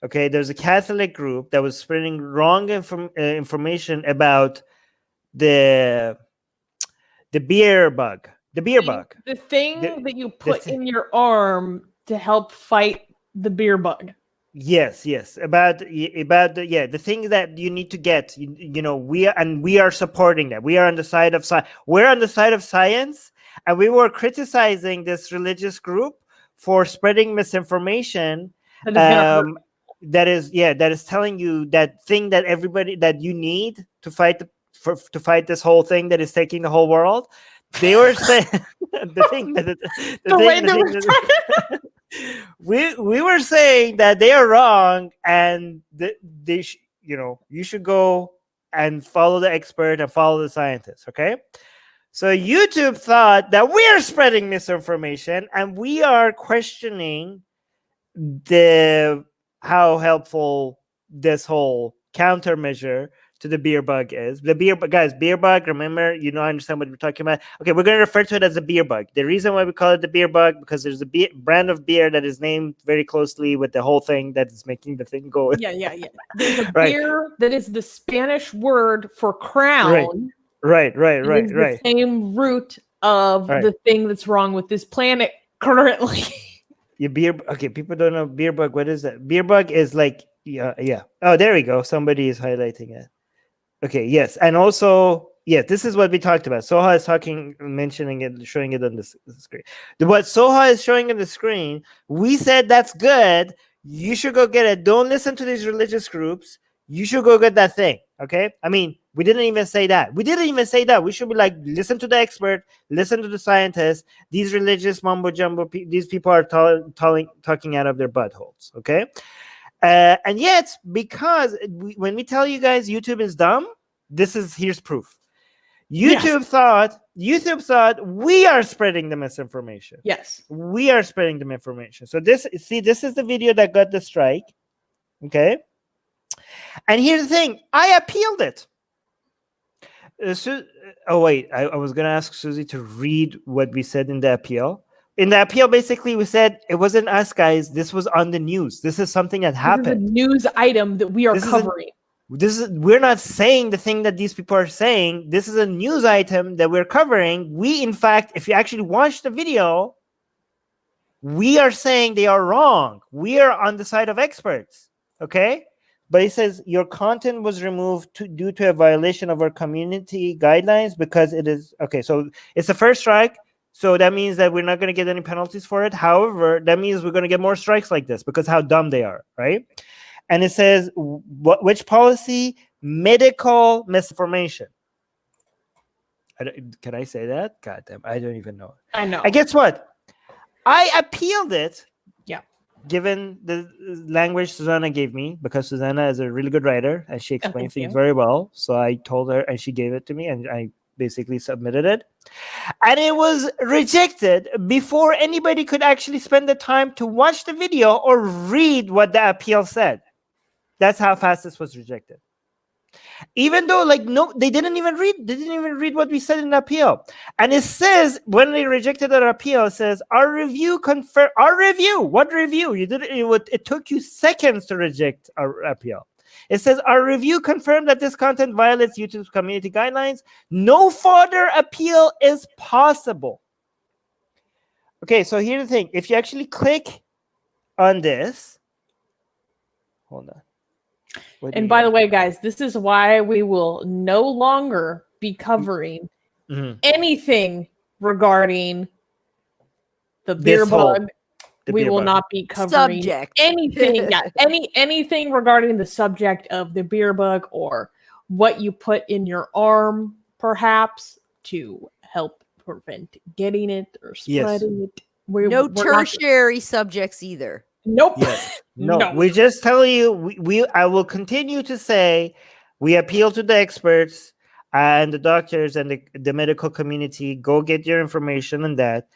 Okay, there's a Catholic group that was spreading wrong information about the beer bug. The beer bug. The thing The- that you put in your arm to help fight the beer bug. Yes, about the thing that you need to get. We are supporting that. We are on the side of science. We're on the side of science, and we were criticizing this religious group for spreading misinformation. That is telling you that thing that you need to fight to fight this whole thing that is taking the whole world. They were saying we were saying that they are wrong, and you should go and follow the expert and follow the scientists. Okay, so YouTube thought that we are spreading misinformation, and we are questioning how helpful this whole countermeasure to the beer bug is. The beer bug, remember, I understand what we're talking about. Okay, we're going to refer to it as a beer bug. The reason why we call it the beer bug, because there's a brand of beer that is named very closely with the whole thing that is making the thing go. Yeah. There's a beer that is the Spanish word for crown. Right. The same root of the thing that's wrong with this planet currently. Okay, people don't know beer bug. What is that? Beer bug is like, yeah. Oh, there we go. Somebody is highlighting it. Okay, yes. And also, yes, this is what we talked about. Soha is mentioning it, showing it on the screen. What Soha is showing on the screen, we said that's good. You should go get it. Don't listen to these religious groups. You should go get that thing, okay? I mean, we didn't even say that. We should be like, listen to the expert, listen to the scientists. These religious mumbo jumbo, these people are talking out of their buttholes, okay? And yet, because when we tell you guys YouTube is dumb, here's proof. YouTube thought we are spreading the misinformation. Yes, we are spreading the misinformation. So this is the video that got the strike. Okay, and here's the thing: I appealed it. I was gonna ask Susie to read what we said in the appeal. In the appeal, basically, we said it wasn't us, guys. This was on the news. This is something that happened. This is a news item that we are covering. We're not saying the thing that these people are saying. This is a news item that we're covering. We, in fact, if you actually watch the video, we are saying they are wrong. We are on the side of experts. Okay? But it says your content was removed due to a violation of our community guidelines because it is okay. So it's the first strike. So that means that we're not going to get any penalties for it. However, that means we're going to get more strikes like this because how dumb they are, right? And it says, which policy? Medical misinformation. Can I say that? God damn, I don't even know. I know. And guess what? I appealed it. Yeah. Given the language Susanna gave me, because Susanna is a really good writer and she explains things you. very well. So I told her and she gave it to me and I basically submitted it. And it was rejected before anybody could actually spend the time to watch the video or read what the appeal said. That's how fast this was rejected. Even though, they didn't even read what we said in the appeal. And it says, when they rejected our appeal, it says, our review. What review? It took you seconds to reject our appeal. It says, our review confirmed that this content violates YouTube's community guidelines. No further appeal is possible. Okay, so here's the thing. If you actually click on this, hold on. And by the way, guys, this is why we will no longer be covering Mhm. anything regarding the beer This whole- bug. the We beer will bug. not be covering Subject. anything. Yeah, anything regarding the subject of the beer bug or what you put in your arm, perhaps to help prevent getting it or Yes. spreading it. No we're not- tertiary subjects either. Nope. Yes. No, No. we just tell you. I will continue to say, we appeal to the experts and the doctors and the medical community. Go get your information on that.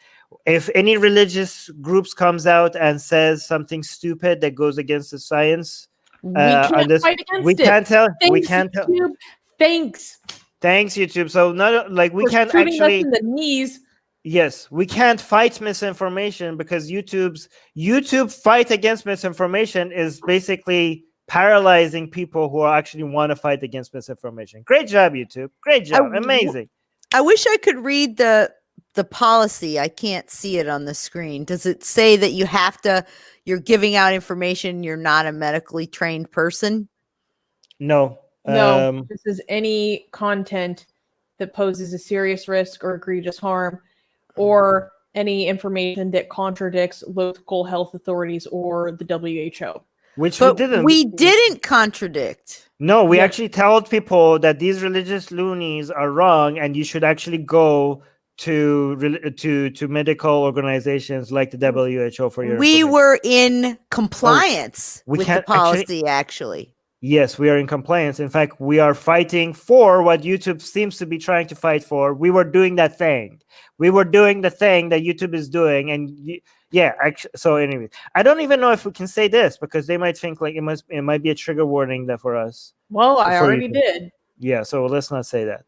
If any religious groups comes out and says something stupid that goes against the science, We on can't this, fight against we it. can't tell. We Thanks, can't tell. YouTube. Thanks Thanks, YouTube. So not like we for can't shooting actually. us in the knees. Yes, we can't fight misinformation because YouTube fight against misinformation is basically paralyzing people who actually want to fight against misinformation. Great job, YouTube. Great job. Amazing. I wish I could read the policy. I can't see it on the screen. Does it say that you're giving out information, you're not a medically trained person? No. No, this is any content that poses a serious risk or egregious harm, or any information that contradicts local health authorities or the WHO. Which But we didn't. we didn't contradict. No, we Yeah. actually told people that these religious loonies are wrong, and you should actually go to medical organizations like the WHO for your We information. were in compliance we with the can't actually- policy, actually. Yes, we are in compliance. In fact, we are fighting for what YouTube seems to be trying to fight for. We were doing that thing. We were doing the thing that YouTube is doing, and yeah. Actually, so anyway, I don't even know if we can say this because they might think like it might be a trigger warning that for us. Well, I For already YouTube. did. Yeah, so let's not say that.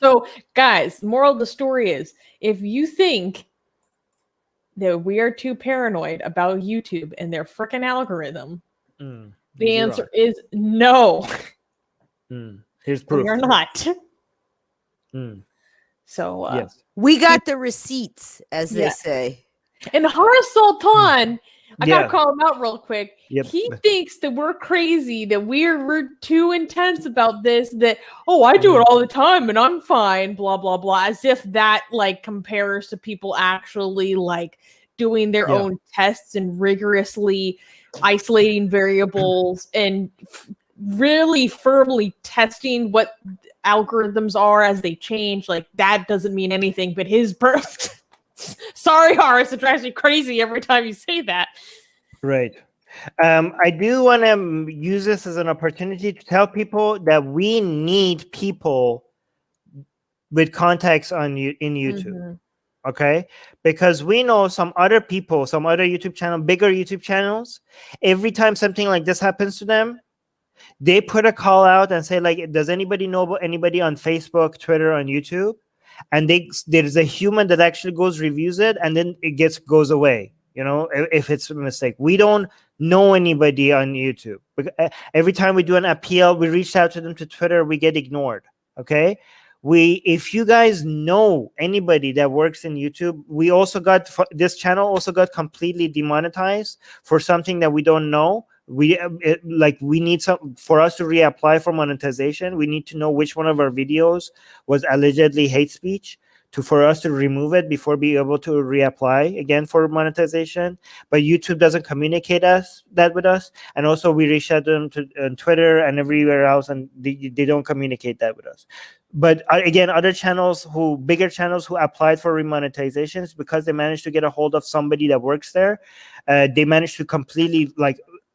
So, guys, moral of the story is, if you think that we are too paranoid about YouTube and their freaking algorithm, the you're answer is no. wrong. Here's proof. We are not. Mm, So, yes. We got the receipts, as they Yeah. say. and Horace Sultan, I Yeah. gotta call him out real quick. Yep. He thinks that we're crazy, that we're too intense about this, that, oh, I do it all the time and I'm fine, blah, blah, blah, as if that like compares to people actually like doing their Yeah. own tests and rigorously isolating variables and really firmly testing what algorithms are as they change. Like, that doesn't mean anything, but his birth. Sorry, Horace, it drives me crazy every time you say that. Right. I do want to use this as an opportunity to tell people that we need people with contacts in YouTube. Mhm. Okay, because we know some other people, some other YouTube channel, bigger YouTube channels, every time something like this happens to them, they put a call out and say like, does anybody know about anybody on Facebook, Twitter, on YouTube? And there's a human that actually goes reviews it, and then it goes away, you know, if it's a mistake. We don't know anybody on YouTube. Every time we do an appeal, we reach out to them to Twitter, we get ignored. Okay, if you guys know anybody that works in YouTube, we also got this channel also got completely demonetized for something that we don't know. We need some for us to reapply for monetization. We need to know which one of our videos was allegedly hate speech for us to remove it before being able to reapply again for monetization. But YouTube doesn't communicate that with us, and also we reach out to them on Twitter and everywhere else, and they don't communicate that with us. But again, other channels bigger channels who applied for remonetizations, because they managed to get a hold of somebody that works there, they managed to completely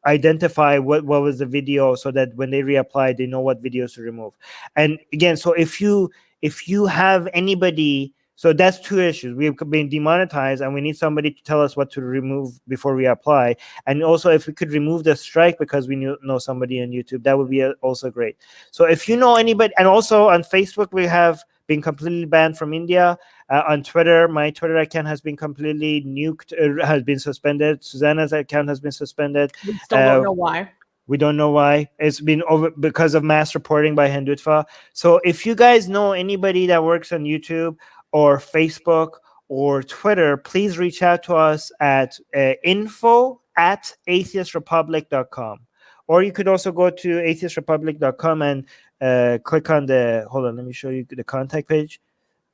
identify what was the video, so that when they reapply, they know what videos to remove. And again, so if you have anybody, so that's two issues. We've been demonetized, and we need somebody to tell us what to remove before we apply. And also, if we could remove the strike because we know somebody on YouTube, that would be also great. So if you know anybody, and also on Facebook, we have been completely banned from India. On Twitter, my Twitter account has been completely nuked, has been suspended. Susanna's account has been suspended. We still don't know why. We don't know why. It's been over because of mass reporting by Hindutva. So if you guys know anybody that works on YouTube or Facebook or Twitter, please reach out to us at info@atheistrepublic.com. Or you could also go to atheistrepublic.com and click on the. Hold on, let me show you the contact page.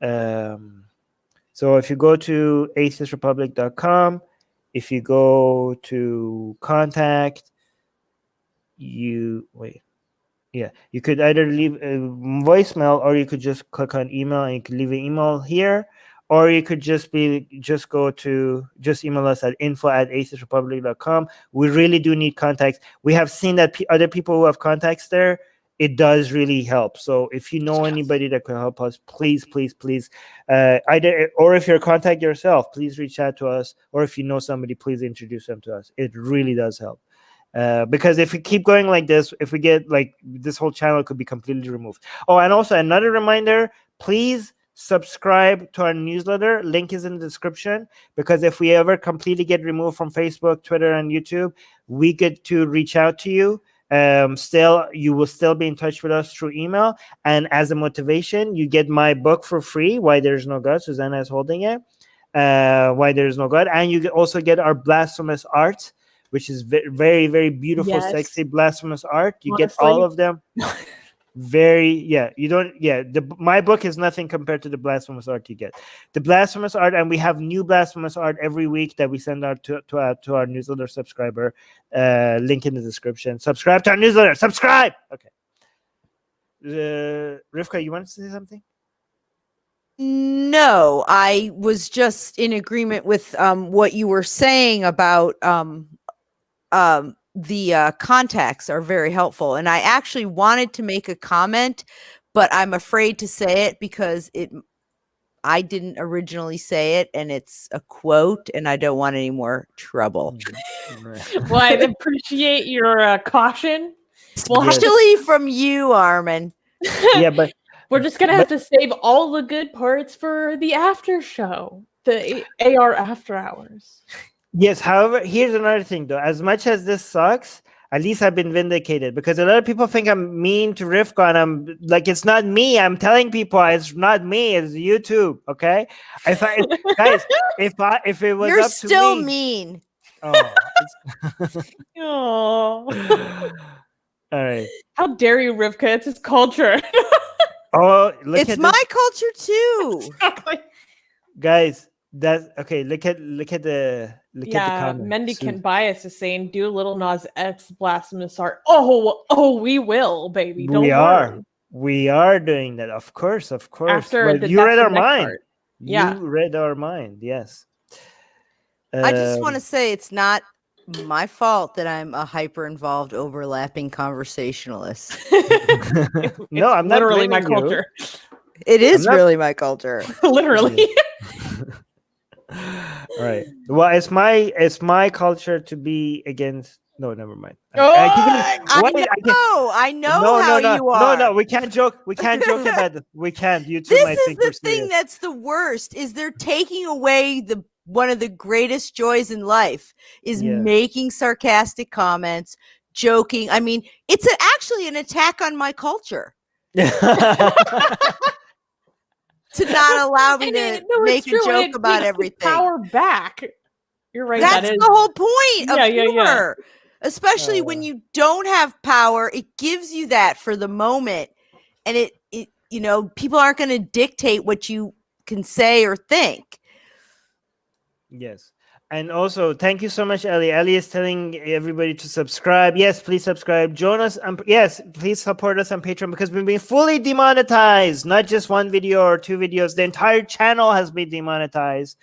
So if you go to atheistrepublic.com, if you go to contact, you could either leave a voicemail, or you could just click on email, and you could leave an email here, or you could just email us at info@atheistrepublic.com. We really do need contacts. We have seen that other people who have contacts there, it does really help. So if you know anybody that can help us, please, either, or if you're a contact yourself, please reach out to us. Or if you know somebody, please introduce them to us. It really does help. Because if we keep going like this, if we get like this whole channel could be completely removed. Oh, and also another reminder, please subscribe to our newsletter. Link is in the description, because if we ever completely get removed from Facebook, Twitter, and YouTube, we get to reach out to you. Still, you will still be in touch with us through email. And as a motivation, you get my book for free, Why There's No God. Susanna is holding it. Why There's No God. And you also get our blasphemous art, which is very, very beautiful, sexy, blasphemous art. You get all of them. My book is nothing compared to the blasphemous art you get. The blasphemous art, and we have new blasphemous art every week that we send out to our newsletter subscriber. Link in the description. Subscribe to our newsletter. Subscribe! Okay. Rivka, you want to say something? No, I was just in agreement with what you were saying about the contacts are very helpful. And I actually wanted to make a comment, but I'm afraid to say it because I didn't originally say it, and it's a quote, and I don't want any more trouble. Well, I appreciate your caution. Well, especially from you, Armin. Yeah, but we're just gonna have to save all the good parts for the after show, the AR after hours. Yes, however, here's another thing though. As much as this sucks, at least I've been vindicated, because a lot of people think I'm mean to Rivka, and I'm like, it's not me. I'm telling people it's not me. It's YouTube. Okay, if it was you're up to still me, mean. Oh. Oh. All right. How dare you, Rivka? It's his culture. Oh, it's my culture too. Exactly. Guys, that's okay. Look at the comment. Mendicant Bias is saying, do Little Nas X blasphemous art. Oh, we will, baby. Don't worry. We are doing that. Of course. After you read our mind. Part. Yeah. You read our mind. Yes. I just want to say it's not my fault that I'm a hyper involved, overlapping conversationalist. No, I'm not literally my culture. It is really my culture. Literally. All right. Well, it's my culture to be against. No, never mind. I know how you are. No, we can't joke. We can't joke about this. We can't. You two might think we're serious. This is the thing that's the worst. Is they're taking away one of the greatest joys in life is making sarcastic comments, joking. I mean, it's actually an attack on my culture. To not allow me to make a joke about everything. Power back. You're right. That's the whole point of humor. Especially when you don't have power, it gives you that for the moment. And it people aren't going to dictate what you can say or think. Yes. And also, thank you so much, Ellie. Ellie is telling everybody to subscribe. Yes, please subscribe. Join us. Yes, please support us on Patreon, because we've been fully demonetized. Not just one video or two videos. The entire channel has been demonetized,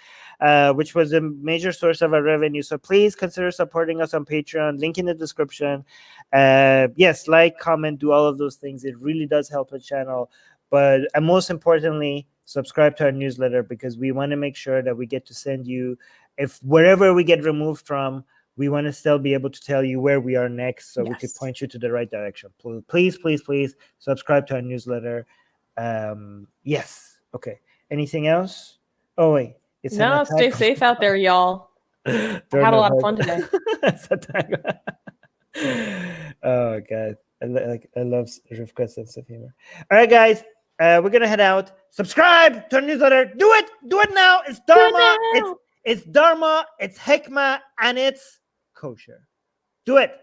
which was a major source of our revenue. So please consider supporting us on Patreon. Link in the description. Yes, like, comment, do all of those things. It really does help the channel. But most importantly, subscribe to our newsletter, because we want to make sure that we get to send you, if wherever we get removed from, we want to still be able to tell you where we are next, so we could point you to the right direction. Please subscribe to our newsletter. Yes. Okay. Anything else? Oh wait. Stay safe out there, y'all. I had a lot of fun today. Oh God. I love Rivka's sense of humor. All right, guys. We're gonna head out. Subscribe to our newsletter. Do it now. It's Dharma. It's Dharma. It's Hikmah, and it's kosher. Do it.